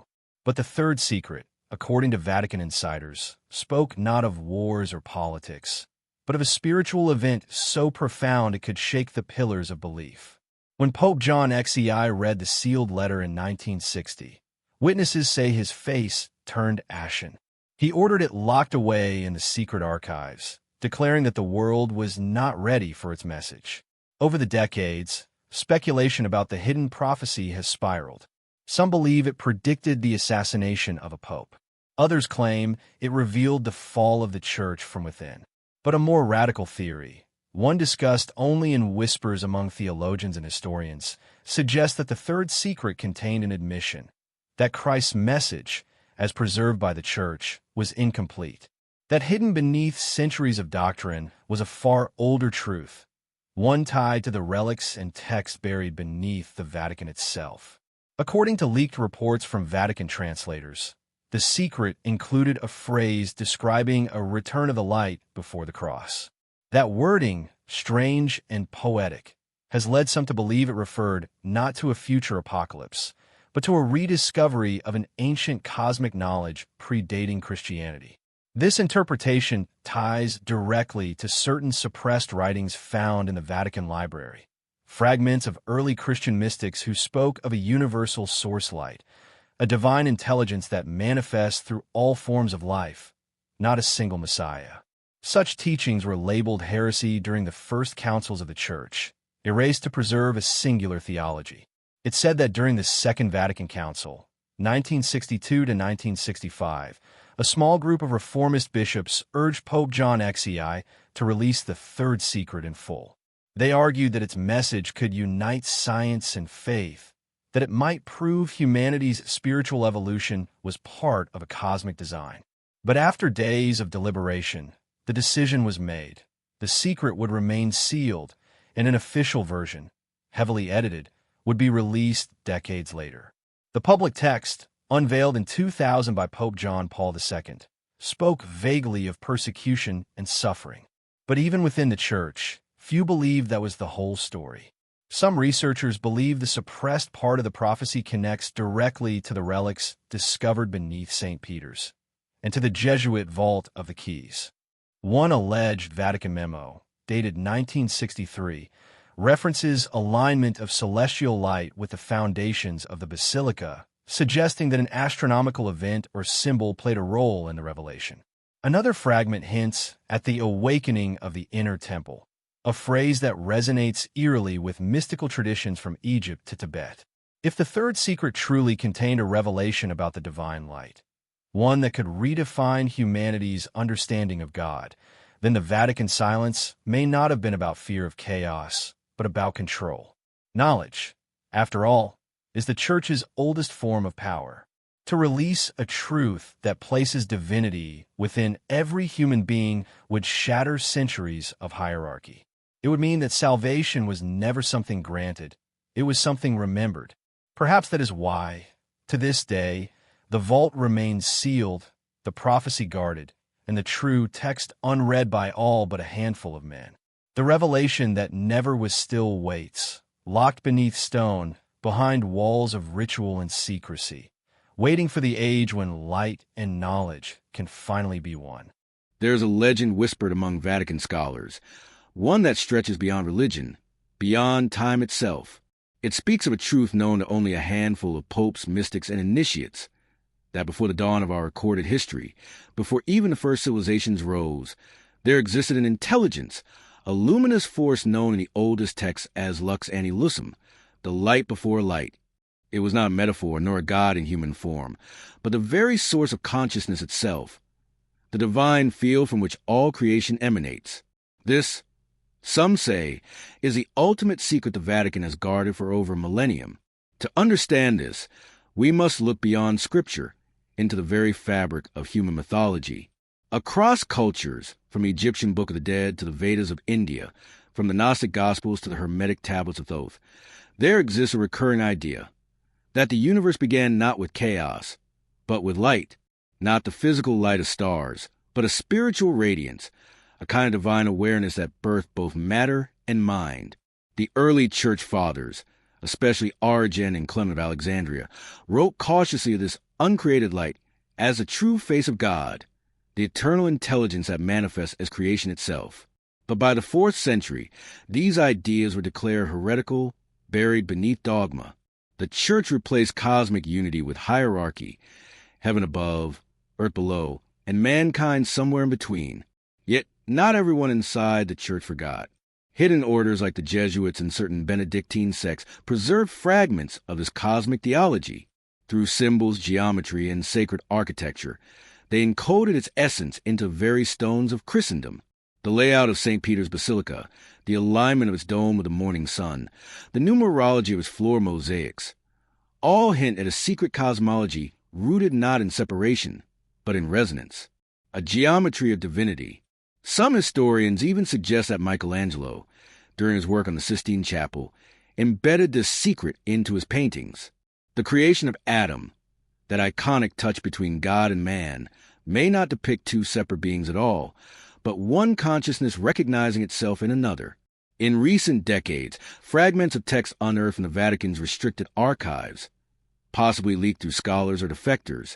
But the third secret, according to Vatican insiders, spoke not of wars or politics, but of a spiritual event so profound it could shake the pillars of belief. When Pope John XCI read the sealed letter in 1960, witnesses say his face turned ashen. He ordered it locked away in the secret archives, declaring that the world was not ready for its message. Over the decades, speculation about the hidden prophecy has spiraled. Some believe it predicted the assassination of a pope. Others claim it revealed the fall of the church from within. But a more radical theory, one discussed only in whispers among theologians and historians, suggests that the third secret contained an admission that Christ's message, as preserved by the church, was incomplete. That hidden beneath centuries of doctrine was a far older truth, one tied to the relics and texts buried beneath the Vatican itself. According to leaked reports from Vatican translators, the secret included a phrase describing a return of the light before the cross. That wording, strange and poetic, has led some to believe it referred not to a future apocalypse, but to a rediscovery of an ancient cosmic knowledge predating Christianity. This interpretation ties directly to certain suppressed writings found in the Vatican Library, fragments of early Christian mystics who spoke of a universal source light, a divine intelligence that manifests through all forms of life, not a single Messiah. Such teachings were labeled heresy during the first councils of the Church, erased to preserve a singular theology. It said that during the Second Vatican Council, 1962 to 1965, a small group of reformist bishops urged Pope John XCI to release the third secret in full. They argued that its message could unite science and faith, that it might prove humanity's spiritual evolution was part of a cosmic design. But after days of deliberation, the decision was made. The secret would remain sealed, and an official version, heavily edited, would be released decades later. The public text, unveiled in 2000 by Pope John Paul II, spoke vaguely of persecution and suffering. But even within the Church, few believed that was the whole story. Some researchers believe the suppressed part of the prophecy connects directly to the relics discovered beneath St. Peter's and to the Jesuit vault of the keys. One alleged Vatican memo, dated 1963, references alignment of celestial light with the foundations of the basilica, suggesting that an astronomical event or symbol played a role in the revelation. Another fragment hints at the awakening of the inner temple, a phrase that resonates eerily with mystical traditions from Egypt to Tibet. If the third secret truly contained a revelation about the divine light, one that could redefine humanity's understanding of God, then the Vatican silence may not have been about fear of chaos, but about control. Knowledge, after all, is the Church's oldest form of power. To release a truth that places divinity within every human being would shatter centuries of hierarchy. It would mean that salvation was never something granted, it was something remembered. Perhaps that is why, to this day, the vault remains sealed, the prophecy guarded, and the true text unread by all but a handful of men. The revelation that never was still waits, locked beneath stone, behind walls of ritual and secrecy, waiting for the age when light and knowledge can finally be one. There's a legend whispered among Vatican scholars, one that stretches beyond religion, beyond time itself. It speaks of a truth known to only a handful of popes, mystics, and initiates, that before the dawn of our recorded history, before even the first civilizations rose, there existed an intelligence, a luminous force known in the oldest texts as lux annilucem, the light before light. It was not a metaphor nor a god in human form, but the very source of consciousness itself, the divine field from which all creation emanates. This, some say, is the ultimate secret the Vatican has guarded for over a millennium. To understand this, we must look beyond Scripture into the very fabric of human mythology. Across cultures, from the Egyptian Book of the Dead to the Vedas of India, from the Gnostic Gospels to the Hermetic Tablets of Thoth, there exists a recurring idea that the universe began not with chaos, but with light, not the physical light of stars, but a spiritual radiance, a kind of divine awareness that birthed both matter and mind. The early church fathers, especially Origen and Clement of Alexandria, wrote cautiously of this uncreated light as the true face of God, the eternal intelligence that manifests as creation itself. But by the 4th century, these ideas were declared heretical buried beneath dogma. The Church replaced cosmic unity with hierarchy, heaven above, earth below, and mankind somewhere in between. Yet not everyone inside the Church forgot. Hidden orders like the Jesuits and certain Benedictine sects preserved fragments of this cosmic theology. Through symbols, geometry, and sacred architecture, they encoded its essence into very stones of Christendom. The layout of St. Peter's Basilica, the alignment of its dome with the morning sun, the numerology of its floor mosaics, all hint at a secret cosmology rooted not in separation, but in resonance, a geometry of divinity. Some historians even suggest that Michelangelo, during his work on the Sistine Chapel, embedded this secret into his paintings. The creation of Adam, that iconic touch between God and man, may not depict two separate beings at all, but one consciousness recognizing itself in another. In recent decades, fragments of text unearthed in the Vatican's restricted archives, possibly leaked through scholars or defectors,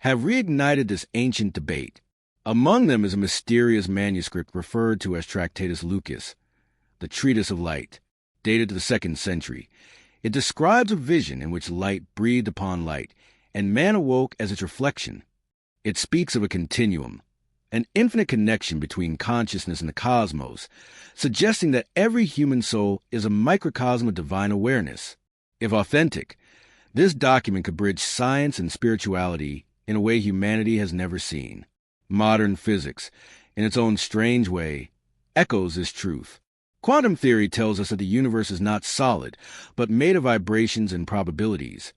have reignited this ancient debate. Among them is a mysterious manuscript referred to as Tractatus Lucis, the Treatise of Light, dated to the 2nd century. It describes a vision in which light breathed upon light, and man awoke as its reflection. It speaks of a continuum, an infinite connection between consciousness and the cosmos, suggesting that every human soul is a microcosm of divine awareness. If authentic, this document could bridge science and spirituality in a way humanity has never seen. Modern physics, in its own strange way, echoes this truth. Quantum theory tells us that the universe is not solid, but made of vibrations and probabilities,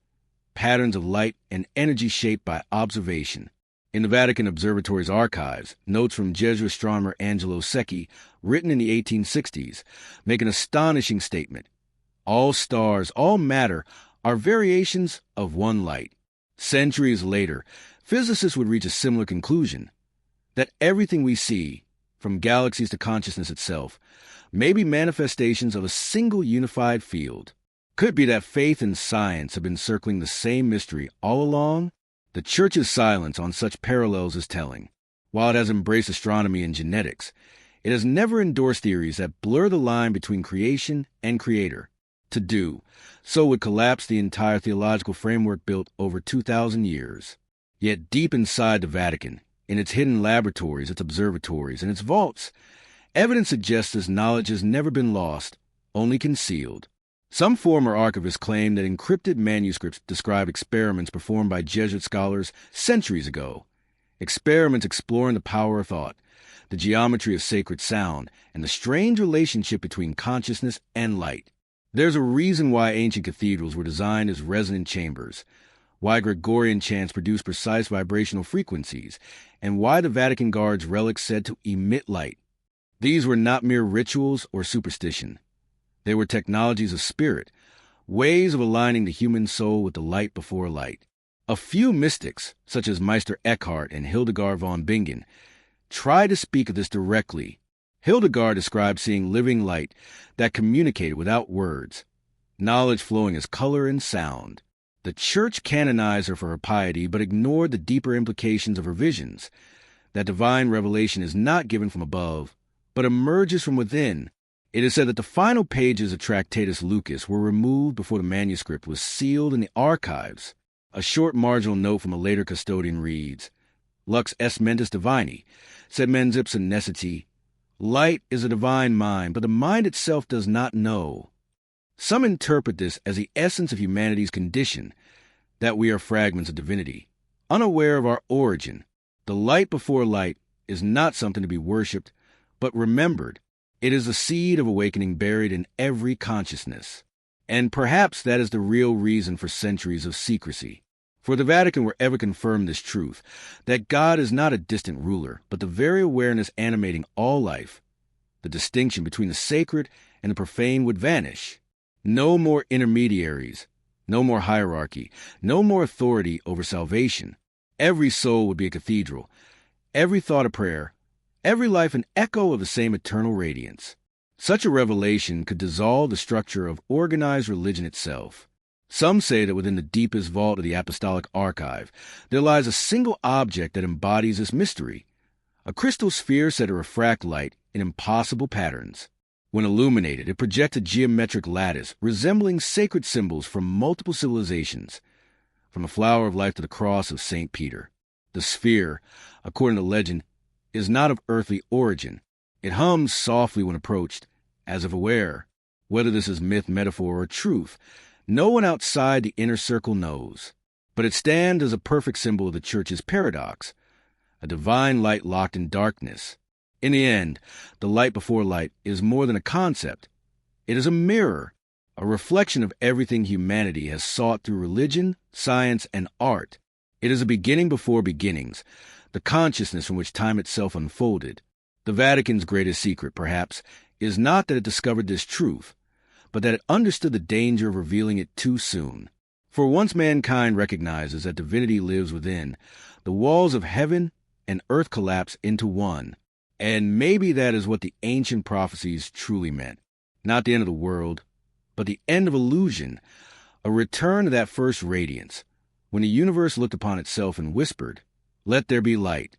patterns of light and energy shaped by observation. In the Vatican Observatory's archives, notes from Jesuit astronomer Angelo Secchi, written in the 1860s, make an astonishing statement. All stars, all matter, are variations of one light. Centuries later, physicists would reach a similar conclusion, that everything we see, from galaxies to consciousness itself, may be manifestations of a single unified field. Could be that faith and science have been circling the same mystery all along? The Church's silence on such parallels is telling. While it has embraced astronomy and genetics, it has never endorsed theories that blur the line between creation and creator. To do so would collapse the entire theological framework built over 2,000 years. Yet deep inside the Vatican, in its hidden laboratories, its observatories, and its vaults, evidence suggests this knowledge has never been lost, only concealed. Some former archivists claim that encrypted manuscripts describe experiments performed by Jesuit scholars centuries ago, experiments exploring the power of thought, the geometry of sacred sound, and the strange relationship between consciousness and light. There's a reason why ancient cathedrals were designed as resonant chambers, why Gregorian chants produce precise vibrational frequencies, and why the Vatican guards relics said to emit light. These were not mere rituals or superstition. They were technologies of spirit, ways of aligning the human soul with the light before light. A few mystics, such as Meister Eckhart and Hildegard von Bingen, try to speak of this directly. Hildegard described seeing living light that communicated without words, knowledge flowing as color and sound. The Church canonized her for her piety, but ignored the deeper implications of her visions, that divine revelation is not given from above, but emerges from within. It is said that the final pages of Tractatus Lucis were removed before the manuscript was sealed in the archives. A short marginal note from a later custodian reads, Lux est mentis divini, sed mens ipsa necessiti. Light is a divine mind, but the mind itself does not know. Some interpret this as the essence of humanity's condition, that we are fragments of divinity, unaware of our origin. The light before light is not something to be worshipped, but remembered. It is the seed of awakening buried in every consciousness. And perhaps that is the real reason for centuries of secrecy. For the Vatican were ever confirmed this truth, that God is not a distant ruler, but the very awareness animating all life, the distinction between the sacred and the profane would vanish. No more intermediaries, no more hierarchy, no more authority over salvation. Every soul would be a cathedral, every thought a prayer, every life an echo of the same eternal radiance. Such a revelation could dissolve the structure of organized religion itself. Some say that within the deepest vault of the apostolic archive, there lies a single object that embodies this mystery, a crystal sphere said to refract light in impossible patterns. When illuminated, it projects a geometric lattice resembling sacred symbols from multiple civilizations, from the flower of life to the cross of St. Peter. The sphere, according to legend, is not of earthly origin. It hums softly when approached, as if aware. Whether this is myth, metaphor, or truth, no one outside the inner circle knows. But it stands as a perfect symbol of the Church's paradox, a divine light locked in darkness. In the end, the light before light is more than a concept. It is a mirror, a reflection of everything humanity has sought through religion, science, and art. It is a beginning before beginnings, the consciousness from which time itself unfolded. The Vatican's greatest secret, perhaps, is not that it discovered this truth, but that it understood the danger of revealing it too soon. For once mankind recognizes that divinity lives within, the walls of heaven and earth collapse into one. And maybe that is what the ancient prophecies truly meant. Not the end of the world, but the end of illusion, a return to that first radiance, when the universe looked upon itself and whispered, "Let there be light."